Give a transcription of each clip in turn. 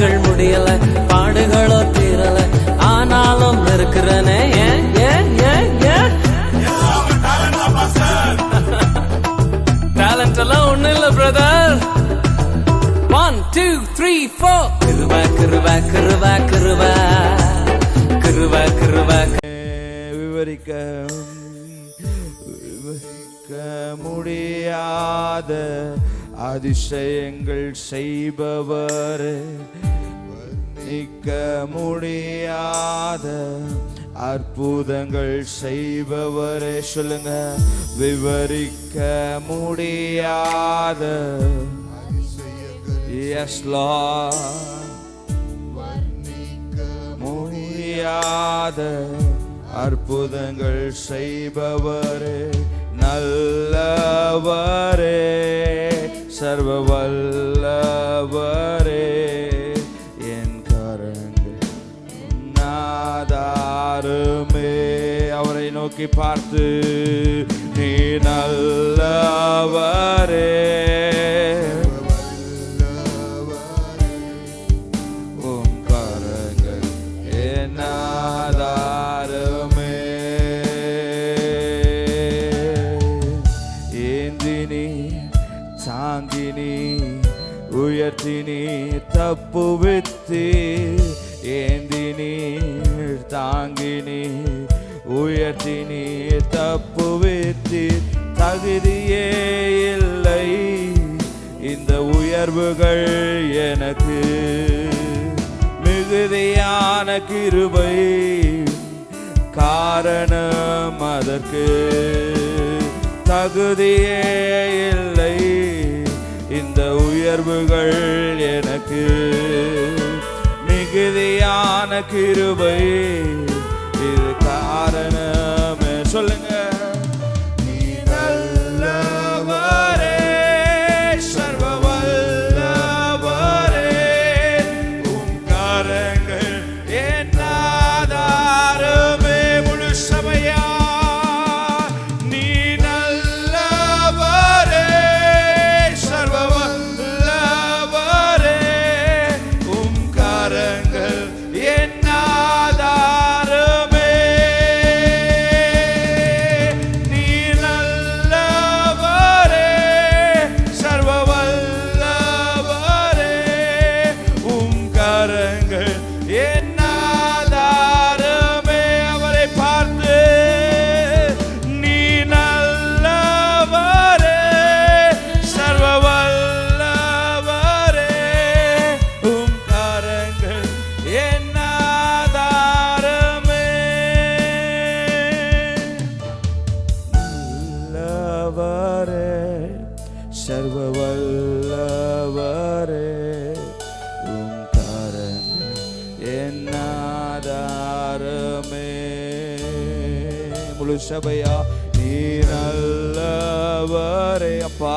நாட்கள் முடியல, பாடுகளோ தீரல, ஆனாலும் இருக்கிறனே. டேலண்ட் எல்லாம் ஒண்ணு இல்ல பிரதர். 1 2 3 4 கிருபா கிருபா கிருபா கிருபா கிருபா கிருபா. விவரிக்க முடியாத அதிசயங்கள் செய்பவர், நிற்க முடியாத அற்புதங்கள் செய்பவரே. சொல்லுங்க, விவரிக்க முடியாத. Yes Lord, முடியாத அற்புதங்கள் செய்பவரே, நல்லவரே, சர்வ வல்லவரே, என் கரங்கள் நாதாருமே. அவரை நோக்கி பார்த்து, நீ நல்லவரே, உம் கரங்கள் என் நாதாருமே. ஏந்தினி தாங்கினி உயர்த்தினி தப்புவித்தி, ஏந்தினி தாங்கினி உயர்த்தினி தப்புவித்தி. தகுதியே இல்லை இந்த உயர்வுகள் எனக்கு, மிகுதியான கிருபை காரணம் அதற்கு. தகுதியே இல்லை இந்த உயர்வுகள் எனக்கு, மிகுதியான கிருபை இது காரணமே. சொல்லுங்க, நீ நல்லவரே, சர்வ வல்லவரே, உம் கரங்கள் என் ஆதாரமே. முழு சபையா, நீ நல்லவரே, சர்வ வல்லவரே, உம் கரங்கள் என் ஆதாரமே. நீ நல்லவரே, சர்வ வல்லவரே, உம் கரங்கள் என் ஆதாரமே. அவரை பார்த்து, நீ நல்லவரே, சர்வ வல்லவரே, உம் கரங்கள் என் ஆதாரமே. நல்லவரே, சர்வ வல்லவரே, உம் கரங்கள் என் ஆதாரமே. முழு சபையா, நீ நல்லவரே அப்பா,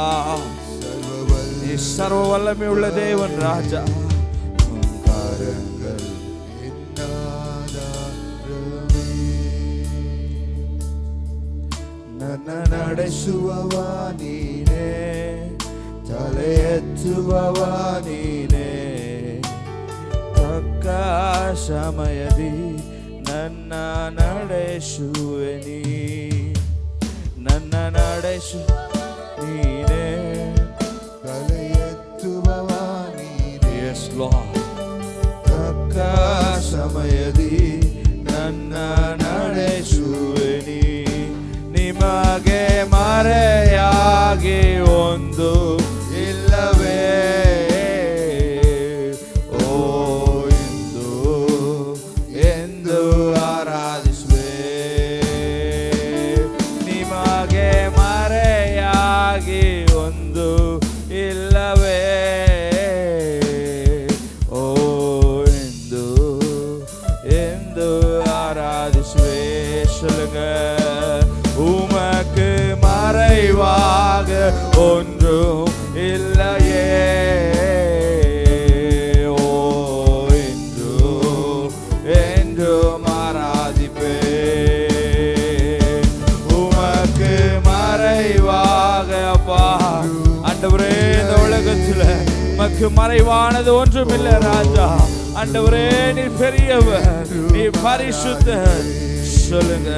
நீ சர்வ வல்லமை உள்ள தேவன் ராஜா. உம் கரங்கள் என் ஆதாரமே. ನನ್ನ ನಡೆಸುವವ ನೀನೇ, ತಲೆ ಎತ್ತುವವ ನೀನೇ, ತಕ್ಕ ಸಮಯದಿ ನನ್ನ ನಡೆಸುವೆ ನೀ, ನನ್ನ ನಡೆಸು ನೀನೇ, ತಲೆ ಎತ್ತುವವ ನೀನೇ. Yes Lord, ತಕ್ಕ ಸಮಯದಿ ನನ್ನ ನಡೆಸುವೆ ನೀ. ನಿಮಗೆ ಮರೆಯಾಗಿ ಒಂದು ಇಲ್ಲವೇ, ಓ ಎಂದು ಎಂದು ಆರಾಧಿಸುವೆ. ನಿಮಗೆ ಮರೆಯಾಗಿ ಒಂದು ಇಲ್ಲವೇ, ಓ ಎಂದು ಎಂದು ஆராதிசுவே. சொல்லுங்க, உமக்கு மறைவாக ஒன்றும் இல்லையே, ஓ என்று என்றும் ஆராதிப்பே. உமக்கு மறைவாக அப்பா ஆண்டவரே, இந்த உலகத்துல உமக்கு மறைவானது ஒன்றுமில்லை ராஜா. ஆண்டவரே நீர் பெரியவர், நீர் பரிசுத்தர். சொல்லுங்க.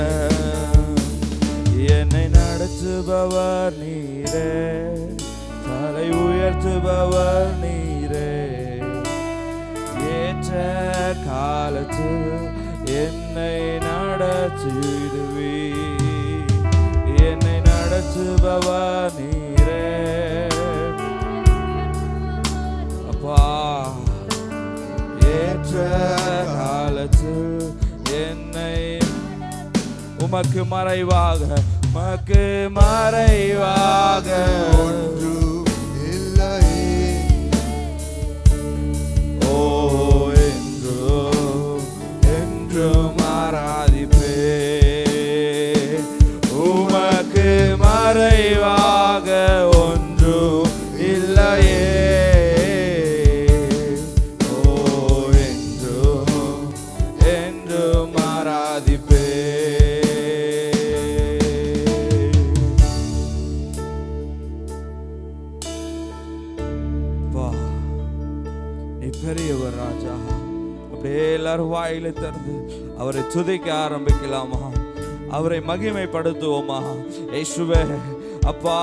என்னை நடத்துபவர் நீரே, தலை உயர்த்துபவர் நீரே, ஏற்ற காலத்தில் என்னை நடத்திடுவே. என்னை நடத்துபவர் நீரே அப்பா, ஏற்ற காலத்தில் என்னை உமக்கு மறைவாக, உமக்கு மறைவாக ஒன்றும் இல்லையே. ஓ என்றும் என்றும் ஆராதிப்பே. உமக்கு மறைவாக ஒன்றும் இல்லையே. ஓ என்றும் என்றும் ஆராதிப்பே. பெரியவர் ராஜா. அப்படியே எல்லாரும் வாயில திறந்து அவரை துதிக்க ஆரம்பிக்கலாமா? அவரை மகிமைப்படுத்துவோமா? இயேசுவே அப்பா,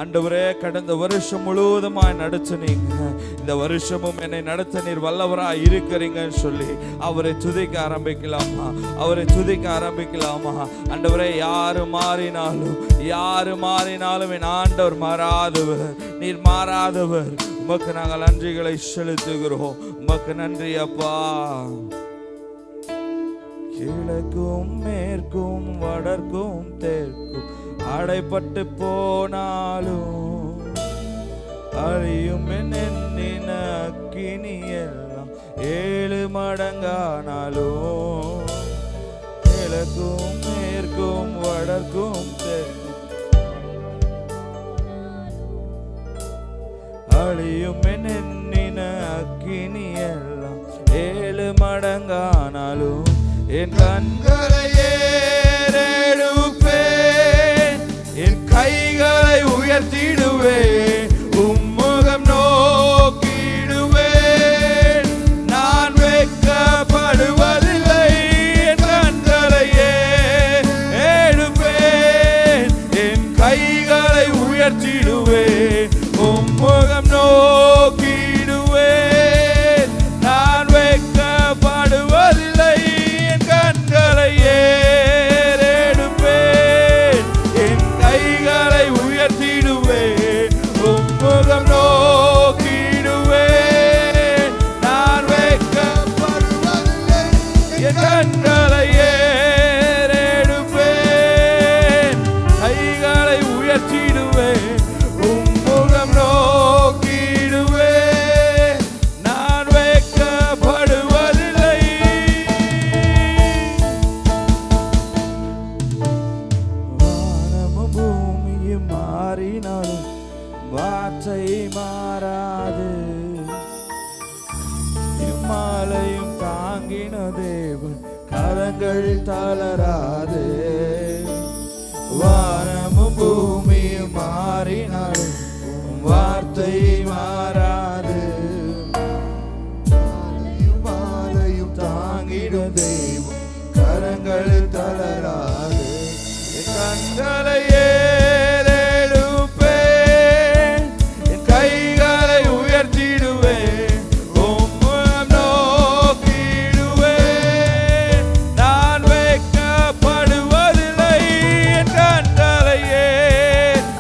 ஆண்டவரே, கடந்த வருஷம் முழுவதுமாய் நடத்துனீங்க, இந்த வருஷமும் என்னை நடத்த நீர் வல்லவராய் இருக்கிறீங்கன்னு சொல்லி அவரை துதிக்க ஆரம்பிக்கலாமா? அவரை துதிக்க ஆரம்பிக்கலாமா? ஆண்டவரே, யாரு மாறினாலும் என் ஆண்டவர் மாறாதவர், நீர் மாறாதவர். உமக்கு நாங்கள் நன்றிகளை செலுத்துகிறோம். உமக்கு நன்றி அப்பா. கிழக்கும் மேற்கும் வடக்கும் தெற்கும் அடைப்பட்டு போனாலும் அழியும் எண்ணின அக்கினி எல்லாம் 7 மடங்கானாலும், கிழக்கும் மேற்கும் வடக்கும் தெற்கும் அழியும் எண்ணின அக்கினி எல்லாம் 7 மடங்கானாலும் என் கண்களை ஏறெடுப்பேன், என் கைகளை உயர்த்திடுவேன், உம்முகம் நோக்கிடுவேன். நான் வெட்கப்படுவதில்லை. என் கண்களை ஏறெடுப்பேன், என் கைகளை உயர்த்திடுவேன், உம்முகம் நோக்கிடுவேன். நான் வெட்கப்படுவதில்லை. என் கண்களை ஏறெடுப்பேன், என் கைகளை உயர்த்திடுவேன், உம்முகம் நோக்கிடுவேன். நான் வெட்கப்படுவதில்லை. என் கண்களை ஏறெடுப்பேன், கைகளை உயர்த்திடுவேன், உம்முகம் நோக்கிடுவேன். நான் வெட்கப்படுவதில்லை. வானமும் பூமியும் மாறினாலும் வார்த்தை மாறாது, இம்மாலையும் தாங்கின தேவன் கரங்கள் தளராது. வானமும் பூமியும் மாறினாலும் வார்த்தை மாறாது, மாலையும் தாங்கிட தெய்வம் கரங்கள் தளராது. என் கண்களை ஏறெடுப்பேன், என் கைகளை உயர்த்திடுவேன், உம்முகம் நோக்கிடுவேன். நான் வெட்கப்படுவதில்லை. என் கண்களை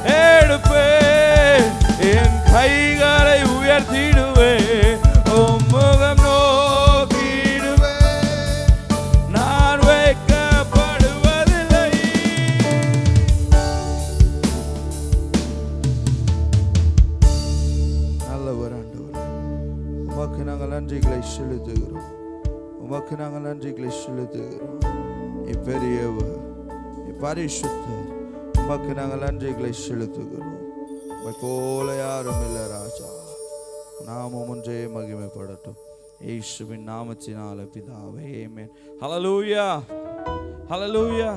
ஏறெடுப்பேன், என் கைகளை உயர்த்திடுவேன், உம்முகம் நோக்கிடுவேன். நான் வெட்கப்படுவதில்லை. நல்லவர் ஆண்டவரே, உமக்கு நாங்கள் நன்றிகளை செலுத்துகிறோம். உமக்கு நாங்கள் நன்றிகளை செலுத்துகிறோம். நீ பெரியவர், நீ பரிசுத்தர். உமக்கு நாங்கள் நன்றிகளை செலுத்துகிறோம். உம்மை போல யாரும் இல்லை ராஜா. நாமம் ஒன்றே மகிமைப்படட்டும். இயேசுவின் நாமத்தினால பிதாவே, ஆமென். ஹல்லேலூயா, ஹல்லேலூயா.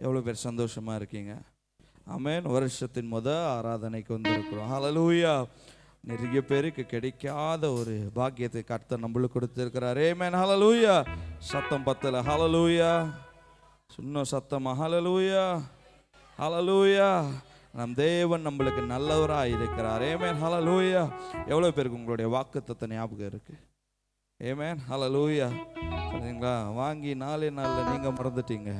எவ்வளவு பேர் சந்தோஷமா இருக்கீங்க? ஆமென். வருஷத்தின் ஆராதனைக்கு வந்திருக்கிறோம். ஹல்லேலூயா. நிறைய பேருக்கு கிடைக்காத ஒரு பாக்கியத்தை கர்த்தர் நம்மளுக்கு கொடுத்திருக்கிறார். ஆமென். ஹல்லேலூயா. சத்தம் பத்தல. ஹல்லேலூயா. இன்னும் சத்தமா ஹல்லேலூயா. ஹல்லேலூயா. நம் தேவன் நம்மளுக்கு நல்லவராக இருக்கிறார். ஆமென். ஹல்லேலூயா. எவ்வளவு பேருக்கு உங்களுடைய வாக்குத்தத்த ஞாபகம் இருக்கு? ஆமென். ஹல்லேலூயா. சரிங்களா? வாங்கி 4 நாளில் நீங்க மறந்துட்டீங்க,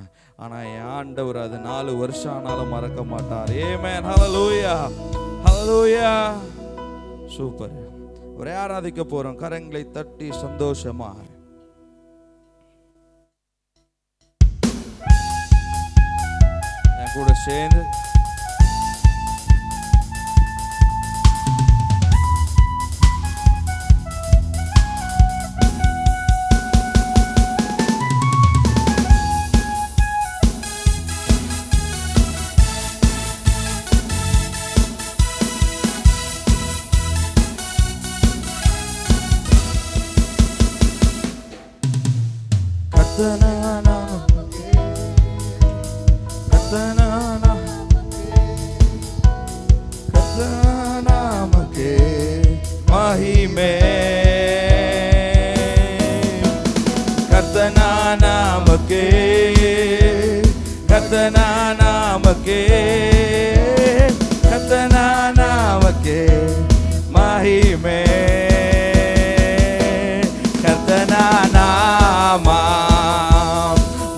ஆனா என் ஆண்டவர் அது 4 வருஷம் ஆனாலும் மறக்க மாட்டார். ஆமென். ஹல்லேலூயா. ஹல்லேலூயா. சூப்பர். ஒரே ஆராதிக்க போறோம். கரங்களை தட்டி சந்தோஷமா என் கூட சேர்ந்து கர்த்தனாமக்கே மகிமே, கர்த்தனாமக்கே, கர்த்தனாமக்கே, கர்த்தனாமக்கே மகிமே, கர்த்தனாமா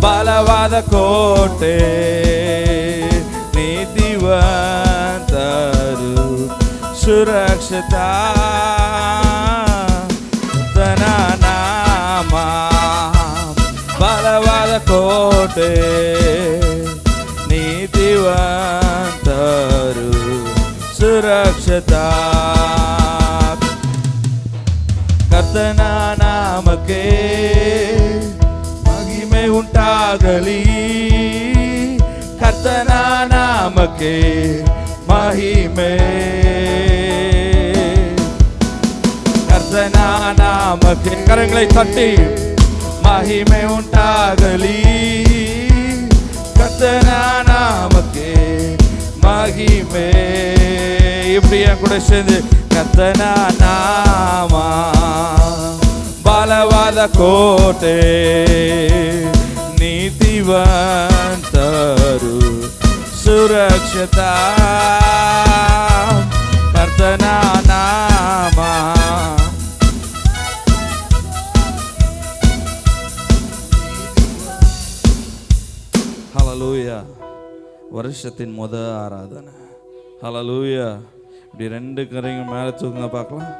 ಬಲವಾದ ಕೋಟೆ ನೀತಿವಂತರು ಸುರಕ್ಷಿತ ತನ ನಾಮ ಬಲವಾದ ಕೋಟೆ ನೀತಿವಂತರು ಸುರಕ್ಷಿತ ಕರ್ತನ ನಾಮಕ್ಕೆ உண்டாகலி, கர்த்தன நாமக்கே மகிமே, கர்த்தன நாமக்கே. கரங்களை தட்டி மகிமை உண்டாகலி, கர்த்தன நாமக்கே மகிமே. இப்படி என் கூட சேர்ந்து கர்த்தன நாமா ಬಲವಾದ ಕೋಟೆ ನೀತಿವಂತರು ಸುರಕ್ಷಿತ ಕರ್ತನ ನಾಮ. ஹல்லேலூயா. வருஷத்தின் ஆராதனை. ஹல்லேலூயா. இப்படி 2 கரைங்க மேலே தூக்குங்க பார்க்கலாம்.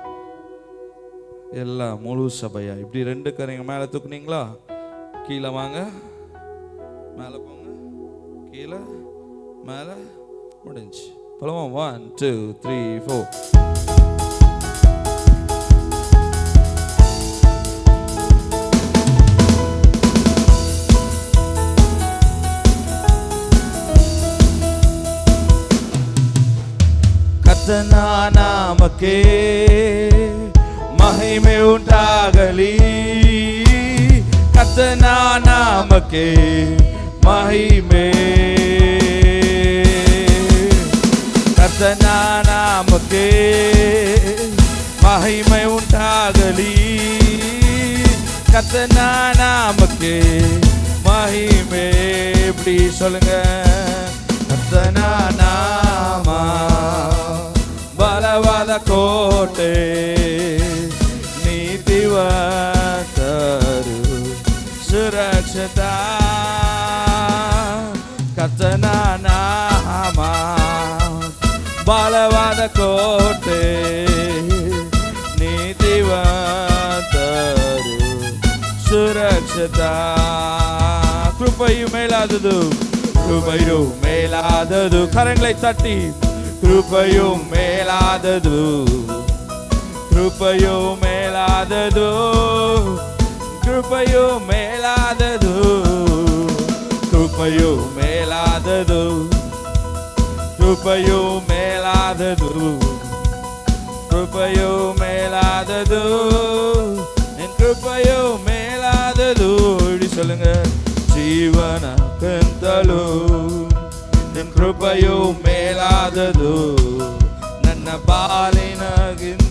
எல்லாம் முழு சபையா இப்படி 2 கரைங்க மேலே தூக்குனீங்களா? கீழே வாங்க, மேலே போங்க, கீழே மேலே, முடிஞ்சு. போலாமா? 1 2 3 4. கர்த்தன நாமக்கே மகிமை உண்டாகலி, கர்த்தன நாமக்கே மகிமே, கர்த்தன நாமக்கே மகிமை உண்டாகலி, கர்த்தன நாமக்கே மகிமே. இப்படி சொல்லுங்க. கர்த்தன நாமா ಬಲವಾದ ಕೋಟೆ ನೀತಿವಂತರು ಸುರಕ್ಷಿತ ಕರ್ತನ ನಾಮ ಬಲವಾದ ಕೋಟೆ ನೀತಿವಂತರು ಸುರಕ್ಷಿತ. ಕೃಪೆಯು ಮೇಲಾದದು, ಕೃಪೆಯು ಮೇಲಾದದು. ಕರங்களை தட்டி ಕೃಪೆಯು ಮೇಲಾದದು, ಕೃಪೆಯು ಮೇಲಾದದು, ಕೃಪೆಯು ಮೇಲಾದದು, ಕೃಪೆಯು ಮೇಲಾದದು, ಕೃಪೆಯು ಮೇಲಾದದು, ಕೃಪೆಯು ಮೇಲಾದದು, என் கிருபையோ மேலாதது. இப்படி சொல்லுங்க. ಜೀವನಕ್ಕಿಂತಲೂ ನಿನ್ನ ಕೃಪೆಯು ಮೇಲಾದದು, ನನ್ನ ಬಾಳಿನಗಿಂತ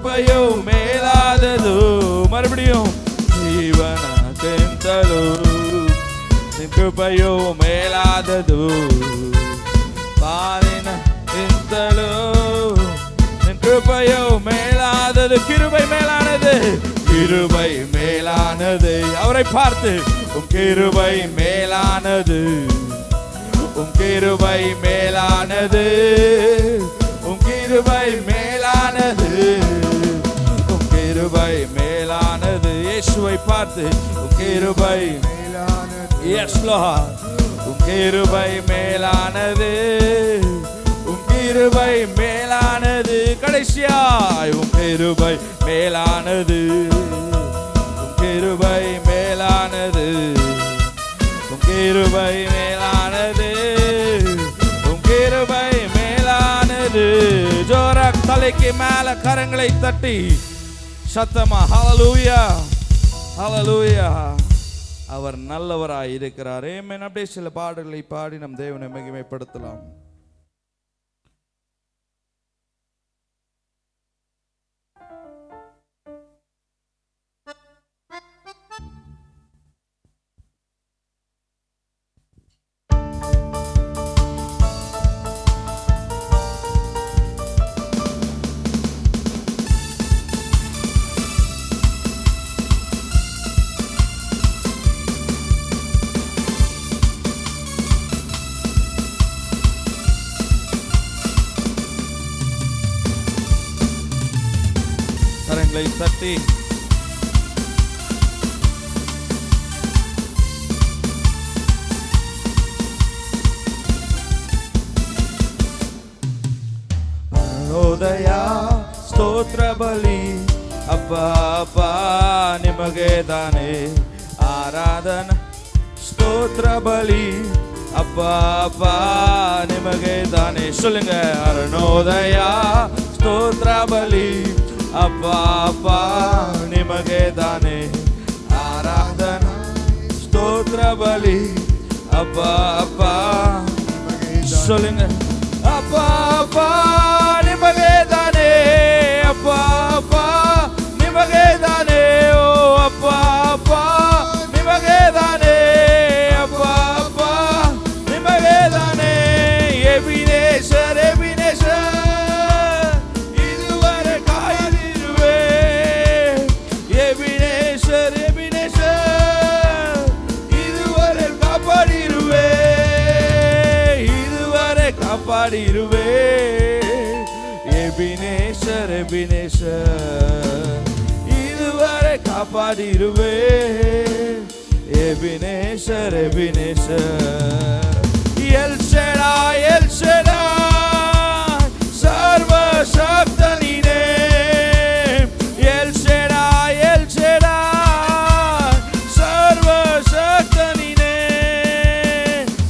கிருபையோ மேலாதது. மறுபடியும் ஜீவனக்கிಂತಲೂ ನಿನ್ ಕೃಪೆಯೋ ಮೇಲಾದದು. பாரினக்கிಂತಲೂ நின் கிருபையோ மேலாதது. கிருபை மேலானது, கிருபை மேலானது. அவரை பார்த்து உம் கிருபை மேலானது, உம் கிருபை மேலானது, உம் கிருபை மேலானது, உம் கிருபை மேலானது. இயேசுவை பார்த்து உம் கிருபை மேலானது. Yes Lord, உம் கிருபை மேலானது, உம் கிருபை மேலானது. கடைசியாய் உம் கிருபை மேலானது, உம் கிருபை மேலானது, உம் கிருபை மேலானது, உம் கிருபை மேலானது. ஜோர தலைக்கு மேல கரங்களை தட்டி சத்தமா ஹalleluya ஹalleluya. அவர் நல்லவராய் இருக்கிறார். ஆமென். அப்படியே சில பாடல்களை பாடி நம் தேவனை மகிமைப்படுத்தலாம். கரங்களை தட்டி ಹೃದಯ ಸ್ತೋತ್ರ ಬಲಿ ಅಪ್ಪ ಅಪ್ಪ ನಿಮಗೆ ತಾನೇ ಆರಾಧನಾ. ಸ್ತೋತ್ರ ಬಲಿ ಅಪ್ಪ ಅಪ್ಪ ನಿಮಗೆ ತಾನೇ. சொல்லுங்க. ಅರುಣೋದಯ ಸ್ತೋತ್ರ ಬಲಿ ಅಪ್ಪ ಅಪ್ಪ ನಿಮಗೆ ತಾನೇ ಆರಾಧನಾ. ಸ್ತೋತ್ರ ಬಲಿ ಅಪ್ಪ ಅಪ್ಪ சொல்லுங்க. ಅಪ್ಪ ಅಪ್ಪ ನಿಮಗೆ ತಾನೇ, ಅಪ್ಪ ಅಪ್ಪ ನಿಮಗೆ ತಾನೇ. ಓ ಅಪ್ಪ ಅಪ್ಪ ನಿಮಗೆ ತಾನೇ, ಅಪ್ಪ ಅಪ್ಪ ನಿಮಗೆ ತಾನೇ. ಎಬಿನೇಶ್ವರ ಎಬಿನೇಶ್ವರ இதுவரை காய்ந்திருவே. எபினேசர் எபினேசர் இதுவரை காப்பாடிருவே, இதுவரை காப்பாடிருவே. எபினேசர் எபினேசர் இதுவரை காப்பாடிருவே. Ebenezer Ebenezer. El Shaddai El Shaddai சர்வசக்த நீனே. எல் ஷடாய் எல் ஷடாய் சர்வசக்த நீனே,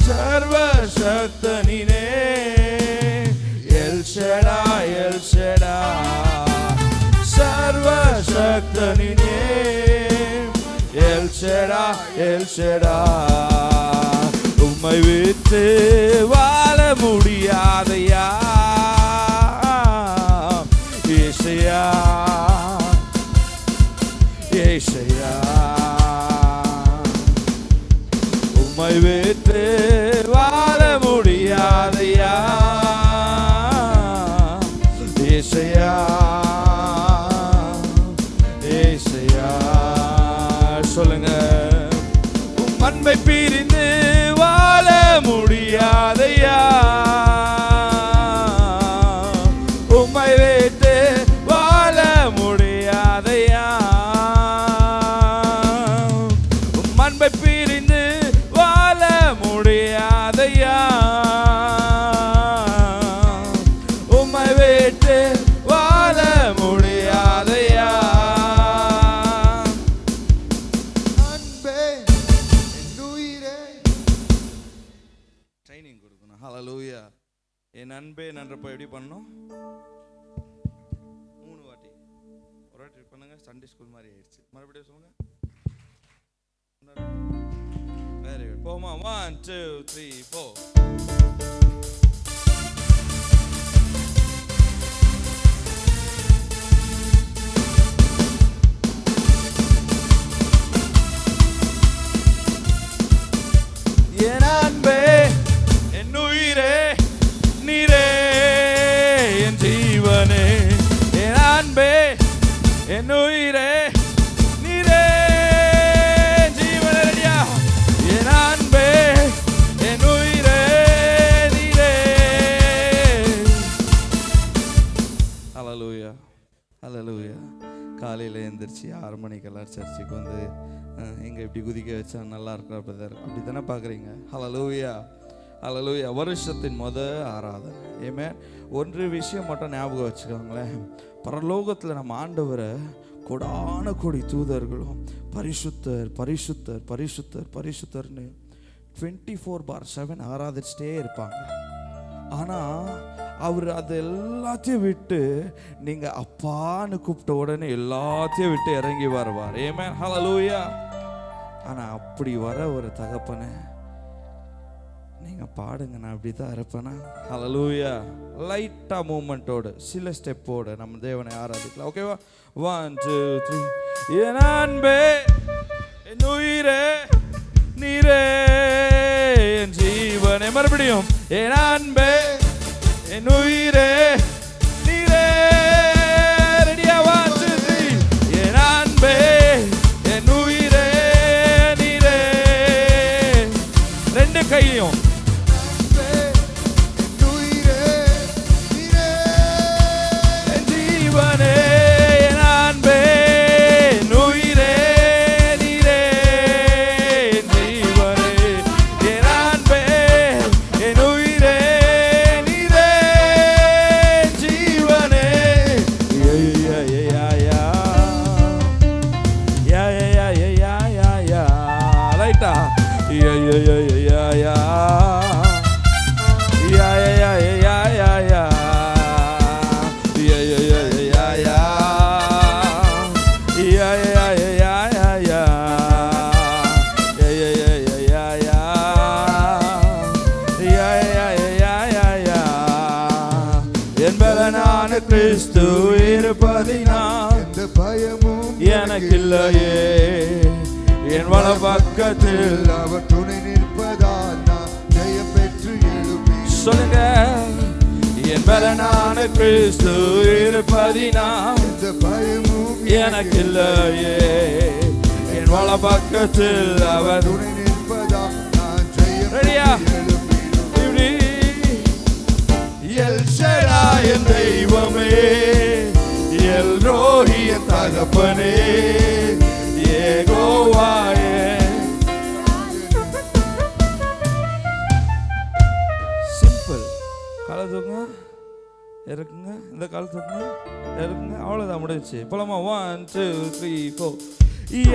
சர்வசக்த நீனே. எல் ஷடாய் எல் ஷடாய் சர்வசக்த நீனே. El Shaddai El Shaddai. உம்மை விட்டு வாழ முடியாதையா ஏசையா, ஏசையா. உம்மை விட்டு வாழ முடியாதையா ஏசையா, ஏசையா. சொல்லுங்க. உம் அன்பை பிரிந்து வாழ முடியாதையா, உம்மை விட்டு வாழ முடியாதையா. உம் அன்பை பிரிந்து வாழ முடியாதையா, உம்மை விட்டு வாழ முடியாதையா. அன்பே என் உயிரே. ட்ரைனிங் கொடுக்கணும். ஹalleluya. என் அன்பே நன்றப்போ எப்படி பண்ணணும்? 3 வாட்டி ஒரு வாட்டி பண்ணுங்க. சண்டே ஸ்கூல் மாதிரி ஆயிடுச்சு. மறுபடியும் சொல்லுங்க. Very good. போமா. 1 2 3 4. என் உயிரே நீரே ஜீவனே ரெடியா என் அன்பே என் உயிரே நீரே. ஹல்லேலூயா ஹல்லேலூயா. காலையில் எழுந்திரிச்சு 6 மணிக்கெல்லாம் சர்ச்சுக்கு வந்து எங்கே இப்படி குதிக்க வச்சா நல்லா இருக்கிற பிரதர் அப்படி தானே பார்க்குறீங்க. ஹல்லேலூயா ஹல்லேலூயா. வருஷத்தின் ஆராதனை. ஆமென். ஒரு விஷயம் மட்டும் ஞாபகம் வச்சுக்கோங்களேன். பரலோகத்தில் நம்ம ஆண்டவரை கொடான கொடி தூதர்களும் பரிசுத்தர் பரிசுத்தர் பரிசுத்தர் பரிசுத்தர்னு 24/7 ஆராதிச்சிட்டே இருப்பாங்க. ஆனால் அவர் அது எல்லாத்தையும் விட்டு நீங்கள் அப்பான்னு கூப்பிட்ட உடனே எல்லாத்தையும் விட்டு இறங்கி வருவார். ஆமென் ஹல்லேலூயா. ஆனால் அப்படி வர ஒரு தகப்பனை நீங்கள் பாடுங்க, நான் அப்படி தான் இருப்பேனா. ஹல்லேலூயா. லைட்டாக மூமெண்ட்டோடு சில ஸ்டெப்போடு நம்ம தேவனை ஆராதிக்கலாம். ஓகேவா? 1 2 3. என் அன்பே என் உயிரே நீரே என் ஜீவனே. மறுபடியும் என் அன்பே என் உயிரே நீரே. ரெடியா? 1 2 3. என் அன்பே என் உயிரே நீரே. ரெண்டு கையும் ஜீவனே என் அன்பே என் உயிரே நீரே என் ஜீவனே என் அன்பே என் உயிரே நீரே என் ஜீவனே. லைட்டா என்பதனான கிறிஸ்து இருப்பதினால் எந்த பயமும் எனக்கில்லையே. என் வல பக்கத்தில் அவர் துணை நிற்பதால் நான் ஜெயம் பெற்று எழுப்பி. சொல்லுங்க. என் பலனான கிறிஸ்து இருப்பதினால் எந்த பயமும் எனக்கில்லையே. என் வல பக்கத்தில் அவர் துணை நிற்பதால் நான் ஜெயம் ரெடியா? எழுப்பி. எல் ஷடாய் என் தெய்வமே, எல் ரோஹி என் தகப்பனே, யெகோவாயே. சிம்பிள். காலை தூக்குங்க, இறக்குங்க, இந்த காலை தூக்குங்க, இறக்குங்க, அவ்வளோதான் முடிஞ்சிச்சு. போலாமா? 1 2 3 4.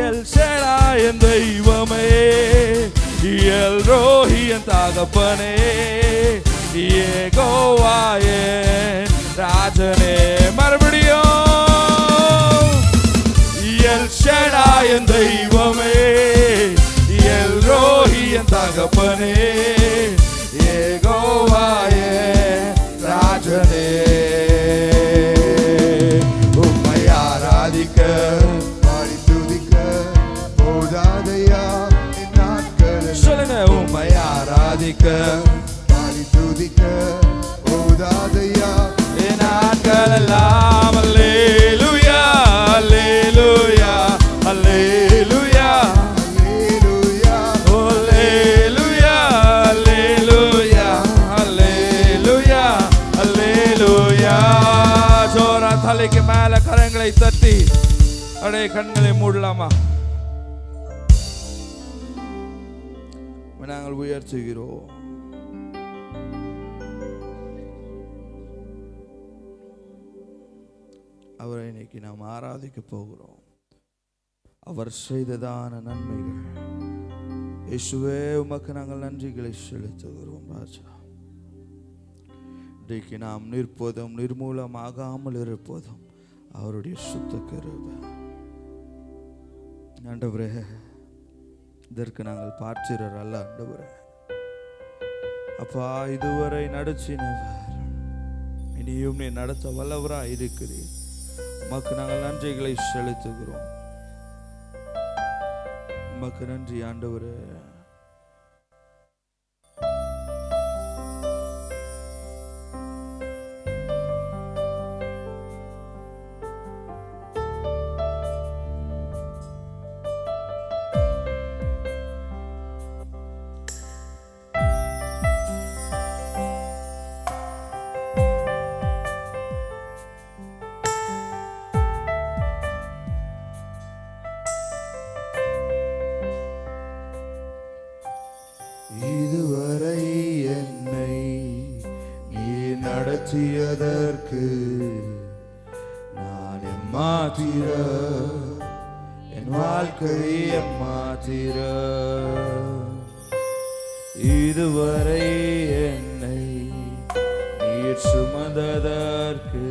எல் ஷடாய் என் தெய்வமே, எல் ரோஹி என் தகப்பனே, யெகோவாயே ராஜனே. மறுபடியும் எல் ஷடாய் என் தெய்வமே, எல் ரோஹி என் தகப்பனே, யெகோவாயே ராஜனே. உம்மை ஆராதிக்க பாடி துதிக்க போதாதையா என் நாட்கள். சொல்லுங்க. உம்மை ஆராதிக்க பாடி துதிக்க போதாதையா என் நாட்கள் எல்லாம். அல்லேலூயா அல்லேலூயா அல்லேலூயா அல்லேலூயா அல்லேலூயா அல்லேலூயா அல்லேலூயா அல்லேலூயா. ஜோரா தலைக்கு மேல கரங்களை தட்டி அப்படியே கண்களை மூடலாமா? நாங்கள் உயர்த்துகிறோம். அவரை இன்னைக்கு நாம் ஆராதிக்க போகிறோம். அவர் செய்ததான நன்மைகள். இயேசுவே, உமக்கு நாங்கள் நன்றிகளை செலுத்துகிறோம் ராஜா. இன்றைக்கு நாம் நிற்பதும் நிர்மூலமாகாமல் இருப்பதும் அவருடைய சுத்த கிருபை. ஆண்டவரே, இதற்கு நாங்கள் பார்க்கிறோம் அல்ல ஆண்டவரே. அப்பா, இதுவரை நடத்தினவர் இனியும் நீ நடத்த வல்லவராய் இருக்கிறீர். உமக்கு நாங்கள் நன்றிகளை செலுத்துகிறோம். உமக்கு நன்றி ஆண்டவரே. வாழ்க்கை எம்மாத்திர இதுவரை என்னை நீர் சுமந்ததற்கு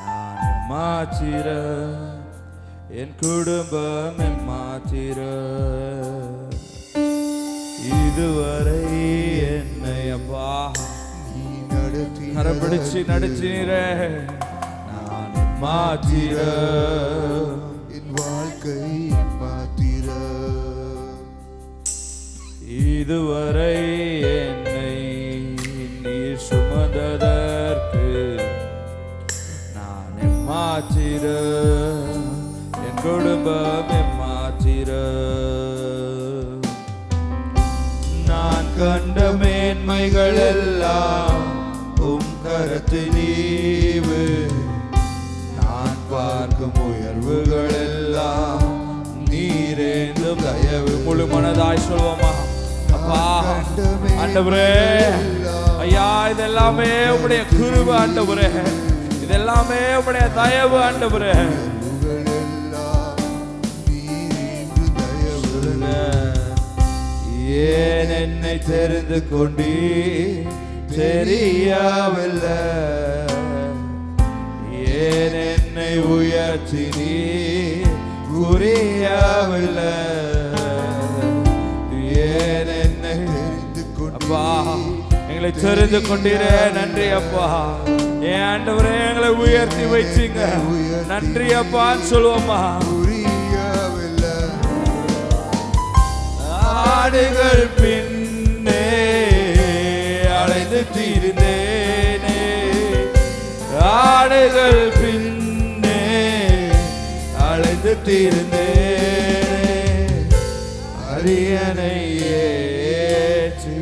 நான் எம்மாத்திர என் குடும்பம் எம்மாத்திர இதுவரை என்னை அப்பா நீ நடத்தி கரப்பிடிச்சு நடிச்சீரே நான் மாத்திர என் வாழ்க்கை மாத்திர இதுவரை என்னை நீர் சுமந்ததற்கு நான் மாத்திர என் குடும்பம் மாத்திர நான் கண்ட மேன்மைகள் எல்லாம் உம் கரத்து நீவு நான் பார்க்கும் உயர்வுகள் எல்லாம் நீரேந்தும் தயவு முழு மனதாய் சொல்வோமா அப்பா ஆண்டவரே ஐயா இதெல்லாமே உம்முடைய கிருபை ஆண்டவரே இதெல்லாமே உம்முடைய தயவு ஆண்டவரே ஏன் என்னை தெரிந்து கொண்டீ தெரியவில்லை ஏன் என்னை உயர்த்தி நீ புரியவில்லை ஏன் என்னை அப்பா எங்களை தெரிந்து கொண்டீரே நன்றி அப்பா என் ஆண்டவரே எங்களை உயர்த்தி வச்சிங்க நன்றி அப்பான்னு சொல்லுவோமா ஆடுகள் பின்னே அழைந்து தீர்ந்தேனே ஆடுகள் பின்னே அழைந்து தீர்ந்தேனே அரியணை ஏற்றி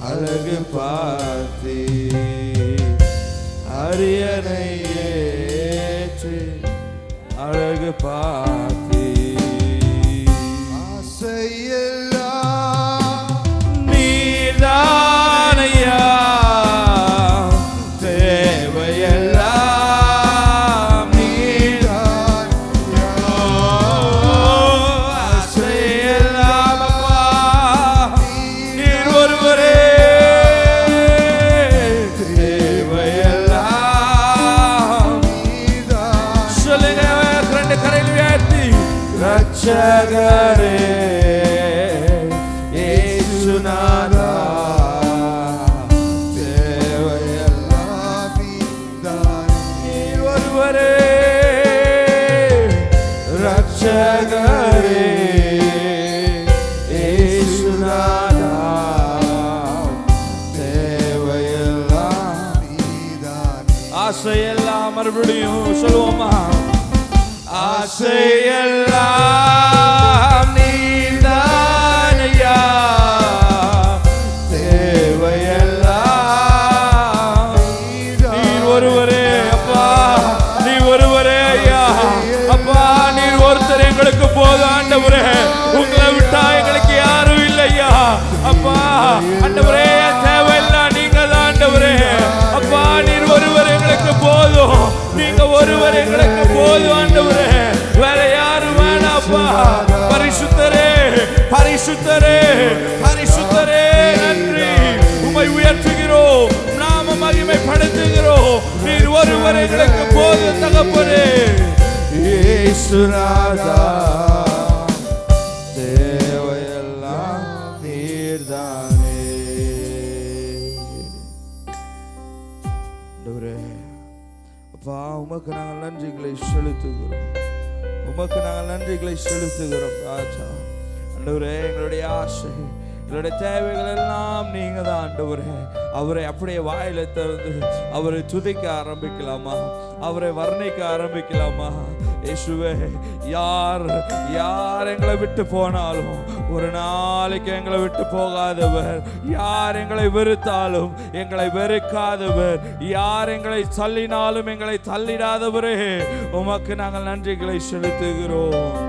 அழகு பார்த்தே அரியணை ஏற்றி அழகு பார்த்தே நீதானையா தேவையெல்லாம் நீதான் ஆசையெல்லாம் அப்பா நீர் ஒருவரே தேவையெல்லாம் சொல்லுங்க ரெண்டு கரையில் உயர்த்தி ரட்சகரே ஏசுநாதா தேவையெல்லாம் நீர் ஒருவரே ரட்சகரே ஏசுநாதா தேவையெல்லாம் ஆசையெல்லாம் மறுபடியும் சொல்லுவோமா ஆசையெல்லாம் நீதானையா தேவையெல்லாம் நீர் ஒருவரே அப்பா நீ ஒருவரே ஐயா அப்பா நீர் ஒருத்தர் எங்களுக்கு போதும் ஆண்டவரே உங்களை விட்டா எங்களுக்கு யாரும் இல்லையா அப்பா ஆண்டவரே தேவையில்லை நீங்க தான் ஆண்டவரே அப்பா நீர் ஒருவர் எங்களுக்கு போதும் நீங்க ஒருவர் எங்களுக்கு போதும் ஆண்டவரே வேற யாரும் வேணாப்பா பரிசுத்தரே பரிசுத்தரே பரிசுத்தரே நன்றி உம்மை உயர்த்துகிறோம் நாம மகிமைப்படுத்துகிறோம் நீர் ஒருவர் எங்களுக்கு போதும் தகப்பனே இயேசுநாதா தேவையெல்லாம் நீர்தானே ஆண்டவரே அப்பா உமக்கு நாங்கள் நன்றிகளை செலுத்துகிறோம் உமக்கு நாங்கள் நன்றிகளை செலுத்துகிறோம் ராஜா ஆண்டவரே எங்களுடைய ஆசை எங்களுடைய தேவைகள் எல்லாம் நீங்க தான் ஆண்டவரே அவரை அப்படியே வாயில திறந்து அவரை துதிக்க ஆரம்பிக்கலாமா அவரை வர்ணிக்க ஆரம்பிக்கலாமா இயேசுவே யார் யார் எங்களை விட்டு போனாலும் ஒரு நாளைக்கு எங்களை விட்டு போகாதவர் யார் எங்களை வெறுத்தாலும் எங்களை வெறுக்காதவர் யார் எங்களை தள்ளினாலும் எங்களை தள்ளிடாதவரே உமக்கு நாங்கள் நன்றிகளை செலுத்துகிறோம்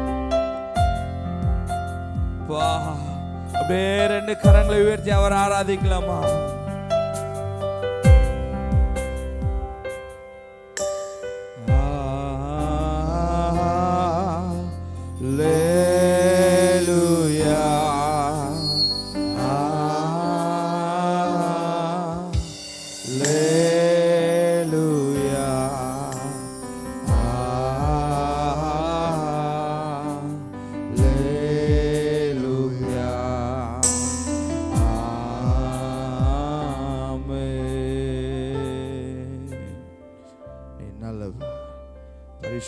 அப்படியே ரெண்டு கரங்களை உயர்த்தி அவர் ஆராதிக்கலாமா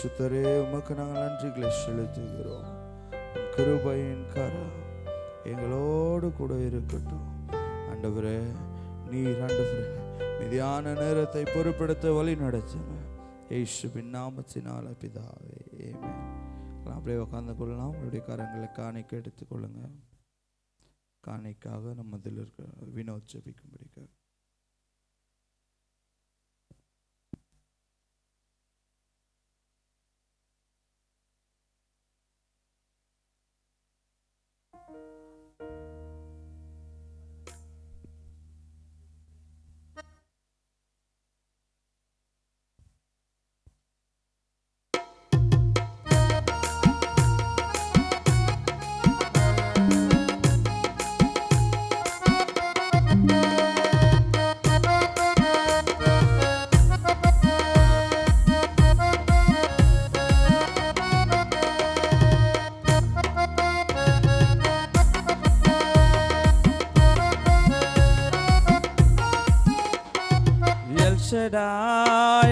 பரிசுத்தரே, உமக்கு நாங்கள் நன்றிகளை செலுத்துகிறோம். கிருபையின் கரம் எங்களோடு கூட இருக்கட்டும். ஆண்டவரே, நீர் ஆண்டவரே மிதியான நேரத்தை பொறுப்பெடுத்து வழி நடத்துங்க. இயேசுவின் நாமத்தினால பிதாவே, ஆமென். அப்படியே உட்கார்ந்து கொள்ளலாம். உங்களுடைய கரங்களை காணிக்க எடுத்துக்கொள்ளுங்க. காணிக்காக நம்ம இதில் இருக்கிற வினோத் ஜெபிக்கும்படிக்காக.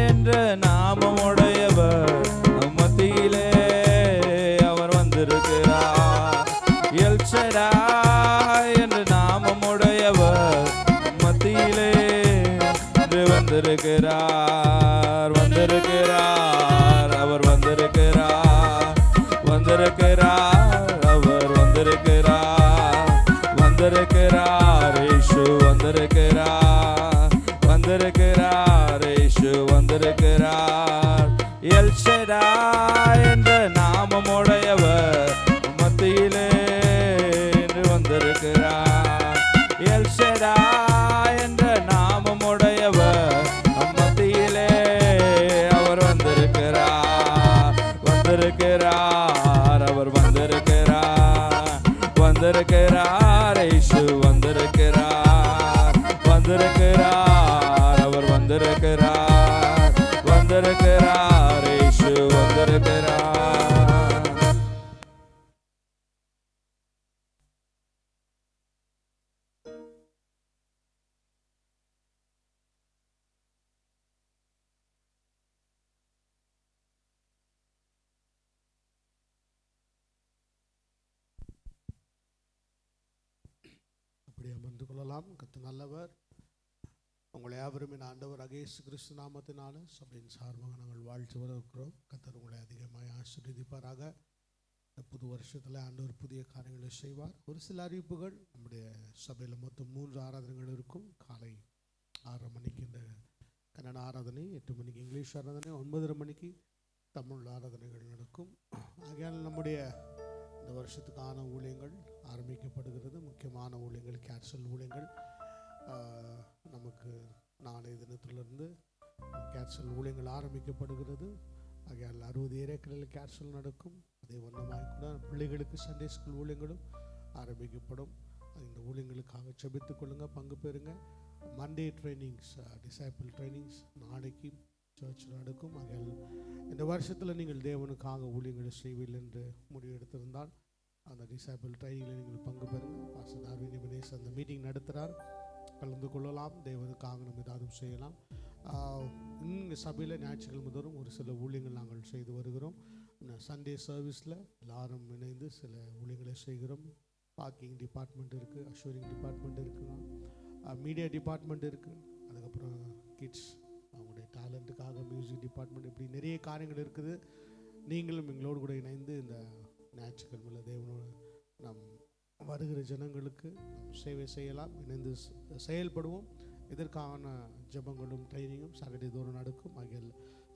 என்ற நாமமுடையவர் மத்தியிலே அவர் வந்திருக்கிறார். எல் ஷடாய் என்ற நாமமுடையவர் மத்தியிலே வந்திருக்கிறார். வந்திருக்கிறார், அவர் வந்திருக்கிறார். வந்திருக்கிறார், அவர் வந்திருக்கிறார். வந்திருக்கிறார், இயேசு வந்திருக்கிறார். வந்திருக்கிறார், இயேசு வந்திருக்கிறார். எல் ஷடாய் என்ற நாமமுடையவர் மத்தியிலே வந்திருக்கிறார். எல் ஷடாய் என்ற நாமமுடையவர் மத்தியிலே அவர் வந்திருக்கிறார். வந்திருக்கிறார், அவர் வந்திருக்கிறார். வந்திருக்கிறார், இயேசு வந்திருக்கிறார். வந்திருக்கிறார், அவர் வந்திருக்கிறார். வந்திருக்கிறார், இயேசு வந்திருக்கிறார். அப்படி அமர்ந்து கொள்ளலாம். கர்த்தர் நல்லவர். உங்களை யாவரும் என் ஆண்டவர் இயேசு கிறிஸ்து நாமத்தினால சபையின் சார்பாக நாங்கள் வாழ்த்து வரவிருக்கிறோம். கர்த்தர் உங்களை அதிகமாக ஆசீர்வதிப்பாராக. இந்த புது வருஷத்தில் ஆண்டவர் புதிய காரியங்களை செய்வார். ஒரு சில அறிவிப்புகள். நம்முடைய சபையில் மொத்தம் 3 ஆராதனைகள் இருக்கும். காலை 6:30 மணிக்கு இந்த கன்னட ஆராதனை, 8 மணிக்கு இங்கிலீஷ் ஆராதனை, 9:30 மணிக்கு தமிழ் ஆராதனைகள் நடக்கும். ஆகையால் நம்முடைய இந்த வருஷத்துக்கான ஊழியங்கள் ஆரம்பிக்கப்படுகிறது. முக்கியமான ஊழியங்கள், கேட்சல் ஊழியங்கள். நமக்கு நாளைய தினத்திலிருந்து கேட்சல் ஊழியங்கள் ஆரம்பிக்கப்படுகிறது. ஆகையால் 60 ஏரியாக்களில் கேட்சல் நடக்கும். அதே வண்ணமாக கூட பிள்ளைகளுக்கு சண்டே ஸ்கூல் ஊழியங்களும் ஆரம்பிக்கப்படும். இந்த ஊழியங்களுக்காக செபித்துக் கொள்ளுங்க, பங்கு பெறுங்க. மண்டே ட்ரைனிங்ஸ், டிசைபிள் ட்ரைனிங்ஸ் நாளைக்கு சர்ச்சில் நடக்கும். ஆகையால் இந்த வருஷத்தில் நீங்கள் தேவனுக்காக ஊழியங்களை செய்வீர்கள் என்று முடிவெடுத்திருந்தால் அந்த டிசைபிள் ட்ரைனிங்கில் நீங்கள் பங்கு பெறுங்க. பாஸ்டர் டார்வின் எபனேசர் அந்த மீட்டிங் நடத்துகிறார், கலந்து கொள்ளலாம். தேவனுக்காக நம்ம ஏதாவது செய்யலாம். இங்கே சபையில் ஞாயிற்றுக்கிழமை தோறும் ஒரு சில ஊழியங்கள் நாங்கள் செய்து வருகிறோம். சண்டே சர்வீஸில் எல்லாரும் இணைந்து சில ஊழியங்களை செய்கிறோம். பார்க்கிங் டிபார்ட்மெண்ட் இருக்குது, அஷூரிங் டிபார்ட்மெண்ட் இருக்குங்க, மீடியா டிபார்ட்மெண்ட் இருக்குது, அதுக்கப்புறம் கிட்ஸ் அவங்களுடைய டேலண்ட்டுக்காக மியூசிக் டிபார்ட்மெண்ட், இப்படி நிறைய காரியங்கள் இருக்குது. நீங்களும் எங்களோடு கூட இணைந்து இந்த ஞாயிற்றுக்கிழமையில் தேவனோடு நாம் வருகிற ஜனங்களுக்கு சேவை செய்யலாம், இணைந்து செயல்படுவோம். இதற்கான ஜெபங்களும் ட்ரைனிங்கும் சாட்டர்டே தோறும் நடக்கும். ஆகிய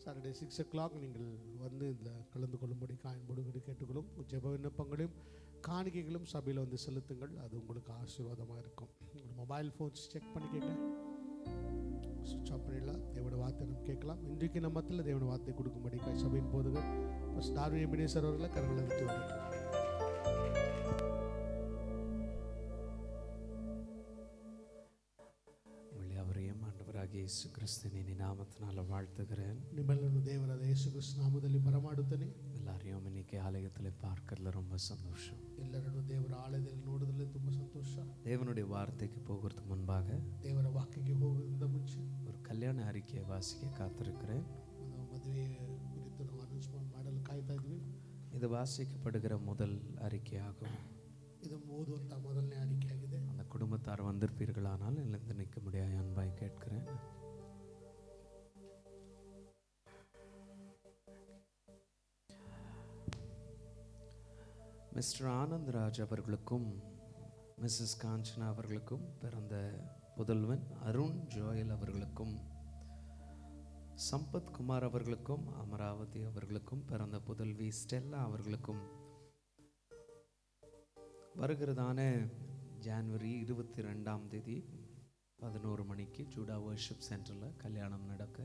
சாட்டர்டே 6 o'clock நீங்கள் வந்து இதில் கலந்து கொள்ளும்படி காயன்படும்படி கேட்டுக்கொள்ளும். ஜெப விண்ணப்பங்களையும் காணிக்கைகளும் சபையில் வந்து செலுத்துங்கள். அது உங்களுக்கு ஆசீர்வாதமாக இருக்கும். உங்களோட மொபைல் ஃபோன்ஸ் செக் பண்ணி கேட்க சுவிட்ச் ஆஃப் பண்ணிடலாம். தேவனோட வார்த்தை நம்ம கேட்கலாம். இன்றைக்கு நம்மத்தில் தேவனோட வார்த்தை கொடுக்கும்படி சபையின் போதுகள் பாஸ்டர் டார்வின் எபனேசர் அவர்களை கரங்களை விட்டு வருகிறார். ಯೇಸು ಕ್ರಿಸ್ತನ ನಾಮத்தினால வாழ்த்துகிறேன். ನಿಮ್ಮೆಲ್ಲರೂ ದೇವರಾದ ಯೇಸು ಕ್ರಿಸ್ತ ನಾಮದಲ್ಲಿ ಬರಮಾಡುತ್ತೇನೆ. எல்லாரையும் இன்னைக்கு ஆலயத்தில் பார்க்கறதுல ரொம்ப சந்தோஷம். ಎಲ್ಲರನ್ನು ದೇವರ ಆಲಯದಲ್ಲಿ ನೋಡೋದ್ರಲ್ಲಿ ತುಂಬಾ ಸಂತೋಷ. தேவனுடைய வார்த்தைக்கு போகிறதுக்கு முன்பாக, ದೇವರ ವಾಕ್ಯಕ್ಕೆ ಹೋಗೋದ್ರಿಂದ ಮುಂಚೆ ஒரு கல்யாண அறிக்கையை வாசிக்க காத்திருக்கிறேன். ಮದುವೆ ಕುರಿತ ಕರ್ತನ ಅನೌನ್ಸ್ಮೆಂಟ್ ಮಾಡಲು ಕಾಯ್ತಾ ಇದ್ವಿ. ಇದು ವಾಸಿக்கப்படுகிற முதல் அறிக்கையாகும். ಇದು ಓದುವಂಥ ಮೊದಲನೇ அறிக்கைಯಾಗಿದೆ. அந்த குடும்பத்தார் வந்திருப்பீர்களானால் எழுந்து நிற்க முடியாது அன்பாய் கேட்கிறேன். மிஸ்டர் ஆனந்த்ராஜ் அவர்களுக்கும் மிஸ்ஸஸ் காஞ்சனா அவர்களுக்கும் பிறந்த புதல்வன் அருண் ஜோயல் அவர்களுக்கும், சம்பத் குமார் அவர்களுக்கும் அமராவதி அவர்களுக்கும் பிறந்த புதல்வி ஸ்டெல்லா அவர்களுக்கும் வருகிறதான ஜனவரி 22 11 மணிக்கு ஜூடா வர்ஷிப் சென்டரில் கல்யாணம் நடக்க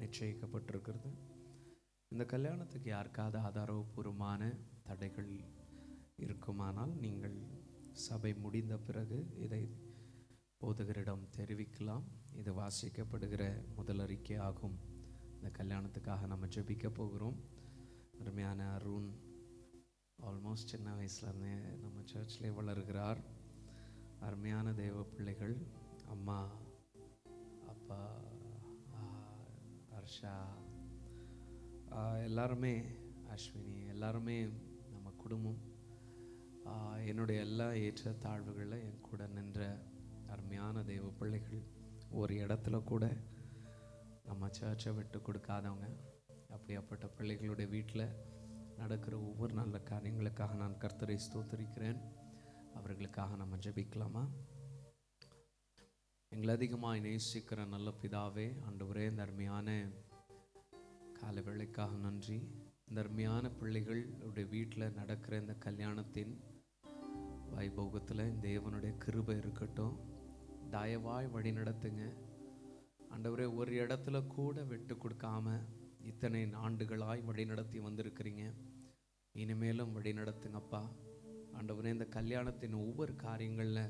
நிச்சயிக்கப்பட்டிருக்கிறது. இந்த கல்யாணத்துக்கு யாருக்காவது ஆதாரபூர்வமான தடைகள் இருக்குமானால் நீங்கள் சபை முடிந்த பிறகு இதை போதகரிடம் தெரிவிக்கலாம். இது வாசிக்கப்படுகிற முதல் அறிக்கை ஆகும். இந்த கல்யாணத்துக்காக நம்ம ஜெபிக்க போகிறோம். அருமையான அருண் ஆல்மோஸ்ட் சின்ன வயசுலேருந்தே நம்ம சர்ச்லேயே வளர்கிறார். அருமையான தேவ பிள்ளைகள், அம்மா, அப்பா, ஹர்ஷா, எல்லாருமே, அஸ்வினி, எல்லாருமே நம்ம குடும்பம். என்னுடைய எல்லா ஏற்ற தாழ்வுகளில் என் கூட நின்ற அருமையான தெய்வ பிள்ளைகள். ஒரு இடத்துல கூட நம்ம சர்ச்சை விட்டு கொடுக்காதவங்க. அப்படியாப்பட்ட பிள்ளைகளுடைய வீட்டில் நடக்கிற ஒவ்வொரு நல்ல காரியங்களுக்காக நான் கர்த்தரை ஸ்தோத்திரிக்கிறேன். அவர்களுக்காக நம்ம ஜெபிக்கலாமா? எங்களை அதிகமாக நேசிக்கிற நல்ல பிதாவே, ஆண்டவரே, இந்த அருமையான காலை வேளைக்காக நன்றி. இந்த அருமையான பிள்ளைகளுடைய வீட்டில் நடக்கிற இந்த கல்யாணத்தின் வைபோகத்தில் தேவனுடைய கிருபை இருக்கட்டும். தயவாய் வழி நடத்துங்க ஆண்டவரே. ஒரு இடத்துல கூட விட்டு கொடுக்காம இத்தனை ஆண்டுகளாய் வழி நடத்தி வந்திருக்கிறீங்க. இனிமேலும் வழி நடத்துங்கப்பா ஆண்டவரே. இந்த கல்யாணத்தின் ஒவ்வொரு காரியங்களில்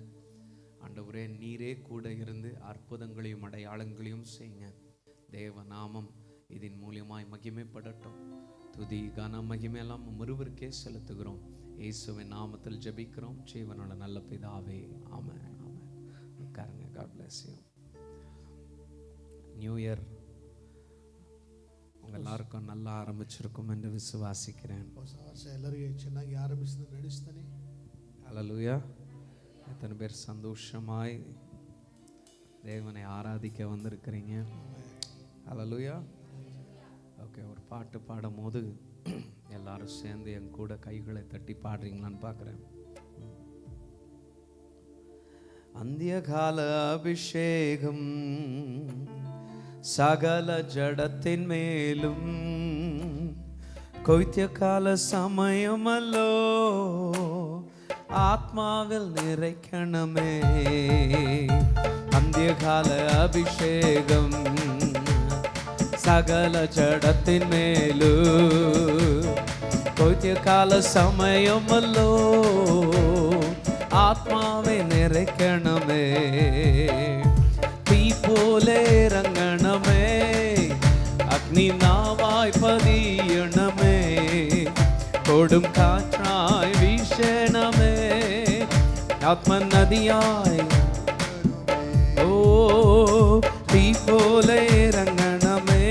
ஆண்டவரே நீரே கூட இருந்து அற்புதங்களையும் அடையாளங்களையும் செய்யுங்க. தேவ நாமம் இதன் மூலியமாய் மகிமைப்படட்டும். துதி கன மகிமையெல்லாம் ஒருவருக்கே செலுத்துகிறோம். இயேசுவின் நாமத்தில் ஜெபிக்கிறோம் ஜீவனோட நல்ல பிதாவே, ஆமென். ஆமென். உட்காருங்க. God bless you. New year உங்கள் எல்லாருக்கும் நல்லா ஆரம்பிச்சிருக்கும் என்று விசுவாசிக்கிறேன். ಹೊಸ ವರ್ಷ ಎಲ್ಲರಿಗೂ ಚೆನ್ನಾಗಿ ಆರಂಭಿಸಿದ ನಡೆಸ್ತಾನೆ. ஹல்லேலூயா. எத்தனை பேர் சந்தோஷமாய் தேவனை ஆராதிக்க வந்திருக்கிறீங்க? ஹல்லேலூயா. ஓகே, ஒரு பாட்டு பாடும் போது எல்லாரும் சேர்ந்து என் கூட கைகளை தட்டி பாடுறீங்களான்னு பார்க்குறேன். அந்தியகால அபிஷேகம் சகல ஜடத்தின் மேலும் கொய்த்திய கால சமயமல்லோ ஆத்மாவில் நிறைக்கணுமே. அந்தியகால அபிஷேகம் சகல ஜடத்தின் மேலும் கொய்த்திய கால சமயமல்லோ ஆத்மாவை நிறைக்கணுமே. தீ போலே இறங்கணுமே, அக்னி நாவாய் பதியணுமே, கொடும் காற்றாய் வீசணுமே, ஆத்ம நதியாய் ஓ தீ போலே இறங்கணுமே,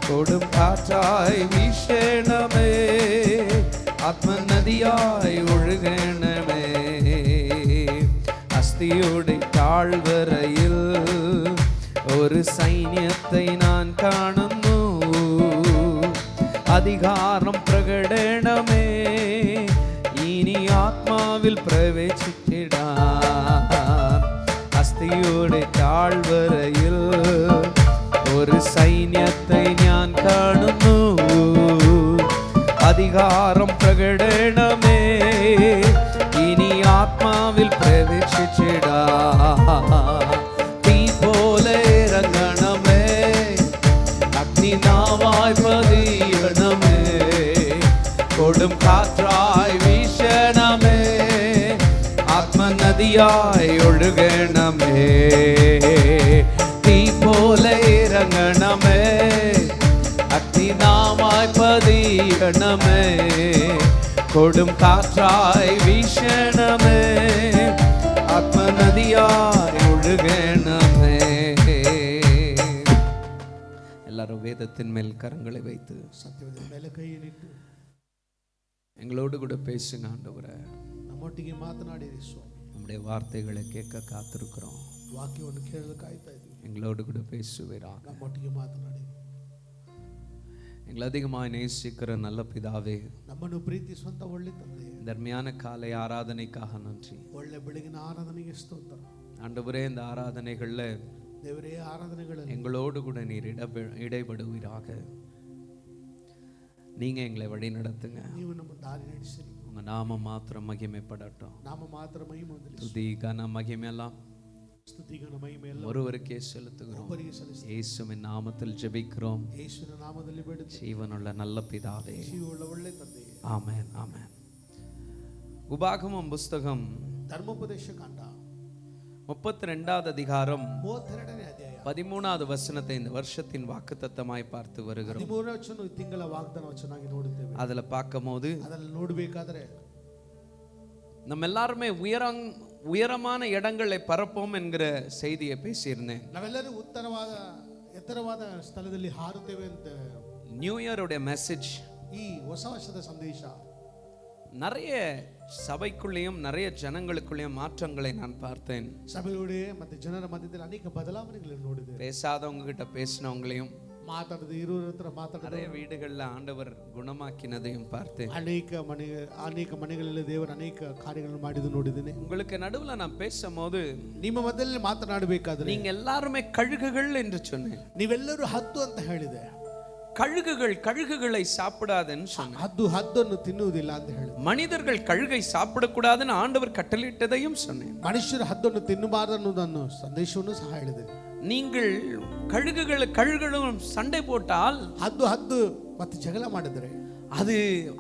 கொடும் காற்றாய் வீசணுமே, ஆத்ம நதியாய் ஒழுகணுமே. அஸ்தியோடை தாழ்வரையில் ஒரு சைன்யத்தை நான் காணுന്നു, அதிகாரம் பிரகடனமே, இனி ஆத்மாவில் பிரவேசித்திடான். அஸ்தியோடை தாழ்வரையில் ஒரு സൈന്യത്തെ ഞാൻ കാണുന്നു, அதிகாரம் பிரகடனமே, இனி ஆத்மாவில் பிரவேசிச்சிடா. தீ போல இறங்கணுமே, அக்னி நாவாய் பதியணுமே, கொடும் காற்றாய் வீசணுமே, ஆத்ம நதியாய் ஒழுகணுமே. தீ போல இறங்கணுமே, அக்னி நாவாய் பதியணுமே, கொடும் காற்றாய் வீசணுமே, ஆத்ம நதியாய் ஒழுகணுமே. வேதத்தின் மேல் கரங்களை வைத்து ಸತ್ಯದ ಮೇಲೆ ಕೈಯನ್ನಿಟ್ಟು எங்களோடு கூட பேசுங்க ஆண்டவரே. ನಮ್ಮೊಟ್ಟಿಗೆ ಮಾತನಾಡಿರಿ ಸ್ವಾಮಿ. நம்முடைய வார்த்தைகளை கேட்க காத்திருக்கிறோம். ವಾಕ್ಯವನ್ನು ಕೇಳಲು ಕಾಯ್ತಾ ಇದ್ದೀವಿ. எங்களோடு கூட பேசுவீராக. ನಮ್ಮೊಟ್ಟಿಗೆ ಮಾತನಾಡಿ. எங்களை அதிகமாக நேசிக்கிற நல்ல பிதாவே, ನಮ್ಮನ್ನು ಪ್ರೀತಿಸುವಂತ ಒಳ್ಳೆ ತಂದೆ, தர்மியான காலை ஆராதனைக்காக நன்றி. ಒಳ್ಳೆ ಬೆಳಗಿನ ಆರಾಧನೆಗೆ ಸ್ತೋತ್ರ. ஆண்டவரே, இந்த ஆராதனைகள்ல ದೇವರೇ ಆರಾಧನೆಗಳಲ್ಲಿ எங்களோடு கூட நீர் இடைபடுவீராக. நீங்க எங்களை வழி நடத்துங்க. ನೀವು ನಮ್ಮ ದಾರಿ ನಡೆಸಿರಿ. உங்க நாமம் மாத்திரம் மகிமைப்படட்டும். ನಾಮ ಮಾತ್ರ ಮಹಿಮೆ ಹೊಂದಲಿ. துதி கன மகிமையெல்லாம் ಸ್ತುತಿ ಘನ ಮಹಿಮೆ ಎಲ್ಲ ஒருவருக்கே செலுத்துகிறோம். ಒಬ್ಬರಿಗೆ ಸಲ್ಲಿಸಿ இயேசுவின் நாமத்தில் ஜெபிக்கிறோம். ಯೇಸುವಿನ ನಾಮದಲ್ಲಿ ಬೇಡುತ್ತೇವೆ. ஜீவனுள்ள நல்ல பிதாவே, ಜೀವವುಳ್ಳ ಒಳ್ಳೆ ತಂದೆ. ஆமென் ஆமென். உபாகமம் புஸ்தகம் ಧರ್ಮೋಪದೇಶ ಕಾಂಡ 32வது அதிகாரம் 32ನೇ ಅಧ್ಯಾಯ 13வது வசனத்தை இந்த வருஷத்தின் வாக்குத்தத்தமாய் பார்த்து வருகிறோம். 13ನೇ ವಚನ ಈ ತಿಂಗಳ ವಾಗ್ದಾನ ವಚನಾಗಿ ನೋಡುತ್ತೇವೆ. அதுல பார்க்கும்போது ಅದನ್ನು ನೋಡಬೇಕಾದರೆ நம்ம எல்லாருமே உயரமான இடங்களை பரப்போம் என்கிற செய்தியை பேசியிருந்தேன். ನಾವೆಲ್ಲರೂ ಎತ್ತರವಾದ ಸ್ಥಳದಲ್ಲಿ ಹಾರುತ್ತೇವೆ ಅಂತ. நியூ இயருடைய மெசேஜ், ಈ ಹೊಸ ವರ್ಷದ ಸಂದೇಶ நிறைய சபைக்குள்ளேயும் நிறைய ஜனங்களுக்குள்ளேயும் மாற்றங்களை நான் பார்த்தேன். ಸಭೆಯೊಳಗೆ ಮತ್ತೆ ಜನರ ಮಧ್ಯದಲ್ಲಿ ಅನೇಕ ಬದಲಾವಣೆಗಳನ್ನು ನೋಡಿದೆ. பேசாதவங்க கிட்ட பேசினவங்களையும், ಮಾತಾಡದೆ ಇರೋರ ಹತ್ರ ಮಾತಾಡದೆ, நிறைய வீடுகள்ல ஆண்டவர் குணமாக்கினதையும் பார்த்தேன். ಅನೇಕ ಮನೆಗಳಲ್ಲಿ ದೇವರು ಅನೇಕ ಕಾರ್ಯಗಳನ್ನು ಮಾಡಿದ್ದು ನೋಡಿದ್ದೇನೆ. உங்களுக்கு நடுவுல நான் பேசும்போது ನಿಮ್ಮ ಮಧ್ಯದಲ್ಲಿ ಮಾತನಾಡಬೇಕಾದ್ರೆ நீங்க எல்லாருமே கழுகுகள் என்று சொன்னேன். ನೀವೆಲ್ಲರೂ ಹದ್ದು ಅಂತ ಹೇಳಿದೆ. கழுகுகளை சாப்பிடாதுன்னு சொன்னேன். ಹದ್ದನ್ನು ತಿನ್ನುವುದಿಲ್ಲ ಅಂತ ಹೇಳಿದೆ. மனிதர்கள் கழுகை சாப்பிடக்கூடாதுன்னு ஆண்டவர் கட்டளையிட்டதையும் சொன்னேன். ಮನುಷ್ಯರು ಹದ್ದನ್ನು ತಿನ್ನಬಾರದು ಅನ್ನೋದನ್ನು ಸಂದೇಶವನ್ನು ಸಹ ಹೇಳಿದೆ. நீங்கள் கழுகுகளும் சண்டை போட்டால், ಹದ್ದು ಮತ್ತೆ ಜಗಳ ಮಾಡಿದರೆ அது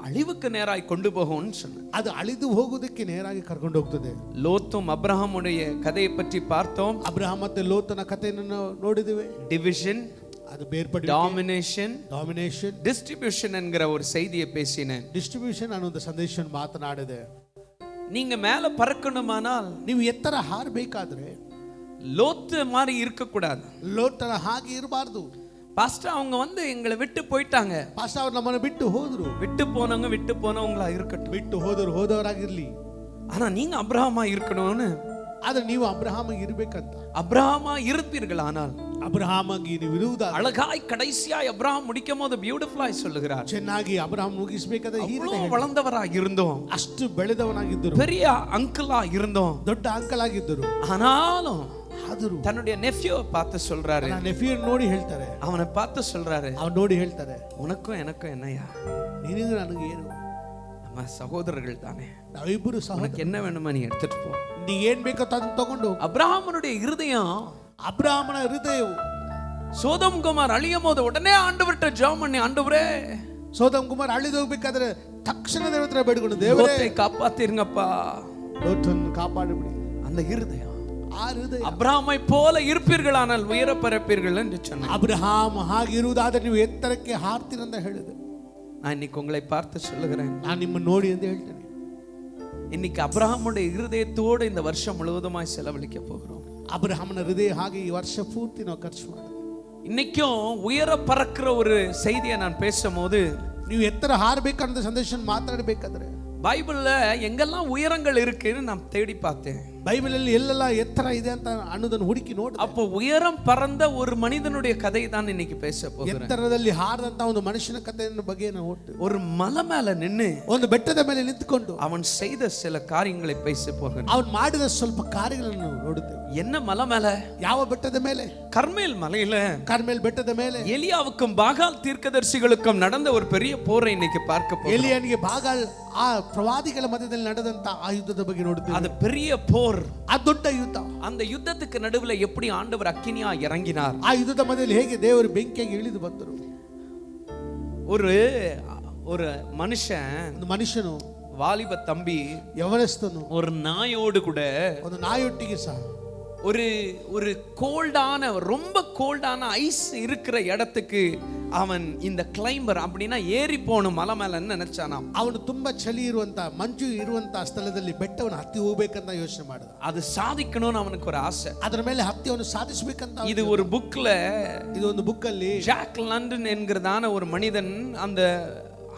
அழிவுக்கு நேராய் கொண்டு போகும்னு சொன்னேன். ಅದು ಅಳಿದು ಹೋಗುವುದಕ್ಕೆ ನೇರಾಗಿ ಕರ್ಕೊಂಡು ಹೋಗ್ತದೆ. லோத்தும் அப்ரஹாமுடைய கதையை பற்றி பார்த்தோம். ಅಬ್ರಹಾಮ್ ಮತ್ತೆ ಲೋತನ ಕಥೆಯನ್ನು ನೋಡಿದ್ದೇವೆ. டிவிஷன், ಅದು ಬೇರ್ಪಡಿ, டாமினேஷன், ಡಿಸ್ಟ್ರಿಬ್ಯೂಷನ್ என்கிற ஒரு செய்தியை பேசினேன். ಡಿಸ್ಟ್ರಿಬ್ಯೂಷನ್ ಅನ್ನೋ ಸಂದೇಶ ಮಾತನಾಡಿದೆ. நீங்க மேல பறக்கணுமானால், ನೀವು ಎತ್ತರ ಹಾರಬೇಕಾದ್ರೆ லோத்து மாதிரி இருக்க கூடாது. ಲೋತನ ಹಾಗೆ ಇರಬಾರ್ದು. பாஸ்டர், அவங்க வந்து எங்களை விட்டு போயிட்டாங்க. ಪಾಸ್ಟರ್ ಅವರು ನಮ್ಮನ್ನು ಬಿಟ್ಟು ಹೋದ್ರು. விட்டு போனவங்களா இருக்கட்டும். ಬಿಟ್ಟು ಹೋದವರಾಗಿರ್ಲಿ. ஆனா நீங்க அப்ரஹாமா இருக்கணும்னு. ಆದ್ರೆ ನೀವು ಅಬ್ರಹಾಮ್ ಇರಬೇಕಂತ. அப்ரஹாமா இருப்பீர்கள். ஆனால் ಅಬ್ರಹಾಮ್ ಆಗಿ ನೀವು ಇರುವುದಾದರೆ, அழகாய் கடைசியாய் அப்ரஹாம் முடிக்கும் போது பியூட்டிஃபுல்லாய் சொல்லுகிறார், ಚೆನ್ನಾಗಿ ಅಬ್ರಹಾಮ್ ಮುಗಿಸಬೇಕಾದ್ರೆ வளர்ந்தவராக இருந்தோம், ಅಷ್ಟು ಬೆಳೆದವನಾಗಿದ್ದರು, பெரிய அங்கிளா இருந்தோம், ದೊಡ್ಡ ಅಂಕಲ್ ಆಗಿದ್ದರು. ஆனாலும் ಆದರೂ தன்னுடைய நெஃப்யூவை பார்த்து சொல்றாரு, ನೆಫಿಯೋ ನೋಡಿ ಹೇಳ್ತಾರೆ, அவனை பார்த்து சொல்றாரு, ಅವನು ನೋಡಿ ಹೇಳ್ತಾರೆ, உனக்கும் எனக்கும் என்னையா, ನಿನಗೆ ನನಗೆ ಏನು, நம்ம சகோதரர்கள் தானே, ನಾವಿಬ್ಬರು ಸಹ, உனக்கு என்ன வேணுமா நீ எடுத்துட்டு போ, ನೀ ಏನ್ ಬೇಕೋ ಅದನ್ನು ತಗೊಂಡು. அப்ரஹாமுடைய இருதயம், ಅಬ್ರಹಾಮನ ಹೃದಯವು சோதம் குமார் அழியும் போது உடனே ஆண்டவர்கிட்ட ஜெபம் பண்ணி, ஆண்டவரே ಸೋದಮ್ ಕುಮಾರ್ ಅಳಿದು ಹೋಗ್ಬೇಕಾದ್ರೆ ತಕ್ಷಣ ದೇವರ ಹತ್ರ ಬೇಡಿಕೊಂಡು, ದೇವರೇ காப்பாத்திருங்கப்பா, ಲೋಟನ್ನು ಕಾಪಾಡಿಬಿಡಿ. அந்த இருதயம், ಆ ಹೃದಯ, அப்ரஹாமை போல இருப்பீர்களானால் உயர பரப்பீர்கள் என்று சொன்னார். ಅಬ್ರಹಾಮ್ ಹಾಗಿರುವುದಾದ್ರೆ ನೀವು ಎತ್ತರಕ್ಕೆ ಹಾರ್ತೀರಂತ ಹೇಳಿದೆ. நான் இன்னைக்கு உங்களை பார்த்து சொல்லுகிறேன், ನಾನು ನಿಮ್ಮನ್ನು ನೋಡಿ ಅಂತ ಹೇಳ್ತೇನೆ. இன்னைக்கு அப்ரஹாமுடைய இருதயத்தோடு இந்த வருஷம் முழுவதுமாய் செலவழிக்க போகிறோம். ಅಬ್ರಹಾಮನ ಹೃದಯ ಹಾಗೆ ಈ ವರ್ಷ ಪೂರ್ತಿ ನಾವು ಖರ್ಚು ಮಾಡೋದು. இன்னைக்கும் உயர பறக்கிற ஒரு செய்தியை நான் பேசும்போது, ನೀವು ಎತ್ತರ ಹಾರಬೇಕಂತ ಸಂದೇಶ ಮಾತಾಡಬೇಕಾದ್ರೆ, பைபிள்ல எங்கெல்லாம் உயரங்கள் இருக்குன்னு நான் தேடி பார்த்தேன். ಬೈಬಲಲ್ಲಿ ಎಲ್ಲೆಲ್ಲ ಎತ್ತರ ಇದೆ ಅಂತ ಅನ್ನೋದನ್ನು ಹುಡುಕಿ ನೋಡಿ, அப்போ உயரம் பறந்த ஒரு மனிதனுடைய கதை தான் இன்னைக்கு பேச போகிறேன். ಎತ್ತರದಲ್ಲಿ ಹಾರದಂತ ಒಂದು ಮನುಷ್ಯನ ಕಥೆಯನ್ನು ಬಗ್ಗೆ ನಾವು ಒಟ್ಟು ஒரு மலை மேல நின்னு ಒಂದು ಬೆಟ್ಟದ ಮೇಲೆ ನಿಂತುಕೊಂಡು அவன் செய்த சில காரியங்களை பேச போகிறேன். ಅವನು ಮಾಡಿದ ಸ್ವಲ್ಪ ಕಾರ್ಯಗಳನ್ನು ನೋಡುತ್ತೇವೆ. என்ன மலை மேல? ಯಾವ ಬೆಟ್ಟದ ಮೇಲೆ? கர்மேல் மலையில, ಕರ್ಮೇಲ್ ಬೆಟ್ಟದ ಮೇಲೆ எலியாவுக்கும் பாகால் தீர்க்கதரிசிகளுக்கும் நடந்த ஒரு பெரிய போரை இன்னைக்கு பார்க்க போகிறோம். ಎಲಿಯನಿಗೆ ಬಾಗಾಲ್ ಆ ಪ್ರವಾದಿಗಳ ಮಧ್ಯದಲ್ಲಿ ನಡೆದಂತ ಆ ಯುದ್ಧದ ಬಗ್ಗೆ ನೋಡುತ್ತೇವೆ. அது பெரிய போர், ಆ ದೊಡ್ಡ ಯುದ್ಧ. அந்த யுத்தத்துக்கு நடுவுல எப்படி ஆண்டவர் அக்கினியா இறங்கினார், ಆ ಯುದ್ಧದ ಮಧ್ಯದಲ್ಲಿ ಹೇಗೆ ದೇವರು ಬೆಂಕಿಯಾಗಿ ಇಳಿದು ಬಂದರು. ஒரு மனுஷன், ಒಂದು ಮನುಷ್ಯನು, வாலிப தம்பி, ಯವನಸ್ಥನು ஒரு நாயோடு கூட ಒಂದು ನಾಯೊಟ್ಟಿಗೆ ಸಹ ஒரு ஒரு கோல்டான, ரொம்ப கோல்டான ஐஸ் இருக்கிற இடத்துக்கு அவன் இந்த கிளைம்பர் அப்படின்னா ஏறி போகணும் மலை மேல நினைச்சானா. ಅವನು ತುಂಬಾ ಚಳಿ ಇರುವಂತ, ಮಂಜು ಇರುವಂತ ಸ್ಥಳದಲ್ಲಿ ಬೆಟ್ಟವನ್ನು ಹತ್ತಿ ಹೋಗ್ಬೇಕಂತ ಯೋಚನೆ ಮಾಡಿದ. அது சாதிக்கணும்னு அவனுக்கு ஒரு ஆசை. ಅದರ ಮೇಲೆ ಹತ್ತಿ ಅವನು ಸಾಧಿಸಬೇಕಂತ. இது ஒரு புக்ல, ಇದು ಒಂದು ಬುಕ್ ಅಲ್ಲಿ ஜாக் லண்டன் என்கிறதான ஒரு மனிதன் அந்த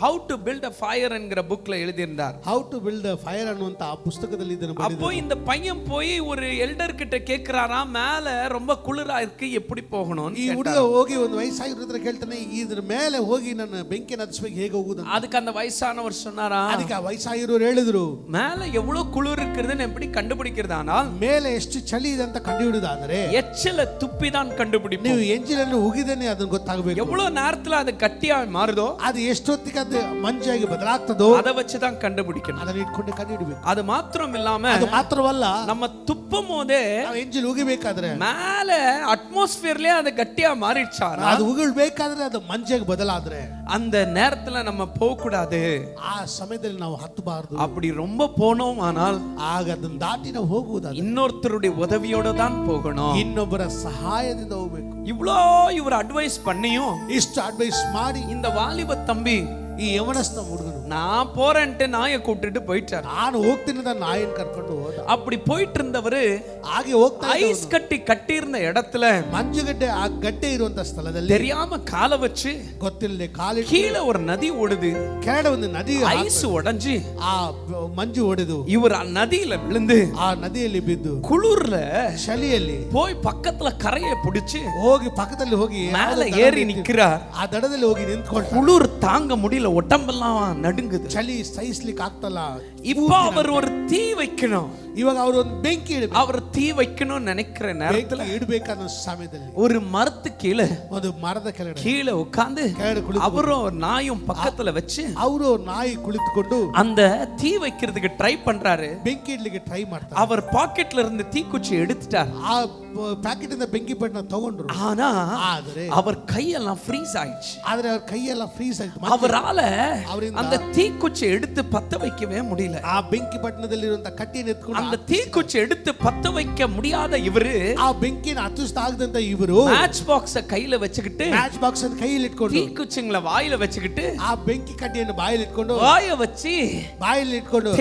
How to build a fire என்கிற புக்ல எழுதியிருந்தார். How to build a fire ಅನ್ನುವಂತ ಆ ಪುಸ್ತಕದಲ್ಲಿ ಇದನ್ನು ಬರೆದಿದ್ದಾರೆ. அப்போ இந்த பையன் போய் ஒரு எல்டர் கிட்ட கேக்குறாரா, மேல ரொம்ப குளிரா இருக்கு எப்படி போகணும். ಈ ಹುಡುಗ ಹೋಗಿ ಒಂದು ವಯಸ್ಸಾಗಿರೋ ಹತ್ರ ಕೇಳ್ತಾನೆ, ಇದ್ರ ಮೇಲೆ ಹೋಗಿ ನಾನು ಬೆಂಕಿನ ಹಚ್ಚಬೇಕು, ಹೇಗೆ ಹೋಗುದು? அதுக்கு அந்த வயசானவர் சொன்னாரா, ಅದಕ್ಕೆ ಆ ವಯಸ್ಸಾಗಿರೋರು ಹೇಳಿದ್ರು, மேல எவ்வளவு குளிர் இருக்குதுன்னு எப்படி கண்டுபிடிக்கிறதானால் ಮೇಲೆ ಎಷ್ಟು ಚಳಿ ಇದೆ ಅಂತ ಕಂಡುಹಿಡಿದಾದ್ರೆ எச்சல துப்பி தான் கண்டுபிடிப்போம். ನೀವು ಎಂಜಿನನ್ನು ಉಗಿದನೆ ಅದನ್ನ ಗೊತ್ತಾಗಬೇಕು. எவ்வளவு நேரத்துல அது கட்டியா மாறுதோ, ಅದು ಎಷ್ಟೊತ್ತಿಗೆ ಅದು ಮಂಜಾಗಿ ಬದಲಾಗ್ತದೋ அதை வச்சு தான் கண்டுபிடிக்கணும். ಅದನ್ನ ಇಟ್ಕೊಂಡು ಕಂಡುಹಿಡಬೇಕು. அது மாத்திரம் இல்லாம, ಅದು ಮಾತ್ರವಲ್ಲ, நம்ம துப்பும் போதே ನಾವು ಎಂಜಿನ್ ಉಗಿಬೇಕಾದ್ರೆ மேல அட்மாஸ்பியர்லயே அது கட்டியா மாறிடுச்சாரா, ಅದು ಉಗಿಳ್ಬೇಕಾದ್ರೆ ಅದು ಮಂಜಾಗಿ ಬದಲಾದ್ರೆ அந்த நேரத்துல நம்ம போக கூடாது. ಆ ಸಮಯದಲ್ಲಿ ನಾವು ಹತ್ತಬಾರದು. அப்படி ரொம்ப போனோமானால் ಆಗ ಅದನ್ನ ದಾಟಿ ನಾವು ಹೋಗುವುದಾದ್ರೆ இன்னொருத்தருடைய உதவியோட தான் போகணும். ಇನ್ನೊಬ್ಬರ ಸಹಾಯದಿಂದ ಹೋಗ್ಬೇಕು. இவ்வளோ இவர் அட்வைஸ் பண்ணியும் ಇಷ್ಟು ಅಡ್ವೈಸ್ ಮಾಡಿ இந்த வாலிப தம்பி ಈ ಯವನಸ್ಥ ಹುಡುಗನು நான் போறேன்ட்டு நாயை கூட்டிட்டு போயிட்டார். ನಾನು ಹೋಗ್ತೀನಿ ಅಂತ ನಾಯನ್ ಕರ್ಕೊಂಡು ಹೋದ. அப்படி போயிட்டு இருந்தவரு ಹಾಗೆ ಹೋಗ್ತಾ ஐஸ் கட்டி இருந்த இடத்துல ಮಂಜುಗಡ್ಡೆ ಆ ಗಡ್ಡೆ ಇರುವಂತ ಸ್ಥಳದಲ್ಲಿ தெரியாம காலை வச்சு ಗೊತ್ತಿಲ್ಲದೆ ಕಾಲಿಟ್ಟು கீழே ஒரு நதி ஓடுது. ಕೆಳಗಡೆ ಒಂದು ನದಿ, ஐஸ் உடைஞ்சு ಆ ಮಂಜು ಒಡೆದು இவர் நதியில விழுந்து ಆ ನದಿಯಲ್ಲಿ ಬಿದ್ದು குளிர்ல ಚಳಿಯಲ್ಲಿ போய் பக்கத்துல கரையை பிடிச்சு ಹೋಗಿ ಪಕ್ಕದಲ್ಲಿ ಹೋಗಿ மேல ஏறி நிக்கிறார். ಆ ದಡದಲ್ಲಿ ಹೋಗಿ ನಿಂತ್ಕೊಂಡು குளிர் தாங்க முடியல, உடம்பெல்லாம் நடுங்குது. ಚಳಿ ಸಹಿಸ್ಲಿಕ್ಕೆ ಆಗ್ತಲ್ಲ. இப்ப அவர் ஒரு தீ வைக்கணும். ಇವಾಗ ಅವರು ಒಂದು ಬೆಂಕಿ ಇಡಬೇಕು. அவர் தீ வைக்கணும்னு நினைக்கிற நேரத்துல ಇಡಬೇಕಾದ ಸಮಯದಲ್ಲಿ ஒரு மரத்து கீழே, ಒಂದು ಮರದ ಕೆಳಗಡೆ கீழே உட்கார்ந்து அவரும் ஒரு நாயும் பக்கத்துல வச்சு ಅವರು ನಾಯಿ ಕುಳಿತುಕೊಂಡು அந்த தீ வைக்கிறதுக்கு ட்ரை பண்றாரு. ಬೆಂಕಿ ಇಡ್ಲಿಕ್ಕೆ ಟ್ರೈ ಮಾಡ್ತಾರೆ. அவர் பாக்கெட்ல இருந்து தீக்குச்சி எடுத்துட்டார். ಆ ಪ್ಯಾಕೆಟ್ ಇಂದ ಬೆಂಕಿ ಪಟ್ಟಣ ತಗೊಂಡ್ರು. ஆனா ಆದರೆ அவர் கையெல்லாம் ஃப்ரீஸ் ஆயிடுச்சு. ಆದ್ರೆ ಅವ್ರ ಕೈಯೆಲ್ಲ ಫ್ರೀಸ್ ಆಯ್ತು. அவரால அந்த தீக்குச்சி எடுத்து பத்த வைக்கவே முடியல. ಆ ಬೆಂಕಿ ಪಟ್ಟಣದಲ್ಲಿರುವಂತ ಕಟ್ಟಿಯನ್ನು ಎತ್ಕೊಂಡು அந்த தீக்குச்சி எடுத்து பத்த வைக்க முடியாத ಇವರು ಆ ಬೆಂಕಿನ ಹತ್ತಿಸ್ತಾಗದಂತ ಇವರು மேட்ச் பாக்ஸ் கையில வச்சுக்கிட்டு, ಮ್ಯಾಚ್ ಬಾಕ್ಸ್ ಅನ್ನು ಕೈಯಲ್ಲಿ ಇಟ್ಕೊಂಡು, தீக்குச்சிங்கள வாயில வச்சுக்கிட்டு, ಆ ಬೆಂಕಿ ಕಡ್ಡಿಯನ್ನು ಬಾಯಲ್ಲಿ ಇಟ್ಕೊಂಡು, வாய வச்சு ಬಾಯಲ್ಲಿ ಇಟ್ಕೊಂಡು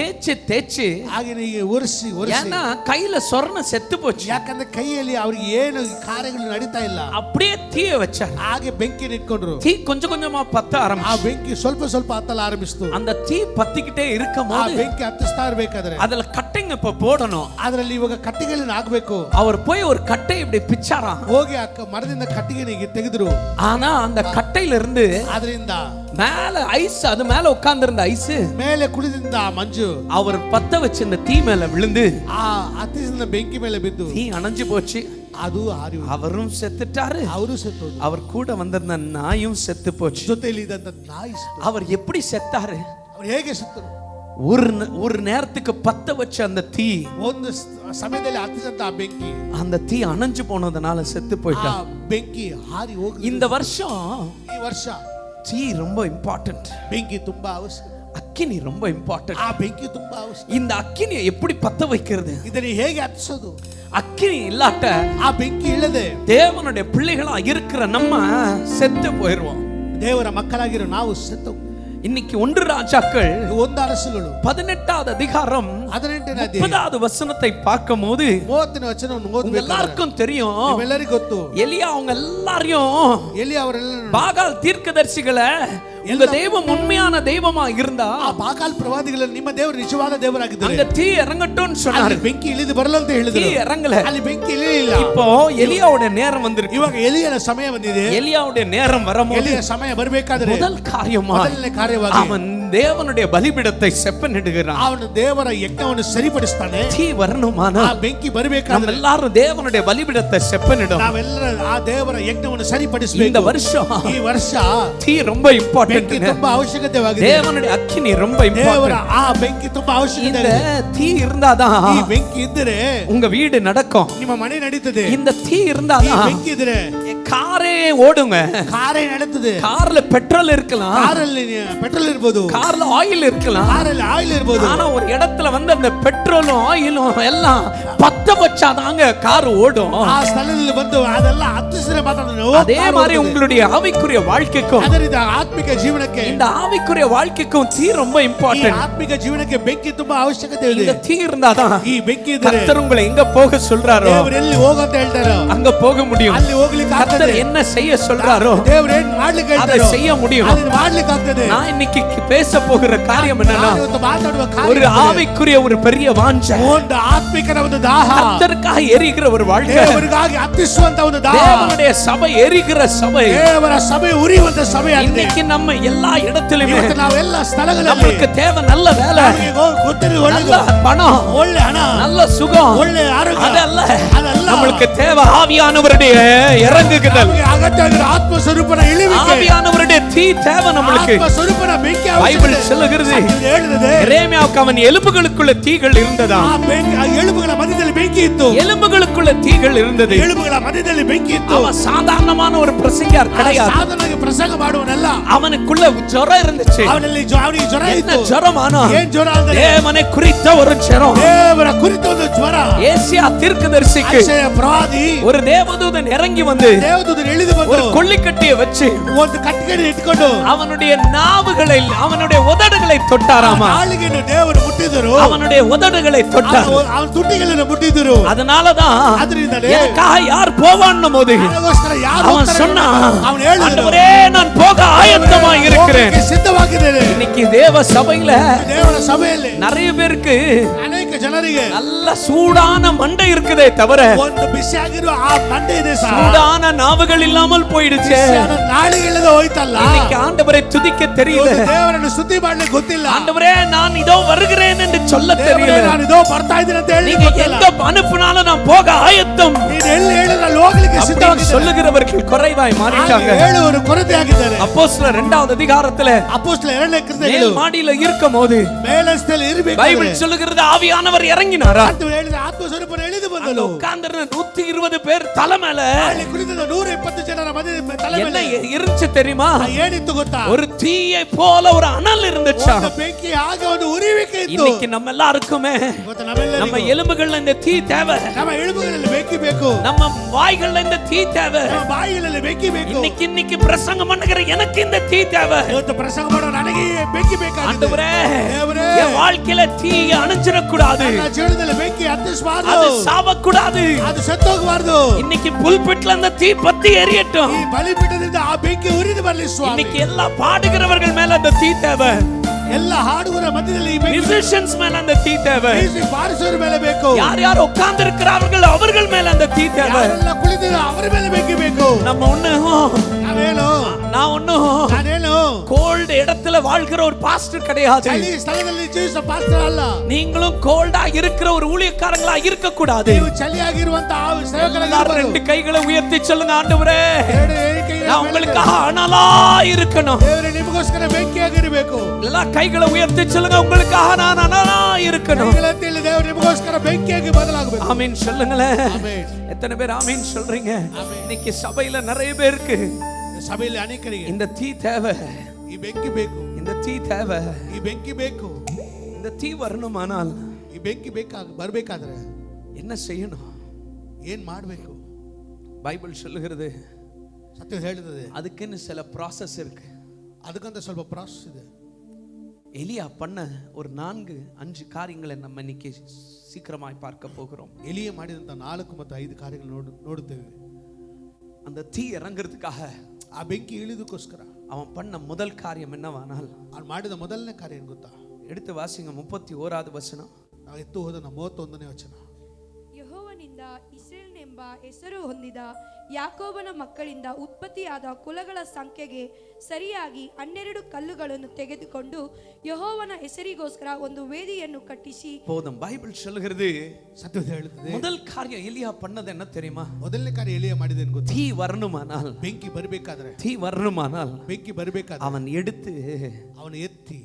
தேய்ச்சு ಹಾಗೆ ಒರೆಸಿ ஏன்னா கையில சொர்ண செத்து போச்சு. ಯಾಕಂದ್ರೆ ಕೈಯಲ್ಲಿ ಅವ್ರಿಗೆ ಏನು ಕಾರ್ಯಗಳು ನಡೀತಾ ಇಲ್ಲ. அப்படியே தீய வச்சார். ಹಾಗೆ ಬೆಂಕಿನ ಇಟ್ಕೊಂಡ್ರು. தீ கொஞ்சம் கொஞ்சமா பத்த ಆ ஆரம்பிச்சு. ಬೆಂಕಿ ಸ್ವಲ್ಪ ಸ್ವಲ್ಪ ಹತ್ತಲು ಆರಂಭಿಸ್ತು. அந்த தீ பத்திக்கிட்டே ಆ இருக்கும்போது ಬೆಂಕಿ ಹತ್ತಿಸ್ತಾ ಇರ್ಬೇಕಾದ್ರೆ அதுல கட்டைங்க இப்ப போடணும். ಅದರಲ್ಲಿ ಇವಾಗ ಕಟ್ಟಿಗೆಗಳನ್ನ ಹಾಕ್ಬೇಕು. அவர் போய் ஒரு கட்டை இப்படி பிச்சாராம். ಹೋಗಿ ಆ ಮರದಿಂದ ಕಟ್ಟಿಗೆನಿಗೆ ತೆಗೆದ್ರು. ஆனா அந்த கட்டையில இருந்து ಅದರಿಂದ மேல ஐஸ், அது மேல உட்கார்ந்து இருந்த ஐஸ் ಮೇಲೆ ಕುಳಿತಿದ್ದ ಆ ಮಂಜು அவர் பத்த வச்சிருந்த தீ மேல விழுந்து ಆ ಹತ್ತಿಸಿದ ಬೆಂಕಿ ಮೇಲೆ ಬಿದ್ದು தீ அணைஞ்சு போச்சு. ಅದು ಆರಿ அவரும் செத்துட்டாரு. ಅವರು ಸತ್ತು. அவர் கூட வந்திருந்த நாயும் செத்து போச்சு. ಜೊತೆಯಲ್ಲಿ ಇದ್ದಂತ ನಾಯಿ ಸತ್ತು. அவர் எப்படி செத்தாரு? ಅವರು ಹೇಗೆ ಸತ್ತರು? ஒரு நேரத்துக்கு பத்த வச்ச அந்த தீ, ಒಂದು ಸಮಯದಲ್ಲಿ ಹತ್ತಿದಂತ ಆ ಬೆಂಕಿ, அந்த தீ அணைஞ்சு போனதுனால செத்து ಆ போயிட்டார். ಬೆಂಕಿ ಹಾರಿ ಹೋಗಿ. இந்த வருஷம் ಈ ವರ್ಷ தீ ரொம்ப இம்பார்ட்டன்ட். ಬೆಂಕಿ ತುಂಬಾ ಅವಶ್ಯಕ. அக்கினி ரொம்ப இம்பார்ட்டன்ட். ಆ ಬೆಂಕಿ ತುಂಬಾ ಅವಶ್ಯಕ. இந்த அக்கினியை எப்படி பத்த வைக்கிறது? ಇದನ್ನು ಹೇಗೆ ಹತ್ತಿಸೋದು? அக்கினி இல்லாட்ட ಆ ಬೆಂಕಿ ಇಲ್ಲದೆ தேவனுடைய பிள்ளைகளா இருக்கிற நம்ம செத்து போயிடுவோம். ದೇವರ ಮಕ್ಕಳಾಗಿರೋ ನಾವು ಸತ್ತು. இன்னைக்கு 1 ராஜாக்கள் ಒಂದು ಅರಸುಗಳು 18வது அதிகாரம் 18ನೇ 30வது வசனத்தை பார்க்கும்போது 30ನೇ ವಚನವನ್ನು உங்க ಓದಬೇಕು. எல்லாருக்கும் தெரியும், ಎಲ್ಲರಿಗೂ ಗೊತ್ತು, எலியா அவங்க எல்லாரையும் ಎಲಿ ಅವರೆಲ್ಲ பாகால் தீர்க்கதரிசிகளை உங்க தெய்வம் உண்மையான தெய்வமா இருந்தா ಆ ಬಾಕಾಲ್ ಪ್ರವಾದಿಗಳಲ್ಲಿ ನಿಮ್ಮ ದೇವರು ನಿಜವಾದ ದೇವರಾಗಿದ್ದಾರೆ, அங்க தீ இறங்கட்டும்னு சொன்னாரு. ಅಲ್ಲಿ ಬೆಂಕಿ ಇಳಿದು ಬರಲ್ಲ ಅಂತ ಹೇಳಿದ್ರು. தீ இறங்கல. ಅಲ್ಲಿ ಬೆಂಕಿ ಇಳಿಲಿಲ್ಲ. இப்போ எலியாவுடைய நேரம் வந்திருக்கு. ಇವಾಗ ಎಲಿಯನ ಸಮಯ ಬಂದಿದೆ. எலியாவுடைய நேரம் வரும்போது ಎಲಿಯ ಸಮಯ ಬರಬೇಕಾದ್ರೆ முதல் காரியமா ಮೊದಲನೇ ಕಾರ್ಯವಾಗಿ அவன் தேவனுடைய பலிபீடத்தை செப்பனிடுகிறான். ಅವನು ದೇವರ ಯಜ್ಞವನ್ನು ಸರಿಪಡಿಸ್ತಾನೆ. தீ வரணுமானா ಆ ಬೆಂಕಿ நம்ம ಬರಬೇಕಾದ್ರೆ எல்லாரும் தேவனுடைய பலிபீடத்தை செப்பனிடும். ನಾವೆಲ್ಲರೂ ಆ ದೇವರ ಯಜ್ಞವನ್ನು ಸರಿಪಡಿಸಬೇಕು. இந்த வருஷம் ಈ ವರ್ಷ தீ ரொம்ப இம்பார்ட்டன்ட். ಬೆಂಕಿ ತುಂಬಾ ಅವಶ್ಯಕತೆವಾಗಿದೆ. தேவனுடைய அக்கினி ரொம்ப ದೇವರ இம்பார்ட்டன்ட். ಆ ಬೆಂಕಿ ತುಂಬಾ ಅವಶ್ಯಕತೆ இந்த ಇದೆ. தீ இருந்தாதான் ಈ ಬೆಂಕಿ ಇದ್ದರೆ உங்க வீடு நடக்கும். ನಿಮ್ಮ ಮನೆ ನಡೀತದೆ. இந்த தீ ಈ இருந்தாதான் ಬೆಂಕಿ ಇದ್ರೆ காரே ஓடுங்க. ಕಾರೇ ನಡೀತದೆ. கார்ல பெட்ரோல் இருக்கலாம், ಕಾರಲ್ಲಿ ಪೆಟ್ರೋಲ್ ಇರಬಹುದು, கார்ல ஆயில் இருக்கலாம். ಕಾರಲ್ಲಿ ಆಯಿಲ್ ಇರಬಹುದು. ஆனா ஒரு இடத்துல வந்து அந்த பெட்ரோலும் ஆயிலும் எல்லாம் பத்த வச்சாதாங்க கார் ஓடும். ಆ ಸ್ಥಳದಲ್ಲಿ ಬಂದು ಅದೆಲ್ಲ ಹತ್ತಿಸಿದ್ರೆ ಮಾತ್ರ அதே மாதிரி உங்களுடைய ஆவிக்குரிய வாழ்க்கைக்கும் ಅದೇ ರೀತಿ ಆತ್ಮಿಕ ಜೀವನಕ್ಕೆ இந்த ஆவிக்குரிய வாழ்க்கைக்கும் தீ ரொம்ப ಈ இம்பார்ட்டன்ட். ಆತ್ಮಿಕ ಜೀವನಕ್ಕೆ ಬೆಂಕಿ ತುಂಬಾ ಅವಶ್ಯಕತೆ ಇದೆ. இந்த தீ இருந்தாதான் ಈ ಬೆಂಕಿ ಇದ್ದರೆ கர்த்தர் உங்களை எங்க போக சொல்றாரோ ದೇವರು ಎಲ್ಲಿ ಹೋಗು ಅಂತ ಹೇಳ್ತಾರೋ அங்க போக முடியும். ಅಲ್ಲಿ ಹೋಗ್ಲಿಕ್ಕೆ ಆಗ್ತದೆ. கர்த்தர் என்ன செய்ய சொல்றாரோ ದೇವರು ಏನು ಮಾಡ್ಲಿಕ್ಕೆ அதை ಹೇಳ್ತಾರೋ செய்ய முடியும். ಅದನ್ನ ಮಾಡ್ಲಿಕ್ಕೆ ಆಗ್ತದೆ. நான் இன்னைக்கு பேச போகிற காரியம் என்னன்னா, ನಾನು ಇವತ್ತು ಮಾತಾಡುವ ஒரு ಕಾರ್ಯ ஆவிக்குரிய ஒரு பெரிய வாஞ்சை, ಒಂದು ಆತ್ಮಿಕನ ಒಂದು ದಾಹ, கர்த்தருக்காக எரிகிற ஒரு வாழ்க்கை, ದೇವರಿಗಾಗಿ ಹತ್ತಿಸುವಂತ ಒಂದು ದಾಹ, தேவனுடைய சபை எரிகிற சபை. ದೇವರ ಸಭೆ ಉರಿಯುವಂತ ಸಭೆಯಾಗಿದೆ. இன்னைக்கு நம்ம எல்லா இடத்திலுமே ಇವತ್ತು ನಾವು ಎಲ್ಲ ಸ್ಥಳಗಳಲ್ಲಿ நமக்கு தேவை நல்ல வேலை, ಗೊತ್ತಿರೋ நல்ல ಒಳ್ಳೆ பணம், ಒಳ್ಳೆ ಹಣ, நல்ல சுகம், ಒಳ್ಳೆ ಆರೋಗ್ಯ, அதல்ல ಅದಲ್ಲ நம்மளுக்கு தேவை ஆவியானவருடைய இறங்குதல், ನಮಗೆ ಅಗತ್ಯವಾಗಿರೋ ಆತ್ಮ ಸ್ವರೂಪನ ಇಳಿವಿಕೆ, ஆவியானவருடைய தீ தேவை நம்மளுக்கு. ಆತ್ಮ ಸ್ವರೂಪನ ಬೆಂಕಿ பைபிள் சொல்லுகிறது, ಹೇಳಿದೆ எரேமியாவுக்கு அவன் எலும்புகளுக்குள்ள தீகள் இருந்ததா, ಆ ಬೆಂಕಿ ಆ ಎಲುಬುಗಳ ಮಧ್ಯದಲ್ಲಿ ಬೆಂಕಿ ಇತ್ತು. எலும்புகளுக்குள்ள தீகள் இருந்தது. ಎಲುಬುಗಳ ಮಧ್ಯದಲ್ಲಿ ಬೆಂಕಿ ಇತ್ತು. அவன் சாதாரணமான ஒரு பிரசங்கியார் கிடையாது. ಸಾಧನೆಗೆ ಪ್ರಸಂಗ ಮಾಡುವನಲ್ಲ. அவனுக்குள்ள ஜுரம் இருந்துச்சு. ಅವನಲ್ಲಿ ಅವನಿಗೆ ಜ್ವರ என்ன ಇತ್ತು. ஜுரமானா? ಏನ್ ಜ್ವರ ಅಂದ್ರೆ தேவனை குறித்த ஒரு ஜுரம். ದೇವರ ಕುರಿತ ಒಂದು ಜ್ವರ. ஏசியா தீர்க்கதரிசிக்கு ಯೆಶಾಯ ಪ್ರವಾದಿ ஒரு தேவதூதன் இறங்கி வந்து ದೇವದೂತನು ಇಳಿದು ஒரு ಬಂದು கொள்ளிக்கட்டியை வச்சு ಒಂದು ಕಟ್ಟಿಗೆಯನ್ನು ಇಟ್ಕೊಂಡು அவனுடைய நாவுகளை அவனுடைய உதடுகளை தொட்டாராமா. ನಾಲಿಗೆಯನ್ನು ದೇವರು ಮುಟ್ಟಿದರು. அவனுடைய உதடுகளை தொட்டார். ಅವನ ತುಟಿಗಳನ್ನು ಮುಟ್ಟಿದರು. அதனாலதான் ಅದರಿಂದಲೇ எனக்காக யார் போவான்னு போது ನನಗೋಸ್ಕರ ಯಾರು அவன் ಹೋಗ್ತಾರೆ? சொன்னான், ಅವನು ಹೇಳಿದನು, ஆண்டவரே நான் போக ஆயத்தமா இருக்கிறேன். ಹೋಗಕ್ಕೆ ಸಿದ್ಧವಾಗಿದ್ದೇನೆ. இன்னைக்கு தேவ சபையில ದೇವರ ಸಭೆಯಲ್ಲಿ நிறைய பேருக்கு ಅನೇಕ ಜನರಿಗೆ நல்ல சூடான மண்டை இருக்குதே தவிர ಒಂದು ಬಿಸಿಯಾಗಿರುವ ಆ ಮಂಡೆ ಇದೆ ಸಹ. சூடான நாவுகள் இல்லாமல் போயிடுச்சு. ಬಿಸಿಯಾದ ನಾಲಿಗೆ ಇಲ್ಲದೆ ಹೋಯ್ತಲ್ಲ. இன்னைக்கு ஆண்டவரை துதிக்க தெரியல. ಇವತ್ತು ದೇವರನ್ನು ಸ್ತುತಿ ಮಾಡ್ಲಿಕ್ಕೆ ಗೊತ್ತಿಲ್ಲ. ஆண்டவரே நான் இதோ வருகிறேன் என்று சொல்ல ದೇವರೇ, தெரியல. ನಾನು ಇದೋ ಬರ್ತಾ ಇದ್ದೀನಿ ಅಂತ ಹೇಳಿ நீங்க ಗೊತ್ತಿಲ್ಲ. எங்க அனுப்புனாலும் நான் போக ஆயத்தம் ನೀನು ಎಲ್ಲಿ ಹೇಳಿದ್ರೆ ಅಲ್ಲಿ ಹೋಗ್ಲಿಕ್ಕೆ அப்படின்னு ಸಿದ್ಧವಾಗಿದ್ದಾರೆ. சொல்லுகிறவர்கள் குறைவாய் மாறிட்டாங்க. ಹಾಗೆ ಹೇಳುವರು ಕೊರತೆ ಆಗಿದ್ದಾರೆ. அப்போஸ்தலர் 2வது அதிகாரத்துல ಅಪೊಸ್ತಲರ 2ನೇ மேல் ಕೃತ್ಯಗಳು மாடியில இருக்கும்போது ಮೇಲಸ್ಥೆಯಲ್ಲಿ ಇರಬೇಕು. பைபிள் சொல்லுகிறது ஆவியானவர் இறங்கினாரா. ಅಂತ ಹೇಳಿದ್ರೆ ಆತ್ಮ ಸ್ವರೂಪನ ಇಳಿದು அங்க ಬಂದನು. உட்கார்ந்திருந்த 120 பேர் தலை மேல ಅಲ್ಲಿ ಕುಳಿತಿದ್ದ 120 ಜನರ ಮಧ್ಯೆ ತಲೆ என்ன ಮೇಲೆ இருந்துச்சு தெரியுமா? ಏನಿತ್ತು ಗೊತ್ತಾ? ஒரு தீயை போல ஒரு அனல் இருந்துச்சா. ಒಂದು ಬೆಂಕಿ ಆಗ ಒಂದು ಉರಿವಿಕೆ ಇತ್ತು. இன்னைக்கு நம்ம எல்லாருக்குமே ಇವತ್ತು நம்ம ನಮ್ಮೆಲ್ಲರಿಗೂ எலும்புகள்ல இந்த தீ தேவை. ನಮ್ಮ ಎಲುಬುಗಳಲ್ಲಿ ಬೆಂಕಿ ಬೇಕು. நம்ம வாய்கள்ல இந்த தீ தேவை. ನಮ್ಮ ಬಾಯಿಗಳಲ್ಲಿ ಬೆಂಕಿ ಬೇಕು. இன்னைக்கு பிரசங்கம் பண்ணுகிற எனக்கு இந்த தீ தேவை. ಇವತ್ತು ಪ್ರಸಂಗ ಮಾಡೋ ನನಗೆ ಬೆಂಕಿ ಬೇಕಾಗಿದೆ. ஆண்டவரே, ದೇವರೇ, என் வாழ்க்கையில தீ அணைஞ்சிடக்கூடாது, ನನ್ನ ಜೀವನದಲ್ಲಿ ಬೆಂಕಿ ಹತ್ತಿಸಬಾರದು. அது சாவக்கூடாது. ಅದು ಸತ್ತೋಗಬಾರದು. இன்னைக்கு புல்பிட்ல அந்த தீ பத்தி எரியட்டும். ಈ ಬಲಿಪೀಠದಿಂದ ಆ ಬೆಂಕಿ ಉರಿದು ಬರಲಿ ಸ್ವಾಮಿ. இன்னைக்கு எல்லா பாடுகிறவர்கள் மேல அந்த தீ தேவை. ಎಲ್ಲ ಹಾಡುಗರ ಮಧ್ಯದಲ್ಲಿ ಈ ಬೆಂಕಿ மியூசிஷியன்ஸ் மேல அந்த தீ தேவை. ಮ್ಯೂಸಿಕ್ ಬಾರಿಸೋರ ಮೇಲೆ ಬೇಕು. யார் யார் உட்கார்ந்து இருக்கிறார்கள் அவர்கள் மேல அந்த தீ தேவை. ಯಾರೆಲ್ಲ ಕುಳಿತಿರೋ ಅವರ ಮೇಲೆ ಬೆಂಕಿ ಬೇಕು. நம்ம ஒண்ணு ನಾವೇನು நான் ஒண்ணும் ನಾನೇನು கோல்டு இடத்துல வாழ்கிற ஒரு பாஸ்டர் கிடையாது. ಚಳಿ ಸ್ಥಳದಲ್ಲಿ ಜೀವಿಸೋ ಪಾಸ್ಟರ್ ಅಲ್ಲ. நீங்களும் கோல்டா இருக்கிற ஒரு ஊழியக்காரங்களா இருக்க கூடாது. ನೀವು ಚಳಿಯಾಗಿರುವಂತ ಆ ಸೇವಕರಾಗಿ எல்லாரும் ಇರಬಾರದು. 2 கைகளை உயர்த்தி சொல்லுங்க, ஆண்டவரே ಎರಡು ಏರಿಕೆಗಳ நான் உங்களுக்காக அனலா இருக்கணும். ದೇವರೇ ನಿಮಗೋಸ್ಕರ ಬೆಂಕಿಯಾಗಿರಬೇಕು. எல்லா கைகளை உயர்த்தி சொல்லுங்க, உங்களுக்காக நான் அனலா இருக்கணும். ಕೈಗಳಂತ ಹೇಳಿ ದೇವರು ನಿಮಗೋಸ್ಕರ ಬೆಂಕಿಯಾಗಿ ಬದಲಾಗಬೇಕು. ஆமென் சொல்லுங்களேன். ಆಮೆನ್. எத்தனை பேர் ஆமென் சொல்றீங்க? இன்னைக்கு சபையில நிறைய பேருக்கு ಸಭೆಯಲ್ಲಿ ಅನೇಕರಿಗೆ இந்த தீ தேவை. ಈ ಬೆಂಕಿ ಬೇಕು. இந்த தீ தேவை. ಈ ಬೆಂಕಿ ಬೇಕು. இந்த தீ வரணுமானால் ಈ ಬೆಂಕಿ ಬರಬೇಕಾದ್ರೆ என்ன செய்யணும்? ಏನ್ ಮಾಡಬೇಕು? பைபிள் சொல்லுகிறது ಸತ್ಯ ಹೇಳುತ್ತದೆ அதுக்குன்னு சில ப்ராசஸ் இருக்கு. ಅದಕ್ಕಂತ ಸ್ವಲ್ಪ ಪ್ರಾಸೆಸ್ ಇದೆ. எலியா பண்ண ஒரு 4-5 காரியங்களை நம்ம இன்னைக்கு சீக்கிரமாய் பார்க்க போகிறோம். ಎಲಿಯ ಮಾಡಿದಂತ 4 ಮತ್ತು 5 ಕಾರ್ಯಗಳು ನೋಡುತ್ತೇವೆ. அந்த தீ இறங்குறதுக்காக ಆ ಬೆಂಕಿ ಇಳಿದಕ್ಕೋಸ್ಕರ அவன் பண்ண முதல் காரியம் என்னவானால், ಅವ್ನು ಮಾಡಿದ ಮೊದಲನೇ ಕಾರ್ಯ ಏನು ಗೊತ್ತಾ? எடுத்து வாசிங்க 31வது வசனம். ನಾವು ಎತ್ತು ಹೋದ 31ನೇ ವಚನ. ಯೆಹೋವನಿಂದ ಇಸ್ರಾಯೇಲನೆಂಬ ಹೆಸರು ಹೊಂದಿದ ಯಾಕೋಬನ ಮಕ್ಕಳಿಂದ ಉತ್ಪತ್ತಿಯಾದ ಕುಲಗಳ ಸಂಖ್ಯೆಗೆ ಸರಿಯಾಗಿ 12 ಕಲ್ಲುಗಳನ್ನು ತೆಗೆದುಕೊಂಡು ಯೆಹೋವನ ಹೆಸರಿಗೋಸ್ಕರ ಒಂದು ವೇದಿಯನ್ನು ಕಟ್ಟಿಸಿ போதும். பைபிள் சொல்லுகிறது ಸತ್ಯ ಹೇಳುತ್ತದೆ முதல் காரியம் எலியா பண்ணது என்ன தெரியுமா? ಮೊದಲನೇ ಕಾರ್ಯ ಎಲಿಯ ಮಾಡಿದೇನು ಗೊತ್ತಾ? தீ வரணுமானால், ಬೆಂಕಿ ಬರಬೇಕಾದ್ರೆ தீ வரணுமானால் ಬೆಂಕಿ ಬರಬೇಕಾದ್ರೆ அவன் எடுத்து ಅವನು ಎತ್ತಿ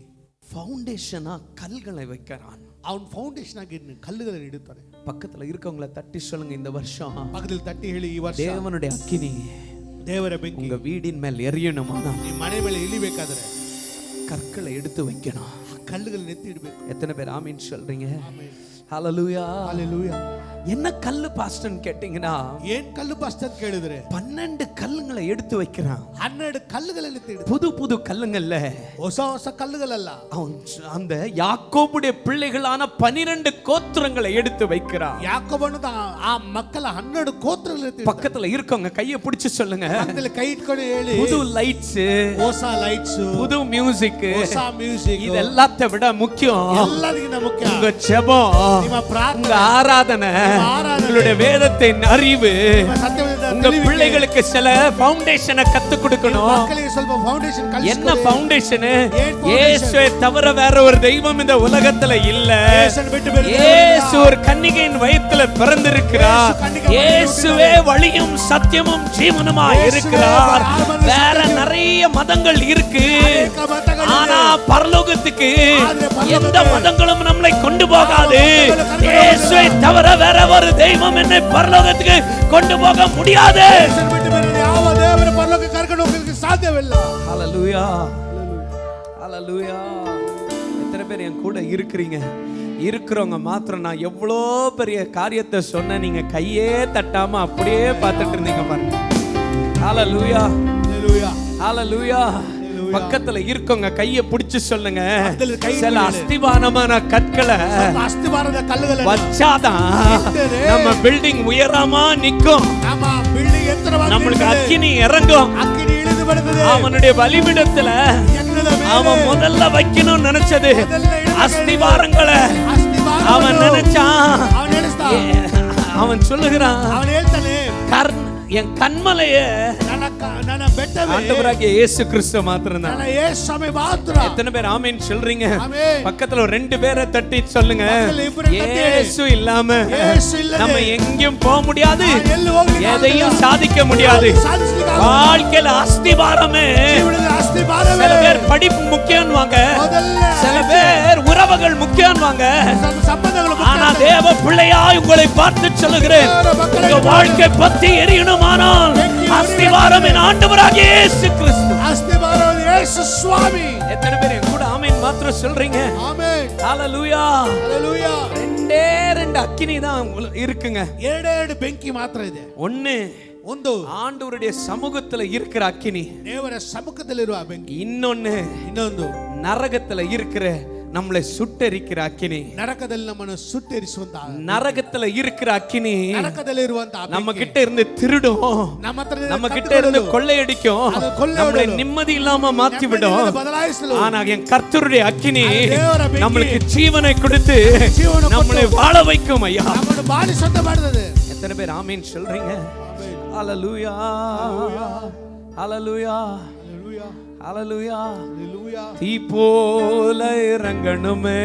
ஃபவுண்டேஷனா கல்களை வைக்கிறான். ಅವನು ಫೌಂಡೇಶನ್ ಆಗಿ ಕಲ್ಲುಗಳನ್ನು ಇಡುತ್ತಾನೆ. பக்கத்துல இருக்கவங்களை தட்டி சொல்லுங்க, இந்த வருஷம் ಪಕ್ಕದಲ್ಲಿ ತಟ್ಟಿ ಹೇಳಿ, ಈ ವರ್ಷ தேவனுடைய அக்கினி ದೇವರ ಬೆಂಕಿ உங்க வீடின் மேல் எரியணுமானா ನಿಮ್ಮ ಮನೆ ಮೇಲೆ ಇಳಿಬೇಕಾದ್ರೆ கற்களை எடுத்து வைக்கணும். ಕಲ್ಲುಗಳನ್ನು ಎತ್ತಿ ಇಡಬೇಕು. எத்தனை பேர் ஆமீன் சொல்றீங்க? ஹalleluya. ஹalleluya. என்ன கல்லு பாஸ்டர்னு கேட்டீங்கன்னா, ஏன் கல்லு பாஸ்டர் கேளுதுரே? 12 கல்லுங்களை எடுத்து வைக்கிறான். 12 கல்லுகளை எடுத்து புது புது கல்லுங்கள்ல, ಹೊಸ ಹೊಸ ಕಲ್ಲುಗಳಲ್ಲ. அவன் அந்த யாக்கோபுடைய பிள்ளைகளான 12 கோத்திரங்களை எடுத்து வைக்கிறான். ಯಾಕೋಬನ ಆ ಮಕ್ಕಳ 12 ಗೋತ್ರಗಳು எடுத்து. பக்கத்துல இருக்கவங்க கையை பிடிச்சு சொல்லுங்க, பக்கத்துல கை இಟ್ಕೊಂಡು ಹೇಳಿ, புது லைட்ஸ், ಹೊಸ ಲೈಟ್ಸ್, புது மியூசிக், ಹೊಸ ಮ್ಯೂಸಿಕ್, இது எல்லாத்தை விட முக்கியம் ಎಲ್ಲದಕ್ಕಿಂತ ಮುಖ್ಯ உங்க ஜெபம், ನಿಮ್ಮ ಪ್ರಾರ್ಥನೆ, உங்க ஆராதனை, உங்களுடைய வேதத்தின் அறிவு. உங்க பிள்ளைகளுக்கு சில ஃபவுண்டேஷனை கத்து கொடுக்கணும். ಮಕ್ಕಳಿಗೆ ಸ್ವಲ್ಪ ಫೌಂಡೇಶನ್ ಕಲಿಸಿ. என்ன ஃபவுண்டேஷன்? இயேசுவை தவிர வேற ஒரு தெய்வம் இந்த உலகத்துல இல்ல. இயேசு ஒரு கன்னிகையின் வயித்துல பிறந்திருக்கிறார். இயேசுவே வழியும் சத்தியமும் ஜீவனுமாய் இருக்கிறார். வேற நிறைய மதங்கள் இருக்கு, ஆனா பரலோகத்துக்கு எந்த மதங்களும் நம்மளை கொண்டு போகாது. இயேசுவை தவிர வேற ஒரு தெய்வம் என்னை பரலோகத்துக்கு கொண்டு போக முடியாது. ಯಾವ ದೇವರ ಪರಲೋಕಕ್ಕೆ ಕರ್ಕೊಂಡು ಹೋಗಲಿಕ್ಕೆ ಸಾಧ್ಯವಿಲ್ಲ. ஹalleluya, ஹalleluya. எத்தனை பேர் என் கூட இருக்கிறீங்க? இருக்கிறவங்க மாத்திரம் நான் எவ்வளோ பெரிய காரியத்தை சொன்ன நீங்க கையே தட்டாம அப்படியே பார்த்துட்டு இருந்தீங்க பாருங்க. ஹalleluya, ஹalleluya, ஹalleluya. பக்கத்துல இருக்கவங்க கையை பிடிச்சு சொல்லுங்க, சில அஸ்திவாரமான கற்களை அஸ்திவாரத கல்லுகளை வச்சாதான் நம்ம பில்டிங் உயரமா நிக்கும். நம்ம பில்டிங் எத்தனை நம்மளுக்கு அக்கினி இறங்கும். அக்கினி இழுது வருது. அவனுடைய பலிபீடத்துல அவன் முதல்ல வைக்கணும்னு நினைச்சது அஸ்திவாரங்களை. அவன் நினைச்சான், அவன் சொல்லுகிறான், அவன் ಹೇಳ್ತಾನೆ, என் கண்மலைய ஆண்டவராகிய இயேசு கிறிஸ்து மாத்திரம்தான். எத்தனை பேர் ஆமென் சொல்றீங்க? பக்கத்துல 2 பேரை தட்டி சொல்லுங்க, இயேசு இல்லாம நம்ம எங்கேயும் போக முடியாது, எதையும் சாதிக்க முடியாது. வாழ்க்கையில அஸ்திவாரமே. சில பேர் படிப்பு முக்கியம்வாங்க, சில பேர் உறவுகள் முக்கியம்வாங்க. ஆனா தேவ பிள்ளையாய் உங்களை பார்த்து சொல்லுகிறேன், உங்க வாழ்க்கை பத்தி எரியணுமானால் அஸ்திவாரம் என் ஆண்டவராகிய இயேசு கிறிஸ்து. அஸ்திவாரம் இயேசு சுவாமி. எத்தனை பேர் என் கூட ஆமென் மாத்திரம் சொல்றீங்க? ஆமென், ஹalleluya, ஹalleluya. 2 அக்கினி தான் இருக்குங்க. 2 ಬೆಂಕಿ ಮಾತ್ರ ಇದೆ. ಒಂದು ஆண்டவருடைய சமூகத்துல இருக்கிற அக்கினி, ದೇವರ ಸಮ್ಮುಖದಲ್ಲಿರುವ ಬೆಂಕಿ. இன்னொன்று நரகத்துல இருக்கிற நம்மளை சுட்டெரிக்கிற அக்கினி. நரகದಲ್ಲಿ ನಮ್ಮನ್ನು ಸುಟ್ಟೆರಿಸುವಂತ நரகத்துல இருக்கிற அக்கினி நரகದಲ್ಲಿ ಇರುವಂತ நம்ம கிட்ட இருந்து திருடும், நம்ம கிட்ட இருந்து கொள்ளையடிக்கும், நம்மளை நிம்மதி இல்லாம மாத்தி விடும். ஆனா என் கர்த்தருடைய அக்கினி நம்மளுக்கு ஜீவனை கொடுத்து நம்மளை வாழ வைக்கும். ஐயா, எத்தனை பேர் ஆமென் சொல்றீங்க? ஹalleluya, ஹalleluya, ஹalleluya. தீ போல இறங்கணுமே,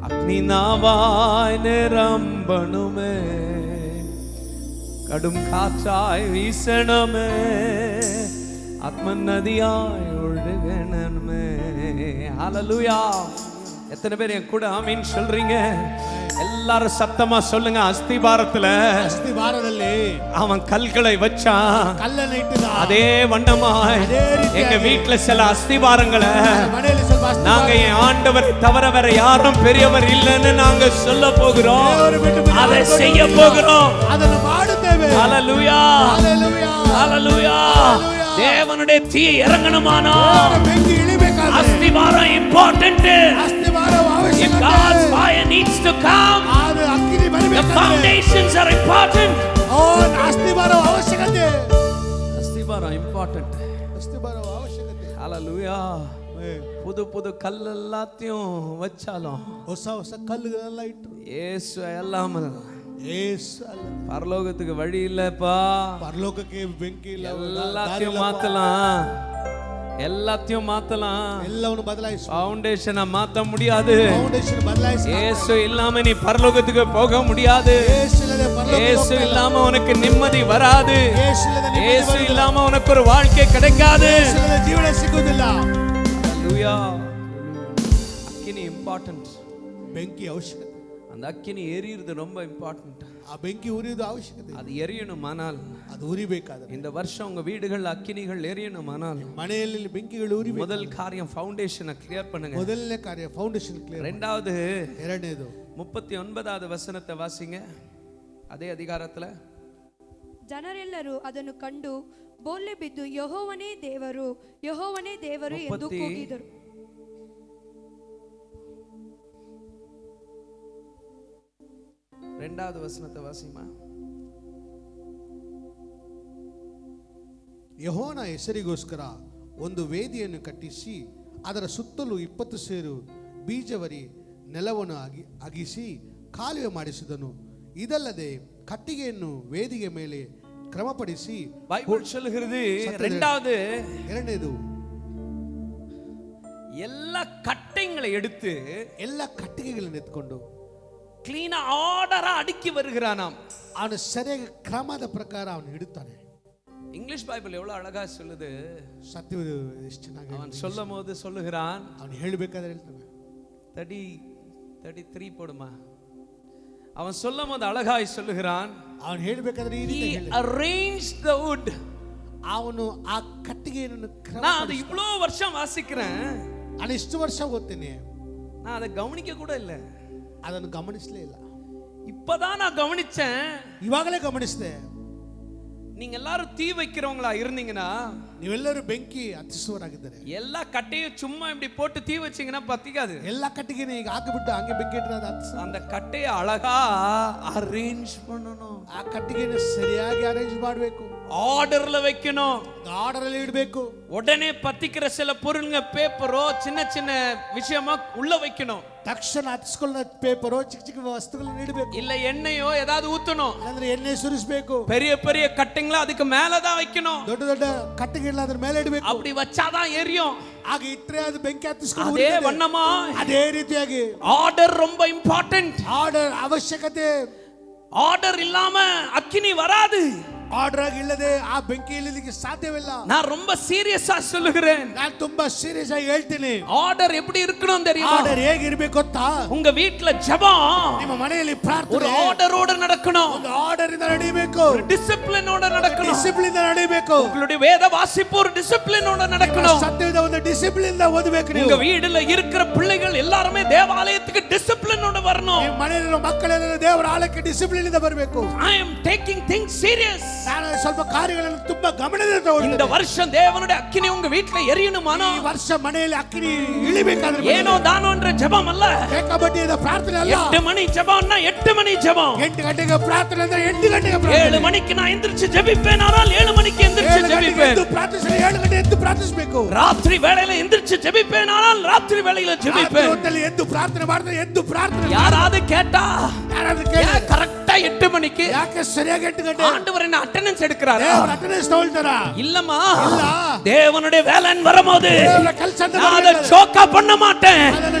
அக்னி நாவாய் நிரம்பணுமே, கடும் காற்றாய் வீசணுமே, ஆத்ம நதியாய் ஒழுகணுமே. ஹalleluya. எத்தனை பேர் என் கூட ஆமீன் சொல்றீங்க? எல்லாரும் சத்தமா சொல்லுங்க. அஸ்திபாரத்துல அவன் கல்களை வச்சான், அதே வண்ணமாய் எங்க வீட்டுல சில அஸ்திபாரங்களை நாங்க என் ஆண்டவரை தவிர வேற யாரும் பெரியவர் இல்லைன்னு நாங்க சொல்ல போகிறோம், அதை செய்ய போகிறோம். ஹalleluya, ஹalleluya. தேவனுடைய தீ இறங்கணுமானா அஸ்திபாரம் important. If God's fire needs to come, the foundations are important. அஸ்திபாரம் அவசியகತೆ. அஸ்திபாரம் இம்பார்ட்டன்ட். அஸ்திபாரம் அவசியகತೆ. ஹalleluya. புது புது கல் எல்லாத்தையும் வச்சாலும் ಹೊಸ ಹೊಸ ಕಲ್ಲುಗಳೆಲ್ಲ ಇಟ್ಟು இயேசு இல்லாம பரலோகத்துக்கு வழி இல்லப்பா. பரலோகಕ್ಕೆ ಬೆಂಕಿ ಇಲ್ಲ. எல்லாத்தையும் மாத்தலாம், எல்லாத்தையும் மாத்தலாம். ಎಲ್ಲವನ್ನು ಬದಲಾಯಿಸು. ஃபவுண்டேஷனை மாத்த முடியாது. ஃபவுண்டேஷன் ಬದಲಾಯಿಸು. இயேசு இல்லாம நீ பரலோகத்துக்கு போக முடியாது. இயேசு இல்லாம உனக்கு நிம்மதி வராது. இயேசு இல்லாம உனக்கு ஒரு வாழ்க்கை கிடைக்காது. ಜೀವನ ಸಿಗುವುದಿಲ್ಲ. ஹalleluya. அக்கினி இம்பார்ட்டன்ட். ಬೆಂಕಿ ಅವಶ್ಯಕತೆ. அந்த அக்கினி எரியுறது ரொம்ப இம்பார்ட்டன்ட். ಆ ಬೆಂಕಿ ಉರಿಯೋದು ಅವಶ್ಯಕತೆ. அது எரியணுமானால், ಅದು ಉರಿಬೇಕಾದ್ರೆ, இந்த வருஷம் உங்க வீடுகள் அக்கினிகள் எரியணுமானால், ಮನೆಯಲ್ಲಿ ಬೆಂಕಿಗಳು ಉರಿಬೇಕು. முதல் காரியம் ஃபவுண்டேஷனை கிளியர் பண்ணுங்க. ಮೊದಲನೇ ಕಾರ್ಯ ಫೌಂಡೇಶನ್ ಕ್ಲಿಯರ್. இரண்டாவது, ಎರಡನೇದು 39வது வசனத்தை வாசிங்க. அதே அதிகாரத்துல, ಜನರೆಲ್ಲರೂ ಅದನ್ನು ಕಂಡು ಬೋಲ್ಲೆ ಬಿದ್ದು ಯೆಹೋವನೇ ದೇವರು, ಯೆಹೋವನೇ ದೇವರು ಎಂದು ಕೂಗಿದರು. 2வது வசனத்தை வாசிமா. ಯೆಹೋವನ ಹೆಸರಿಗೋಸ್ಕರ ಒಂದು ವೇದಿಯನ್ನು ಕಟ್ಟಿಸಿ ಅದರ ಸುತ್ತಲೂ 20 ಸೇರು ಬೀಜವರಿ ನೆಲವನ್ನು ಅಗಿಸಿ ಕಾಲುವೆ ಮಾಡಿಸಿದನು. ಇದಲ್ಲದೆ ಕಟ್ಟಿಗೆಯನ್ನು ವೇದಿಗೆ ಮೇಲೆ ಕ್ರಮಪಡಿಸಿ, பைபிள் சொல்லுகிறது, ಎರಡನೇದು எல்லா கட்டைங்களை எடுத்து ಎಲ್ಲ ಕಟ್ಟಿಗೆಗಳನ್ನು ಎತ್ಕೊಂಡು ಕ್ಲೀನ್ ಆರ್ಡರ್ அடுக்கி வருகிறானாம். ಅವನು ಸರಿಯಾಗಿ ಕ್ರಮದ ಪ್ರಕಾರ ಅವನು ಇಡುತ್ತಾನೆ. இங்கிலீஷ் பைபிள் எவ்வளவு அழகா சொல்லுது. ಸತ್ಯವಿದು ಎಷ್ಟು ಚೆನ್ನಾಗಿ அவன் சொல்லும் போது சொல்லுகிறான், ಅವನು ಹೇಳಬೇಕಾದ್ರೆ ಹೇಳ್ತಾನೆ. 33 போடுமா. அவன் சொல்லும் போது அழகாய் சொல்லுகிறான், ಅವನು ಹೇಳಬೇಕಾದ್ರೆ ಈ ರೀತಿ he arranged the wood. ಅವನು ಆ ಕಟ್ಟಿಗೆಯನ್ನು நான் அது இவ்வளவு வருஷம் வாசிக்கிறேன், ನಾನು ಇಷ್ಟು ವರ್ಷ ಓದ್ತೇನೆ, நான் அதை கவனிக்க கூட இல்லை. ಅದನ್ನು ಗಮನಿಸಲೇ ಇಲ್ಲ. இப்பதான் நான் கவனிச்சேன். ಇವಾಗಲೇ ಗಮನಿಸಿದೆ. நீங்க எல்லாரும் தீ வைக்கிறவங்களா இருந்தீங்கன்னா, ನೀವೆಲ್ಲರೂ ಬೆಂಕಿ ಹತ್ತಿಸುವರಾಗಿದ್ದಾರೆ. எல்லா கட்டையும் சும்மா இப்படி போட்டு தீ வச்சீங்கன்னா பத்திக்காது. ಎಲ್ಲ ಕಟ್ಟಿಗೆನ ಈಗ ಹಾಕಿಬಿಟ್ಟು ಹಂಗೆ ಬೆಂಕಿ ಇಟ್ಟರೆ ಅದು ಹತ್ತಿಸ. அந்த கட்டையை அழகா அரேஞ்ச் பண்ணணும். ಆ ಕಟ್ಟಿಗೆನ ಸರಿಯಾಗಿ ಅರೇಂಜ್ ಮಾಡಬೇಕು, ஆர்டர்ல வைக்கணும், ಆರ್ಡರ್ ಅಲ್ಲಿ ಇಡಬೇಕು. உடனே பத்திக்கிற சில பொருளுங்க, பேப்பரோ சின்ன சின்ன விஷயமா உள்ள வைக்கணும். ತಕ್ಷಣ ಹತ್ತಿಸ್ಕೊಳ್ಳೋ ಪೇಪರು ಚಿಕ್ಕ ಚಿಕ್ಕ ವಸ್ತುಗಳನ್ನ ಇಡಬೇಕು. இல்ல எண்ணெயோ ஏதாவது ஊத்தணும், ಅಂದ್ರೆ ಎಣ್ಣೆ ಸುರಿಸಬೇಕು. பெரிய பெரிய கட்டைங்கள அதுக்கு மேலதான் வைக்கணும். ದೊಡ್ಡ ದೊಡ್ಡ ಕಟ್ಟಿಗೆಗಳನ್ನ ಅದ್ರ ಮೇಲೆ ಇಡಬೇಕು. அப்படி வச்சாதான் எரியும். ಆಗ ಇಟ್ರೆ ಅದು ಬೆಂಕಿ ಹತ್ತಿಸ್ಕೊಂಡು அதே வண்ணமா ಅದೇ ರೀತಿಯಾಗಿ ஆர்டர் ரொம்ப இம்பார்ட்டன்ட். ಆರ್ಡರ್ ಅವಶ್ಯಕತೆ. ஆர்டர் இல்லாம அக்கினி வராது. ಆರ್ಡರ್ ಆಗಿ ಇಲ್ಲದೆ ಆ ಬೆಂಕಿ ಇಳಿಲಿಕ್ಕೆ ಸಾಧ್ಯವಿಲ್ಲ. நான் ரொம்ப சீரியஸா சொல்லுகிறேன். ನಾನು ತುಂಬಾ ಸೀರಿಯಸ್ ಆಗಿ ಹೇಳ್ತೀನಿ. ஆர்டர் எப்படி இருக்கணும் தெரியுமா? ಆರ್ಡರ್ ಹೇಗಿರಬೇಕು ಗೊತ್ತಾ? உங்க வீட்ல ஜெபம் ನಿಮ್ಮ ಮನೆಯಲ್ಲಿ ಪ್ರಾರ್ಥನೆ ஒரு ஆர்டரோட நடக்கணும். ಒಂದು ಆರ್ಡರ್ ಇಂದ ನಡೆಯಬೇಕು, ஒரு டிசிப்ளினோட நடக்கணும். ಡಿಸಿಪ್ಲಿನ್ ಇಂದ ನಡೆಯಬೇಕು. உங்களுடைய வேத வாசிப்பு ஒரு டிசிப்ளினோட நடக்கணும். ಸತ್ಯದ ಒಂದು ಡಿಸಿಪ್ಲಿನ್ ಇಂದ ಓದಬೇಕು. உங்க வீடுல இருக்கிற பிள்ளைகள் எல்லாரும் தேவாலயத்துக்கு டிசிப்ளினோட வரணும். ನಿಮ್ಮ ಮನೆಯಲ್ಲಿರೋ ಮಕ್ಕಳೆಲ್ಲರೂ ದೇವರ ಆಲಯಕ್ಕೆ ಡಿಸಿಪ್ಲಿನ್ ಇಂದ ಬರಬೇಕು. I am taking things serious. ನಾನು ಸ್ವಲ್ಪ ಕಾರ್ಯಗಳನ್ನು ತುಂಬಾ ಗಮನದಿಂದ ತಗೊಳ್ತೀನಿ. இந்த வருஷம் தேவனுடைய அக்கினி உங்க வீட்ல எரியணுமானா, ಈ ವರ್ಷ ಮನೆಯಲ್ಲಿ ಅಗ್ನಿ ಇಳಿಬೇಕಾದ್ರೆ ஏனோ தானோன்ற ஜெபம் அல்ல, ಬೇಕಾಬಟ್ಟಿಯ ಪ್ರಾರ್ಥನೆ ಅಲ್ಲ. 8 மணி ஜெபம்னா 8 மணி ஜெபம். 8 ಗಂಟೆಗೆ ಪ್ರಾರ್ಥನೆ ಅಂದ್ರೆ 8 ಗಂಟೆಗೆ ಪ್ರಾರ್ಥನೆ. 7 மணிக்கு நான் எந்திரச்சு ஜெபிப்பேன், ஆனால் 7 மணிக்கு எந்திரச்சு ஜெபிப்பேன். ಪ್ರಾರ್ಥಿಸಲು 7 ಗಂಟೆ ಎದ್ದು ಪ್ರಾರ್ಥಿಸಬೇಕು. ராத்திரி வேளையில எந்திரச்சு ஜெபிப்பேன், ஆனால் ராத்திரி வேளையில ஜெபிப்பேன். ಹೊತ್ತಲ್ಲಿ ಎದ್ದು ಪ್ರಾರ್ಥನೆ ಮಾಡಿದ್ರೆ ಎದ್ದು ಪ್ರಾರ್ಥನೆ. யாராவது கேட்டா, ಯಾರಾದ್ರೂ ಕೇಳಿ கரெக்ட்டா 8 மணிக்கு ಯಾಕೆ ಸರಿಯಾಗಿ 8 ಗಂಟೆ ஆண்டவர் என்ன அட்டெண்டன்ஸ் எடுக்கறாரா? ದೇವರ ಅಟೆಂಡೆನ್ಸ್ ತಗೊಳ್ತಾರಾ? இல்லம்மா, ಇಲ್ಲ. தேவனுடைய வேலைன்னு வரும்போது ದೇವರ ಕೆಲಸ ಅಂತ நான் அதை ஜோக்கா பண்ண மாட்டேன்,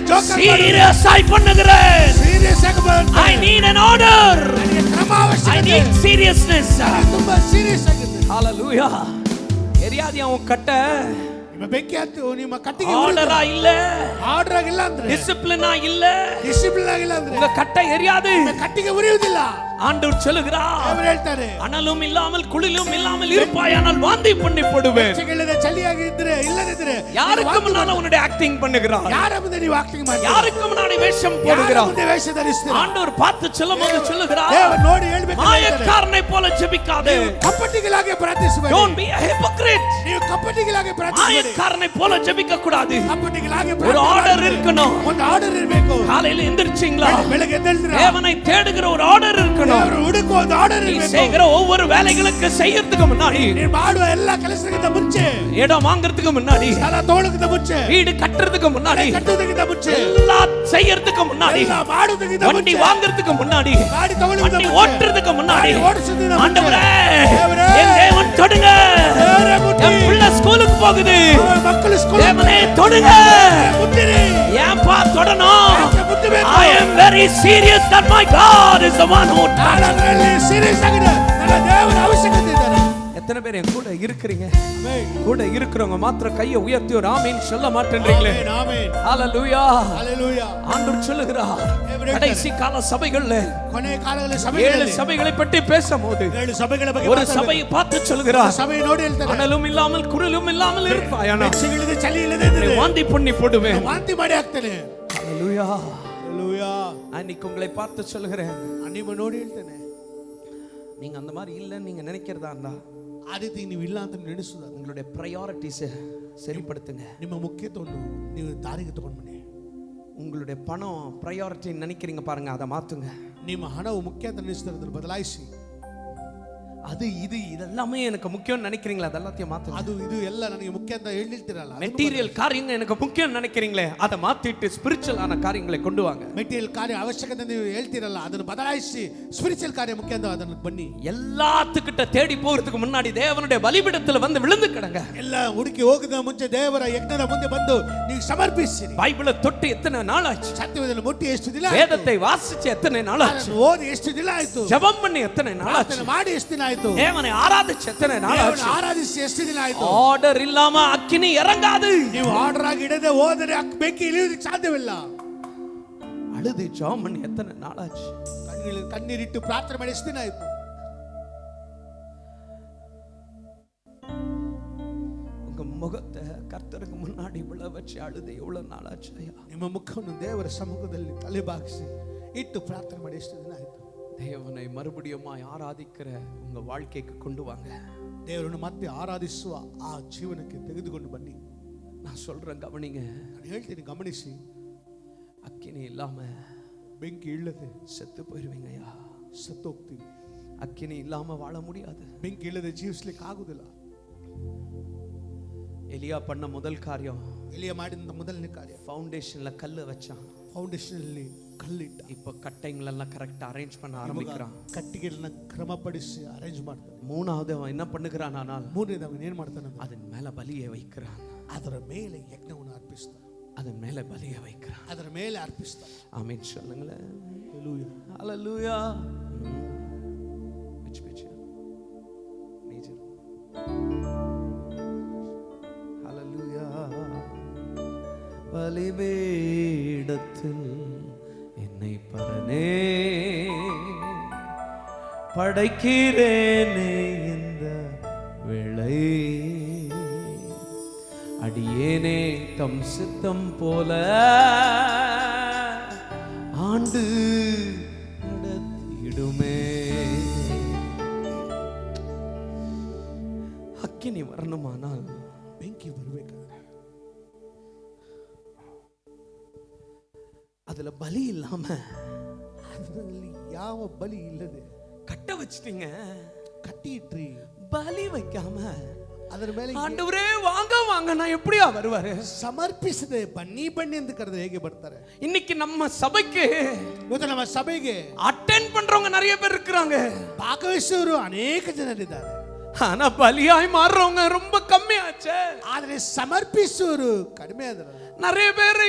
சீரியஸ் ஆய் பண்ணுகிறேன். ಸೀರಿಯಸ್ ಆಗಿ ಮಾಡ್ತೀನಿ. I need an order. ನನಗೆ ಕ್ರಮ I ಅವಶ್ಯಕತೆ. need seriousness. ತುಂಬಾ ಸೀರಿಯಸ್ ಆಗಿದೆ. Hallelujah. எரியாதியா உன் கட்ட ನಿಮ್ಮ ಬೆಂಕಿ ಹತ್ತು ನಿಮ್ಮ ಕಟ್ಟಿಗೆ ஆர்டரா இல்ல, ಆರ್ಡರ್ ಆಗಿಲ್ಲ ಅಂದ್ರೆ, டிசிப்ளினா இல்ல, ಡಿಸಿಪ್ಲಿನ್ ಆಗಿಲ್ಲ ಅಂದ್ರೆ உங்க கட்டை எரியாது. ಕಟ್ಟಿಗೆ ಉರಿಯುವುದಿಲ್ಲ. ஆண்டவர் சொல்லுகிறார், ಅವರು ಹೇಳ್ತಾರೆ, அனலும் இல்லாமல் குளிரும் இல்லாமல் இருப்பாயானால் வாந்தி பண்ணி போடுவேன். ಬೆಚ್ಚಗಿಲ್ಲದೆ ಚಳಿಯಾಗಿ ಇದ್ರೆ ಇಲ್ಲದಿದ್ರೆ யாருக்கு முன்னால உன்னுடைய ஆக்டிங் பண்ணுகிறார்? ಯಾರ ಮುಂದೆ ನೀವು ಆಕ್ಟಿಂಗ್ ಮಾಡಿ, யாருக்கு முன்னாடி வேஷம் ಯಾರ போடுகிறார்? ಮುಂದೆ ವೇಷ ಧರಿಸ್ತೀರಾ? ஆண்டவர் பார்த்து சொல்லும்போது சொல்லுகிறார், ದೇವರು ನೋಡಿ ಹೇಳ್ಬೇಕು, மாயக்காரனை போல ஜெபிக்காதே. ಕಪಟಿಗಳಾಗಿ ಪ್ರಾರ್ಥಿಸಬೇಡಿ. Don't be a hypocrite. ನೀವು ಕಪಟಿಗಳಾಗಿ ಪ್ರಾರ್ಥಿಸಬೇಡಿ. மாயக்காரனை போல ஜெபிக்க கூடாது. ಕಪಟಿಗಳಾಗಿ ஒரு ஆர்டர் இருக்கணும். ಒಂದು ಆರ್ಡರ್ ಇರಬೇಕು. காலையில எந்திரச்சிங்களா, ಬೆಳಗ್ಗೆ ಎದ್ದೇಳ್ತೀರಾ, தேவனை தேடுகிற ஒரு ஆர்டர் இருக்கணும். ದೇವರು ಹುಡುಕುವ ಒಂದು ಆರ್ಡರ್ நீ ಇರಬೇಕು. செய்கிற ஒவ்வொரு வேலைகளுக்கு செய்யறதுக்கு முன்னாடி, ನೀವು ಮಾಡುವ ಎಲ್ಲ ಕೆಲಸಕ್ಕಿಂತ ಮುಂಚೆ, இடம் வாங்குறதுக்கு முன்னாடி, ಸ್ಥಳ ತಗೊಳ್ಳೋದಕ್ಕಿಂತ ಮುಂಚೆ, வீடு கட்டுறதுக்கு முன்னாடி, ಕಟ್ಟುವುದಕ್ಕಿಂತ ಮುಂಚೆ, எல்லாம் செய்யறதுக்கு முன்னாடி, ಎಲ್ಲ ಮಾಡುವುದಕ್ಕಿಂತ வண்டி ಮುಂಚೆ, வாங்குறதுக்கு முன்னாடி, ಗಾಡಿ ತಗೊಳ್ಳೋದಕ್ಕಿಂತ வண்டி ಮುಂಚೆ, ஓட்டுறதுக்கு முன்னாடி, ಗಾಡಿ ಓಡಿಸೋದಕ್ಕಿಂತ ಮುಂಚೆ, ஆண்டவரே தேவரே, என் தேவன் தொடுங்க, தேவரே முட்டி, என் பிள்ளை ஸ்கூலுக்கு போகுது, ಅವರ ಮಕ್ಕಳು ಸ್ಕೂಲ್ தேவனே தொடுங்க, ಮುಟ್ಟಿರಿ, ஏன்பா தொடணும்? ಯಾಕೆ ಮುಟ್ಟಬೇಕು? I am very serious that my God is the one who touched. ನಾನು ಅದರಲ್ಲಿ ಸೀರಿಯಸ್ ಆಗಿದೆ. ನನ್ನ ದೇವರ ಅವಶ್ಯಕತೆ ಇದ್ದಾರೆ. எத்தனை பேர் என் கூட இருக்கிறீங்க? கூட இருக்கிறவங்க மாத்திரம் கையை உயர்த்தி ஒரு ஆமீன் சொல்ல மாட்டேன்றீங்களே? ஹalleluya. ஆண்டவர் சொல்லுகிறார், கடைசி கால சபைகள்ல ஏழு சபைகளை பற்றி பேசும்போது ஒரு சபையை பார்த்து சொல்லுகிறார், அனலும் இல்லாமல் குரலும் இல்லாமல் இருப்பாயானா வாந்தி பண்ணி போடுவேன். ஹalleluya. அன்னைக்கு உங்களை பார்த்து சொல்லுகிறேன், நீங்க அந்த மாதிரி இல்லைன்னு நீங்க நினைக்கிறதா இருந்தா ನೀವು ಇಲ್ಲ ಅಂತ ನೆನೆಸುದ உங்களுடைய ப்ரையாரிட்டிஸ் சரிப்படுத்துங்க. ನಿಮ್ಮ ಮುಖ್ಯತ್ವವನ್ನು ನೀವು ದಾರಿಗೆ ತಗೊಂಡು ಬನ್ನಿ. உங்களுடைய பணம் ப்ரையாரிட்டி நினைக்கிறீங்க பாருங்க, அதை மாத்துங்க. ನಿಮ್ಮ ಹಣವು ಮುಖ್ಯ ಅಂತ ನೆನೆಸಿದ್ರೆ ಬದಲಾಯಿಸಿ. அது இது இதெல்லாமே எனக்கு முக்கியம் நினைக்கிறீங்களா? அதெல்லாத்தையும் மாத்துங்க. அது இது ಎಲ್ಲ ನನಗೆ ಮುಖ್ಯ ಅಂತ ಹೇಳ್ತಿರಲ್ಲ, மெட்டீரியல் காரியங்கள் எனக்கு முக்கியம் நினைக்கிறீங்களே, அதை மாத்திட்டு ஸ்பிரிச்சுவலான காரியங்களை கொண்டு வாங்க. மெட்டீரியல் ಕಾರ್ಯ ಅವಶ್ಯಕತೆ ನೀವು ಹೇಳ್ತಿರಲ್ಲ, ಅದನ್ನು ಬದಲಾಯಿಸಿ ಸ್ಪಿರಿಚುವಲ್ ಕಾರ್ಯ ಮುಖ್ಯ ಅಂತ ಅದನ್ನು ಬನ್ನಿ. எல்லாத்துக்கிட்ட தேடி போறதுக்கு முன்னாடி தேவனுடைய பலிபீடத்துல வந்து விழுந்து கிடங்க. ಎಲ್ಲ ಹುಡುಕಿ ಹೋಗದ ಮುಂಚೆ ದೇವರ ಯಜ್ಞದ ಮುಂದೆ ಬಂದು ನೀವು ಸಮರ್ಪಿಸಿರಿ. பைபிளை தொட்டு எத்தனை நாள் ஆச்சு? ಸತ್ಯವೇದನ ಮುಟ್ಟಿ ಎಷ್ಟು ದಿನ? வேதத்தை வாசிச்சு எத்தனை நாள் ஆச்சு? ಓದಿ ಎಷ್ಟು ದಿನ ಆಯ್ತು? ஜெபம் பண்ணி எத்தனை நாள் ஆச்சு? ಮಾಡಿ ಎಷ್ಟು ದಿನ ಆಯ್ತು? தேவனை ஆராதிச்சு எத்தனை நாள் ஆச்சு? ಆರಾಧಿಸಿ ಎಷ್ಟು ದಿನ ಆಯ್ತು? ஆர்டர் இல்லாம அக்கினி இறங்காது. ನೀವು ಆರ್ಡರ್ ಆಗಿ ಇಡದೆ ಹೋದರೆ ಬೆಂಕಿ ಇಳಿಯೋದಕ್ಕೆ ಸಾಧ್ಯವಿಲ್ಲ. அழுது ஜெபம் பண்ணி எத்தனை நாள் ஆச்சு? ಕಣ್ಣೀರಿಟ್ಟು ಪ್ರಾರ್ಥನೆ ಮಾಡಿ ಎಷ್ಟು ದಿನ ಆಯ್ತು? உங்க முகத்தை கர்த்தருக்கு முன்னாடி விழ வச்சு அழுது எவ்வளவு நாள் ஆச்சு? ನಿಮ್ಮ ಮುಖವನ್ನು ದೇವರ ಸಮ್ಮುಖದಲ್ಲಿ ತಲೆಬಾಗಿಸಿ ಇಟ್ಟು ಪ್ರಾರ್ಥನೆ ಮಾಡಿ ಎಷ್ಟು ದಿನ ಆಯ್ತು? தேவனை மறுபடியும் ஆராதிக்கிற உங்க வாழ்க்கைக்கு கொண்டு வாங்க. ದೇವರನ್ನು ಮತ್ತೆ ಆರಾಧಿಸುವ ಆ ಜೀವನಕ್ಕೆ ತೆಗೆದುಕೊಂಡು ಬನ್ನಿ. நான் சொல்றேன், கவனிங்க. ನಾನು ಹೇಳ್ತೀನಿ, ಗಮನಿಸಿ. அக்கினி இல்லாம ಬೆಂಕಿ ಇಲ್ಲದೆ செத்து போயிருவீங்கய்யா. ಸತ್ತು ಹೋಗ್ತೀವಿ. அக்கினி இல்லாம வாழ முடியாது. ಬೆಂಕಿ ಇಲ್ಲದೆ ಜೀವಿಸಲಿಕ್ಕೆ ಆಗುದಿಲ್ಲ. எலியா பண்ண முதல் காரியம், ಎಲಿಯ ಮಾಡಿದ ಮೊದಲನೇ ಕಾರ್ಯ, ஃபவுண்டேஷன்ல கல்லு வச்சான். ಫೌಂಡೇಶನ್ ಅಲ್ಲಿ ಕಲ್ಲಿಟ್ಟ. இப்ப கட்டைங்களெல்லாம் கரெக்டா அரேஞ்ச் பண்ண ஆரம்பிக்கிறான். ಕಟ್ಟಿಗೆಗಳನ್ನ ಕ್ರಮಪಡಿಸಿ ಅರೇಂಜ್ ಮಾಡ್ತಾನೆ. மூணாவது அவன் என்ன பண்ணுகிறான்? ஆனால் ಮೂರನೇದು ಅವನು ಏನು ಮಾಡ್ತಾನೆ? அதன் மேல பலியை வைக்கிறான். ಅದರ ಮೇಲೆ ಯಜ್ಞವನ್ನು ಅರ್ಪಿಸ್ತಾನೆ. அதன் மேல பலியை வைக்கிறான். ಅದರ ಮೇಲೆ ಅರ್ಪಿಸ್ತಾನೆ. ஆமென் சொல்லுங்களேன். ஹalleluya. ஹalleluya. பிச்சு நீஜர். ஹalleluya. பலிபீடத்தில் என்னை பரனே படைக்கிறேனே இந்த வேளை, அடியேனே தம் சித்தம் போல ஆண்டு நடத்திடுமே. அக்கினி வரணுமானால் ಬೆಂಕಿ ಬರಬೇಕಾದ್ರೆ அதுல பலி இல்லாம, ಅದರಲ್ಲಿ ಯಾವ ಬಲಿ ಇಲ್ಲದೆ கட்ட வச்சிட்டீங்க. ಕಟ್ಟಿ ಇಟ್ರಿ, பலி வைக்காம ಅದರ ಮೇಲೆ ஆண்டவரே வாங்க வாங்க, நான் எப்படியா வருவாரு? ಸಮರ್ಪಿಸದೆ ಬನ್ನಿ ಬನ್ನಿ ಅಂತ ಕರೆದ್ರೆ ಹೇಗೆ ಬರ್ತಾರೆ? இன்னைக்கு நம்ம சபைக்கு ಇವತ್ತು ನಮ್ಮ ಸಭೆಗೆ அட்டெண்ட் பண்றவங்க நிறைய பேர் இருக்கிறாங்க, ಭಾಗವಹಿಸುವವರು ಅನೇಕ ಜನರಿದ್ದಾರೆ. ஆனா பலியாய் மாறுறவங்க ரொம்ப கம்மியாச்சு. ಆದ್ರೆ ಸಮರ್ಪಿಸುವವರು ಕಡಿಮೆ ಆದ್ರಲ್ಲ. நிறைய பேர்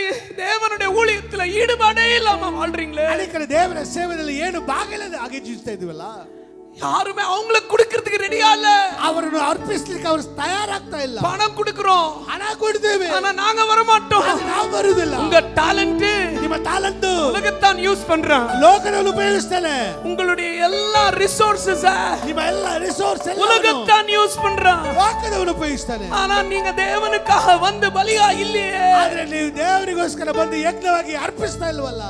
தேவனுடைய ஊழியத்துல ஈடுபாடே இல்லாம வாழ்றீங்களே. ಅನೇಕ ದೇವರ ಸೇವೆಯಲ್ಲಿ ಏನು ಭಾಗ ಇಲ್ಲದೆ ಹಾಗೆ ಜೀವಿಸ್ತಾ ಇದೀವಲ್ಲ. யாருமே அவங்களுக்கு கொடுக்கிறதுக்கு ரெடியா இல்ல. ಅವರನ್ನು ಅರ್ಪಿಸಲಿಕ್ಕೆ ಅವರು ತಯಾರಾಗ್ತಾ ಇಲ್ಲ. பணம் கொடுக்கிறோம், ಹಣ ಕೊಡ್ತೇವೆ, ஆனா நாங்க வர மாட்டோம். ನಾವು ಬರುವುದಿಲ್ಲ. உங்க டாலன்ட், ನಿಮ್ಮ ಟಾಲೆಂಟ್ உலகத்தான் யூஸ் பண்றான், ಲೋಕದಲ್ಲಿ ಉಪಯೋಗಿಸ್ತಾನೆ. உங்களுடைய எல்லா ரிசோர்ಸஸ் ನಿಮ್ಮ ಎಲ್ಲ ರಿಸೋರ್ಸ್ உலகத்தான் யூஸ் பண்றான், ಲೋಕದವನು ಉಪಯೋಗಿಸ್ತಾನೆ. ஆனா நீங்க தேவனுக்காக வந்து பலியா இல்லையே. ಆದ್ರೆ ನೀವು ದೇವರಿಗೋಸ್ಕರ ಬಂದು ಯಜ್ಞವಾಗಿ ಅರ್ಪಿಸ್ತಾ ಇಲ್ವಲ್ಲ.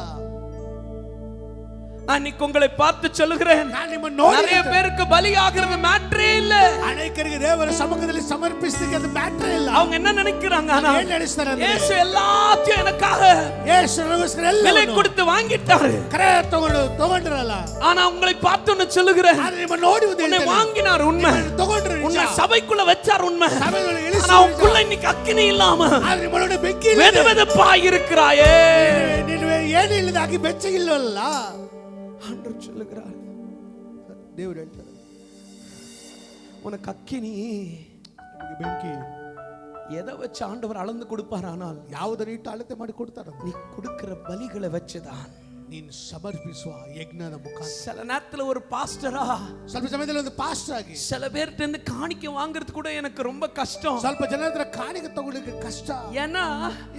நான் உங்களை பார்த்து சொல்லுகிறேன், நிறைய பேருக்கு பலியாகிறது மேட்டரே இல்ல. ಅನೇಕರಿಗೆ ದೇವರ ಸಮ್ಮುಖದಲ್ಲಿ ಸಮರ್ಪಿಸಲಿಕ್ಕೆ ಅದು ಮ್ಯಾಟರ್ ಇಲ್ಲ. அவங்க என்ன நினைக்கிறாங்க? இயேசு எல்லாத்தையும் எனக்காக விலை கொடுத்து வாங்கிட்டாரு, ತಗೊಂಡ್ರಲ್ಲ. ஆனா உங்களை பார்த்து ஒன்னு சொல்லுகிறேன், ನೋಡಿ உன்னை வாங்கினார் உண்மை, உன்னை சபைக்குள்ள வச்சார் உண்மை, ஆனா உனக்குள்ள இன்னைக்கு அக்கினி இல்லாம வெது வெதுப்பாய் இருக்கிறாயே. ಏನು ಇಲ್ಲದಾಗಿ ಬೆಚ್ಚಗಿಲ್ಲವಲ್ಲ. ஆண்டவர் சொல்லுகிறார், ದೇವರು ಹೇಳ್ತಾರೆ, உனக்கு அக்கினி ಬೆಂಕಿ எதை வச்சு ஆண்டவர் அளந்து கொடுப்பார்? ஆனால் ಯಾವುದನ್ನು ಇಟ್ಟು ಅಳತೆ ಮಾಡಿ ಕೊಡ್ತಾರ? நீ கொடுக்கிற பலிகளை வச்சுதான். ನೀನು ಸಮರ್ಪಿಸುವ ಯಜ್ಞದ ಮುಖಾಂತರ சில நேரத்துல ஒரு பாஸ்டரா ಸ್ವಲ್ಪ ಸಮಯದಲ್ಲಿ ಒಂದು ಪಾಸ್ಟರ್ ಆಗಿ சில பேர்ட்ட இருந்து காணிக்கை வாங்குறது கூட எனக்கு ரொம்ப கஷ்டம். ಸ್ವಲ್ಪ ಜನರ ಹತ್ರ ಕಾಣಿಕೆ ತಗೊಳ್ಳಿಕ್ಕೆ ಕಷ್ಟ. ஏன்னா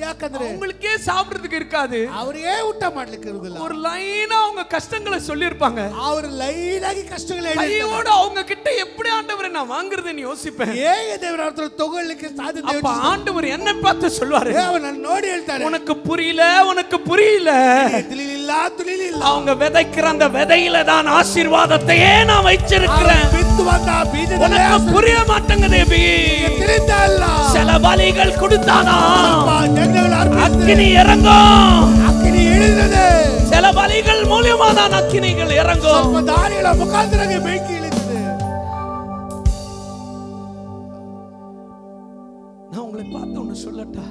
ಯಾಕಂದ್ರೆ அவங்களுக்கே சாப்பிடுறதுக்கு இருக்காது. ಅವರಿಗೆ ಊಟ ಮಾಡ್ಲಿಕ್ಕೆ ಇರುವುದಿಲ್ಲ. ஒரு லைனா அவங்க கஷ்டங்களை சொல்லிருப்பாங்க. ಅವರು ಲೈನ್ ಆಗಿ ಕಷ್ಟಗಳು ಹೇಳಿರ್ತಾರೆ. கையோட அவங்க கிட்ட எப்படி ஆண்டவரே நான் வாங்குறதுன்னு யோசிப்பேன். ಹೇಗೆ ದೇವರ ಹತ್ರ ತಗೊಳ್ಳಿಕ್ಕೆ ಸಾಧ್ಯತೆ அப்ப ஆண்டவர் என்ன பார்த்து சொல்வாரு, ಅವನನ್ನು ನೋಡಿ ಹೇಳ್ತಾರೆ, உனக்கு புரியல, உனக்கு புரியல, ತಿಳಿಲಿಲ್ಲ ತಿಳಿಲಿಲ್ಲ. அவங்க விதைக்கிற அந்த விதையில தான் ஆசீர்வாதத்தையே நான் வச்சிருக்கிறேன். ಬಿತ್ತುವಂತ ಬೀಜದಲ್ಲಿ உனக்கு புரிய மாட்டேங்குது தேவி. ತಿಳಿದಲ್ಲ. சில பலிகள் கொடுத்தானா ಯಜ್ಞಗಳು அக்கினி இறங்கும். ಅಗ್ನಿ ಇಳಿದಿದೆ. சில பலிகள் மூலமா தான் அக்கினிகள் இறங்கும். ಸ್ವಲ್ಪ ದಾರಿಗಳ ಮುಖಾಂತರಕ್ಕೆ ಬೆಂಕಿ ಇಳಿದಿದೆ. நான் உங்களை பார்த்து ஒன்னு சொல்லட்டா,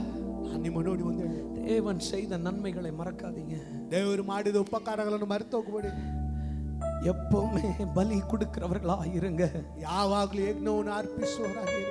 ನಿಮ್ಮ ನೋಡಿ ಒಂದು ಹೇಳಿ, தேவன் செய்த நன்மைகளை மறக்காதீங்க. ದೇವರು ಮಾಡಿದ ಉಪಕಾರಗಳನ್ನು ಮರೆತು ಹೋಗಬೇಡಿ. எப்பவுமே பலி கொடுக்கிறவர்களா இருங்க. ಯಾವಾಗಲೂ ಯಜ್ಞವನ್ನು ಅರ್ಪಿಸುವವರಾಗಿರಿ.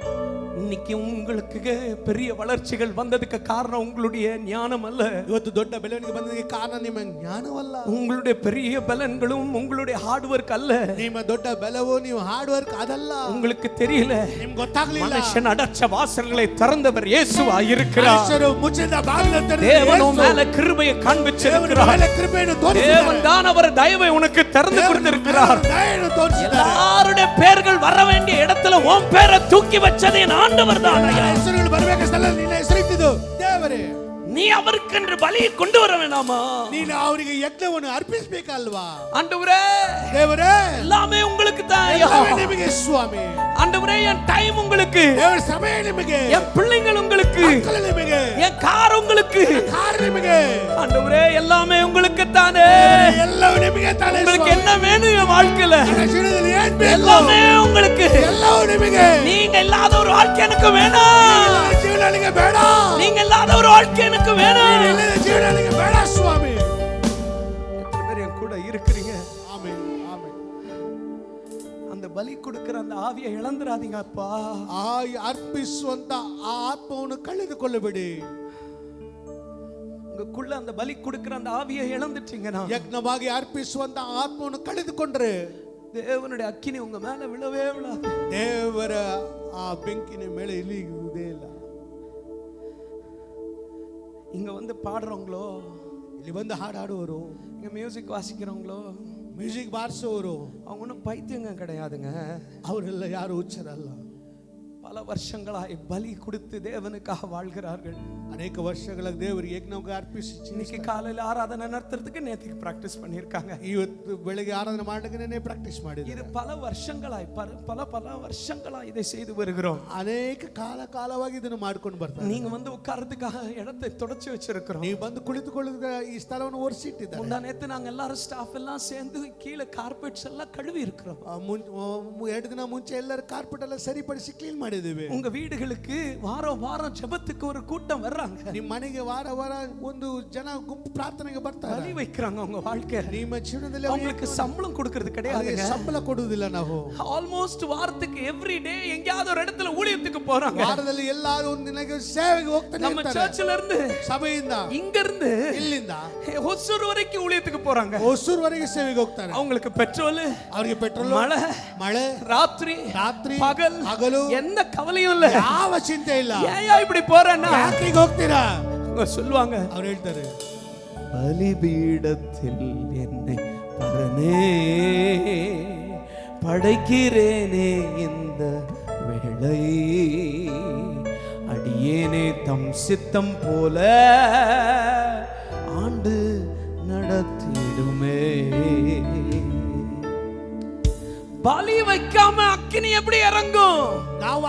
இன்னைக்கு உங்களுக்கு பெரிய வளர்ச்சிகள் வந்ததுக்கு காரணம் உங்களுடைய ஞானம் அல்ல. ಇವತ್ತು ದೊಡ್ಡ ಬೆಳವಣಿಗೆ ಬಂದದಕ್ಕೆ ಕಾರಣ ನಿಮ್ಮ ಜ್ಞಾನವಲ್ಲ. உங்களுடைய பெரிய பலன்களும் உங்களுடைய ஹார்ட் ஒர்க் அல்ல. ನಿಮ್ಮ ದೊಡ್ಡ ಬಲವು ನೀವು ಹಾರ್ಡ್ ವರ್ಕ್ ಅದಲ್ಲ. உங்களுக்கு தெரியல, ನಿಮಗೆ ಗೊತ್ತಾಗಲಿಲ್ಲ. மனுஷன் அடைச்ச வாசல்களை திறந்தவர் இயேசுவா இருக்கிறார். ಮನುಷ್ಯರು ಮುಚ್ಚಿದ ಬಾಗಿಲನ್ನು ತೆರೆದ தேவன் ಯೇಸು. மேல கிருபையை காண்பிச்சிருக்கிறார். ಮೇಲೆ ಕೃಪೆಯನ್ನು ತೋರಿಸಿದ್ದಾನೆ. தேவன் தான் அவர் தயவை உனக்கு திறந்து கொடுத்திருக்கிறார். ದಯೆಯನ್ನು ತೋರಿಸಿದ್ದಾನೆ. எல்லாருடைய பெயர்கள் வர வேண்டிய இடத்துல உன் பேரை தூக்கி வச்சதே ஆண்டவர் தான். ಹೆಸರುಗಳು ಬರಬೇಕ ಸ್ಥಳದಲ್ಲಿ ನಿನ್ನ ಹೆಸರಿಟ್ಟಿದ್ದು ದೇವರೇ. நீ அவருக்கென்று பலியை கொண்டு வர வேணாமா? ನೀನು ಅವರಿಗೆ ಯಜ್ಞವನ್ನು ಅರ್ಪಿಸಬೇಕಲ್ವಾ? ஆண்டவரே, ದೇವರೇ, எல்லாமே உங்களுக்கு தான். ಎಲ್ಲವೂ ನಿಮಗೆ ಸ್ವಾಮಿ. ஆண்டவரே, என் டைம் உங்களுக்கு, ದೇವರ ಸಮಯ ನಿಮಗೆ, என் பிள்ளைகள் உங்களுக்கு, ಮಕ್ಕಳು ನಿಮಗೆ, என் கார் உங்களுக்கு, ಕಾರ್ ನಿಮಗೆ. ஆண்டவரே, எல்லாமே உங்களுக்கு தானே. ಎಲ್ಲವೂ ನಿಮಗೆ ತಾನೇ. உங்களுக்கு என்ன வேணும் என் வாழ்க்கையில? ನನ್ನ ಜೀವನದಲ್ಲಿ ಏನು ಬೇಕು? எல்லாமே உங்களுக்கு. ಎಲ್ಲವೂ ನಿಮಗೆ. நீங்க இல்லாத ஒரு வாழ்க்கை எனக்கு வேணும். ಜೀವನ ನನಗೆ ಬೇಡ. நீங்க இல்லாத ஒரு வாழ்க்கை எனக்கு வேணும். ಇಲ್ಲದ ಜೀವನ ನನಗೆ ಬೇಡ ಸ್ವಾಮಿ. எத்தனை பேர் என் கூட இருக்கிறீங்க? Amen amen. அந்த பலி கொடுக்கிற அந்த ஆவியை இழந்துராதீங்க அப்பா. ಆ ಅರ್ಪಿಸುವಂತ ಆ ಆತ್ಮವನ್ನು ಕಳೆದುಕೊಳ್ಳಬೇಡಿ. உங்களுக்குள்ள அந்த பலி கொடுக்கிற அந்த ஆவியை இழந்துட்டீங்கன்னா, ಯಜ್ಞವಾಗಿ ಅರ್ಪಿಸುವಂತ ಆತ್ಮವನ್ನು ಕಳೆದುಕೊಂಡ್ರೆ தேவனுடைய அக்கினி உங்க மேல விழவே விழாது. ದೇವರ ಆ ಬೆಂಕಿನ ಮೇಲೆ ಇಳಿಯುವುದೇ ಇಲ್ಲ. இங்க வந்து பாடுறவங்களோ, ಇಲ್ಲಿ ಬಂದು ಹಾಡಾಡುವವರು, இங்க மியூசிக் வாசிக்கிறவங்களோ, ಮ್ಯೂಸಿಕ್ ಬಾರಿಸುವವರು அவங்க ஒன்றும் பைத்தியங்க கிடையாதுங்க. ಅವರೆಲ್ಲ ಯಾರು ಹುಚ್ಚರಲ್ಲ. பல வருஷங்களாய் பலி கொடுத்து தேவனுக்காக வாழ்கிறார்கள். ಅನೇಕ ವರ್ಷಗಳ ದೇವರಿಗೆ ಯಜ್ಞವಾಗಿ ಅರ್ಪಿಸಿ இன்னைக்கு காலையில ஆராதனை நடத்துறதுக்கு நேத்துக்கு பிராக்டிஸ் பண்ணிருக்காங்க. ಇವತ್ತು ಬೆಳಗ್ಗೆ ಆರಾಧನೆ ಮಾಡಲಿಕ್ಕೆ ಪ್ರಾಕ್ಟೀಸ್ ಮಾಡಿದ್ರು. இது பல வருஷங்களாய் பல வருஷங்களாய் இதை செய்து வருகிறோம். ಅನೇಕ ಕಾಲವಾಗಿ ಇದನ್ನು ಮಾಡ್ಕೊಂಡು ಬರ್ತಾರೆ. நீங்க வந்து உட்கார்றதுக்காக இடத்தை தொடச்சு வச்சிருக்கிறோம். ನೀವು ಬಂದು ಕುಳಿತುಕೊಳ್ಳುವ ಈ ಸ್ಥಳವನ್ನು ಒರೆಸಿಟ್ಟಿದ್ದಾರೆ. முந்தா நேத்து நாங்க எல்லாரும் ஸ்டாஃப் எல்லாம் சேர்ந்து கீழே கார்பெட்ஸ் எல்லாம் கழுவி இருக்கிறோம். 2 ದಿನ ಮುಂಚೆ ಎಲ್ಲರೂ ಕಾರ್ಪೆಟ್ ಎಲ್ಲ ಸರಿಪಡಿಸಿ ಕ್ಲೀನ್ ಮಾಡಿದ್ದೇವೆ. உங்க வீடுகளுக்கு வாரம் வாரம் ஜெபத்துக்கு ஒரு கூட்டம் வர்றாங்க. ನಿಮ್ಮ ಮನೆಗೆ ವಾರ ಒಂದು ಜನ ಗುಂಪು ಪ್ರಾರ್ಥನೆಗೆ ಬರ್ತಾರೆ. பலி வைக்கிறாங்க உங்க வாழ்க்கை. ನಿಮ್ಮ ಜೀವನದಲ್ಲಿ உங்களுக்கு சம்பளம் கொடுக்கிறது கிடையாது. ಸಂಬಳ ಕೊಡುವುದಿಲ್ಲ ನಾವು. ஆல்மோஸ்ட் வாரத்துக்கு எவ்ரி டே எங்கயாவது ஒரு இடத்துல ஊழியத்துக்கு போறாங்க. ವಾರದಲ್ಲಿ ಎಲ್ಲಾದರೂ ಒಂದು ದಿನಕ್ಕೆ ಸೇವೆಗೆ ಹೋಗ್ತಾನೆ நம்ம ಇರ್ತಾರೆ. சர்ச்சில ಇருந்து, ಸಭೆಯಿಂದ, இங்க இருந்து, ಇಲ್ಲಿಂದ ಹೊಸೂರು ವರೆக்கும் ஊழியத்துக்கு போறாங்க. ಹೊಸೂರುವರೆಗೆ ಸೇವೆಗೆ ಹೋಗ್ತಾರೆ. அவங்களுக்கு பெட்ரோல், ಅವರಿಗೆ ಪೆಟ್ರೋಲ್, ಮಳೆ, ராத்திரி ಹಗಲು எந்த கவலையும் இல்ல. ಯಾವ ಚಿಂತೆ ಇಲ್ಲ. ஏயா இப்படி போறேன்னா ಯಾಕೆ ಹೋಗ್ತೀರಾ? சொல்லுவாங்க. ಅವ್ರು ಹೇಳ್ತಾರೆ, பலிபீடத்தில் என்னை பரனே படைக்கிறேனே இந்த வேளை, அடியேனே தம் சித்தம் போல ஆண்டு நடத்திடுமே. பலி வைக்காம அக்கினி எப்படி இறங்கும்? ನಾವು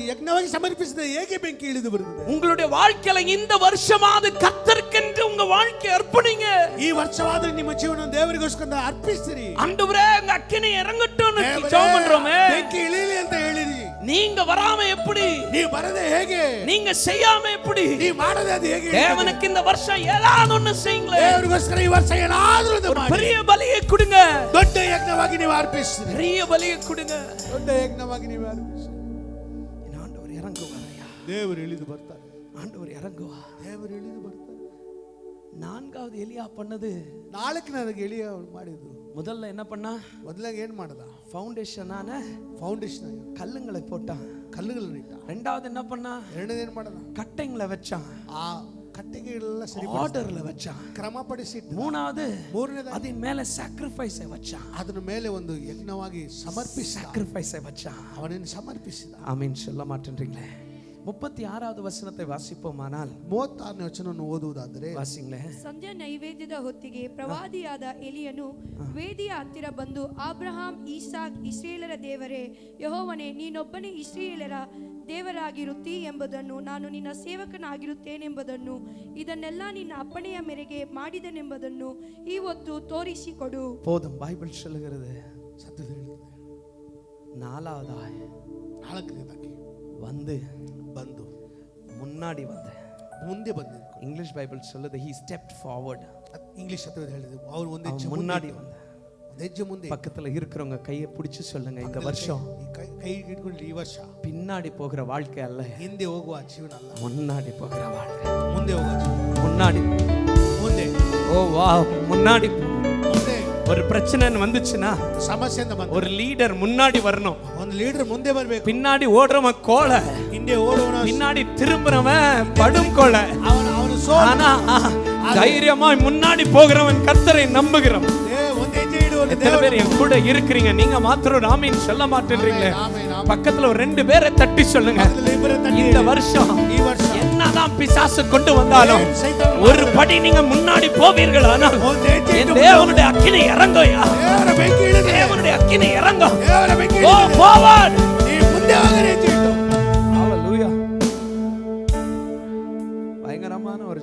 ಯಜ್ಞವಾಗಿ ಸಮರ್ಪಿಸಿದ ಹೇಗೆ ಬೆಂಕಿ ಇಳಿದು ಬರುತ್ತದೆ? உங்களுடைய வாழ்க்கையில இந்த வருஷமாவது கர்த்தருக்கென்று உங்க வாழ்க்கை அர்ப்பணிங்க. ಈ ವರ್ಷವಾದ್ರೆ ನಿಮ್ಮ ಜೀವನ ದೇವರಿಗೋಸ್ಕರ ಅರ್ಪಿಸಿರಿ. ஆண்டவரே உங்க அக்கினி இறங்கட்டும்னு ஜெபம் பண்றோமே. ಬೆಂಕಿ ಇಳಿಲಿ ಅಂತ ಹೇಳಿರಿ. நீங்க வராம எப்படி? ನೀವು ಬರದೆ ಹೇಗೆ? நீங்க செய்யாம எப்படி? ನೀವು ಮಾಡದೆ ಅದು ಹೇಗೆ? தேவனுக்கு இந்த வருஷம் ஏதாவது ஒண்ணு செய்யுங்களே. ದೇವರಿಗೋಸ್ಕರ ಈ ವರ್ಷ ಏನಾದರೂ ಒಂದು ಮಾಡಿ. பெரிய பலியை கொடுங்க. ದೊಡ್ಡ ಯಜ್ಞವಾಗಿ ನೀವು ಅರ್ಪಿಸಿರಿ. பெரிய பலியை கொடுங்க. ದೊಡ್ಡ ಯಜ್ಞವಾಗಿ ನೀವು ಅರ್ಪಿಸಿರಿ. ஆண்டவர் இறங்குவாரையா? ದೇವರು ಇಳಿದು ಬರ್ತಾರೆ. ஆண்டவர் இறங்குவா. ದೇವರು ಇಳಿದು ಬರ್ತಾರೆ. 4 ரெண்டாவது எலியா பண்ணது ನಾಲ್ಕು ನನಗೆ ಎಲಿಯ ಮಾಡಿದ್ದು முதல்ல என்ன பண்ணா ಮೊದಲಾಗ ಏನು ಮಾಡ್ದ ஃபவுண்டேஷனான ಫೌಂಡೇಶನ್ கல்லுங்களை போட்டான் ಕಲ್ಲುಗಳನ್ನ ಇಟ್ಟ ரெண்டாவது என்ன பண்ணா ಎರಡನೇದು ಏನು ಮಾಡ್ದ கட்டைங்களை வச்சான் ಆ ಕಟ್ಟಿಗೆಗಳೆಲ್ಲ ಸರಿ ஆர்டர்ல வச்சான் ಕ್ರಮಪಡಿಸಿ மூணாவது ಮೂರನೇದು அதன் மேல சாக்ரிஃபைஸ் வச்சான் ಅದರ ಮೇಲೆ ಒಂದು ಯಜ್ಞವಾಗಿ ಸಮರ್ಪಿಸಿ சாக்ரிஃபைஸ் வச்சான் ಅವನನ್ನು ಸಮರ್ಪಿಸಿದ ஆமீன் சொல்ல மாட்டேன்றீங்களே 36வது வசனத்தை வாசிப்போமானால் 36ನೇ ವಚನವನ್ನು ಓದುವುದಾದರೆ வாசிங்களே ಸಂಧ್ಯಾ ನೈವೇದ್ಯದ ಹೊತ್ತಿಗೆ ಪ್ರವಾದಿಯಾದ ಎಲಿಯನು ವೇದಿಯ ಹತ್ತಿರ ಬಂದು ಅಬ್ರಹಾಂ ಈಸಾಕ್ ಇಸ್ರಾಯೇಲರ ದೇವರೇ ಯೆಹೋವನೇ ನೀನೊಬ್ಬನೇ ಇಸ್ರಾಯೇಲರ ದೇವರಾಗಿರುತ್ತೀ ಎಂಬುದನ್ನು ನಾನು ನಿನ್ನ ಸೇವಕನಾಗಿರುತ್ತೇನೆಂಬುದನ್ನು ಇದನ್ನೆಲ್ಲ ನಿನ್ನ ಅಪ್ಪಣೆಯ ಮೇರೆಗೆ ಮಾಡಿದನೆಂಬುದನ್ನು ಇವತ್ತು ತೋರಿಸಿಕೊಡು. போதும் பைபிள் சொல்லுகிறது ಸತ್ಯದ ಹೇಳ್ತದೆ நாலாவதாய் வந்து முன்னாடி வந்து ಮುಂದೆ ಬಂದ இங்கிலீஷ் பைபிள் சொல்லுது he stepped forward. ಇಂಗ್ಲಿಷ್ ಸತ್ಯದ ಹೇಳಿದೆ ಅವರು ಒಂದು ಹೆಜ್ಜೆ முன்னாடி வந்து ಹೆಜ್ಜೆ ಮುಂದೆ பக்கத்துல இருக்கிறவங்க கையை பிடிச்சு சொல்லுங்க இந்த வருஷம் ಕೈ ಹಿಡ್ಕೊಂಡು ಈ ವರ್ಷ பின்னாடி போகிற வாழ்க்கை அல்ல ಹಿಂದೆ ಹೋಗುವ ಜೀವನ ಅಲ್ಲ முன்னாடி போகிற வாழ்க்கை ಮುಂದೆ ಹೋಗುವ ಜೀವನ முன்னாடி ಮುಂದೆ ஓ வா முன்னாடி ಮುಂದೆ ஒரு பிரச்சனை வந்துச்சுன்னா ಸಮಸ್ಯೆಯಿಂದ ಬಂದ ஒரு லீடர் முன்னாடி வரணும் ಒಂದು ಲೀಡರ್ ಮುಂದೆ ಬರಬೇಕು பின்னாடி ஓடுறவன் கோலை ಹಿಂದೆ ಓಡುವವನ பின்னாடி திரும்புறவன் படும் கோலை ಅವನು ಸೋಲ ஆனா தைரியமாய் முன்னாடி போகிறவன் கர்த்தரை நம்புகிறவன். ಒಂದು ಹೆಜ್ಜೆ ಇಡುವವನು எத்தனை பேர் என் கூட இருக்கிறீங்க? நீங்க மாத்திரம் ஆமீன் சொல்ல மாட்டேன்றீங்களே. பக்கத்துல ஒரு 2 பேரை தட்டி சொல்லுங்க. இந்த வருஷம் ಈ ವರ್ಷ என்னதான் பிசாசு கொண்டு வந்தாலும் ஒரு படி நீங்க முன்னாடி போவீர்கள். ஆனால் என் தேவனுடைய அக்கினி இறங்குயா, தேவனுடைய அக்கினி இறங்கும். Go forward. ಮುಂದೆ ಹೋಗರೆ ಹೆಜ್ಜೆ ಇಟ್ಟು Hallelujah. பயங்கரமான ஒரு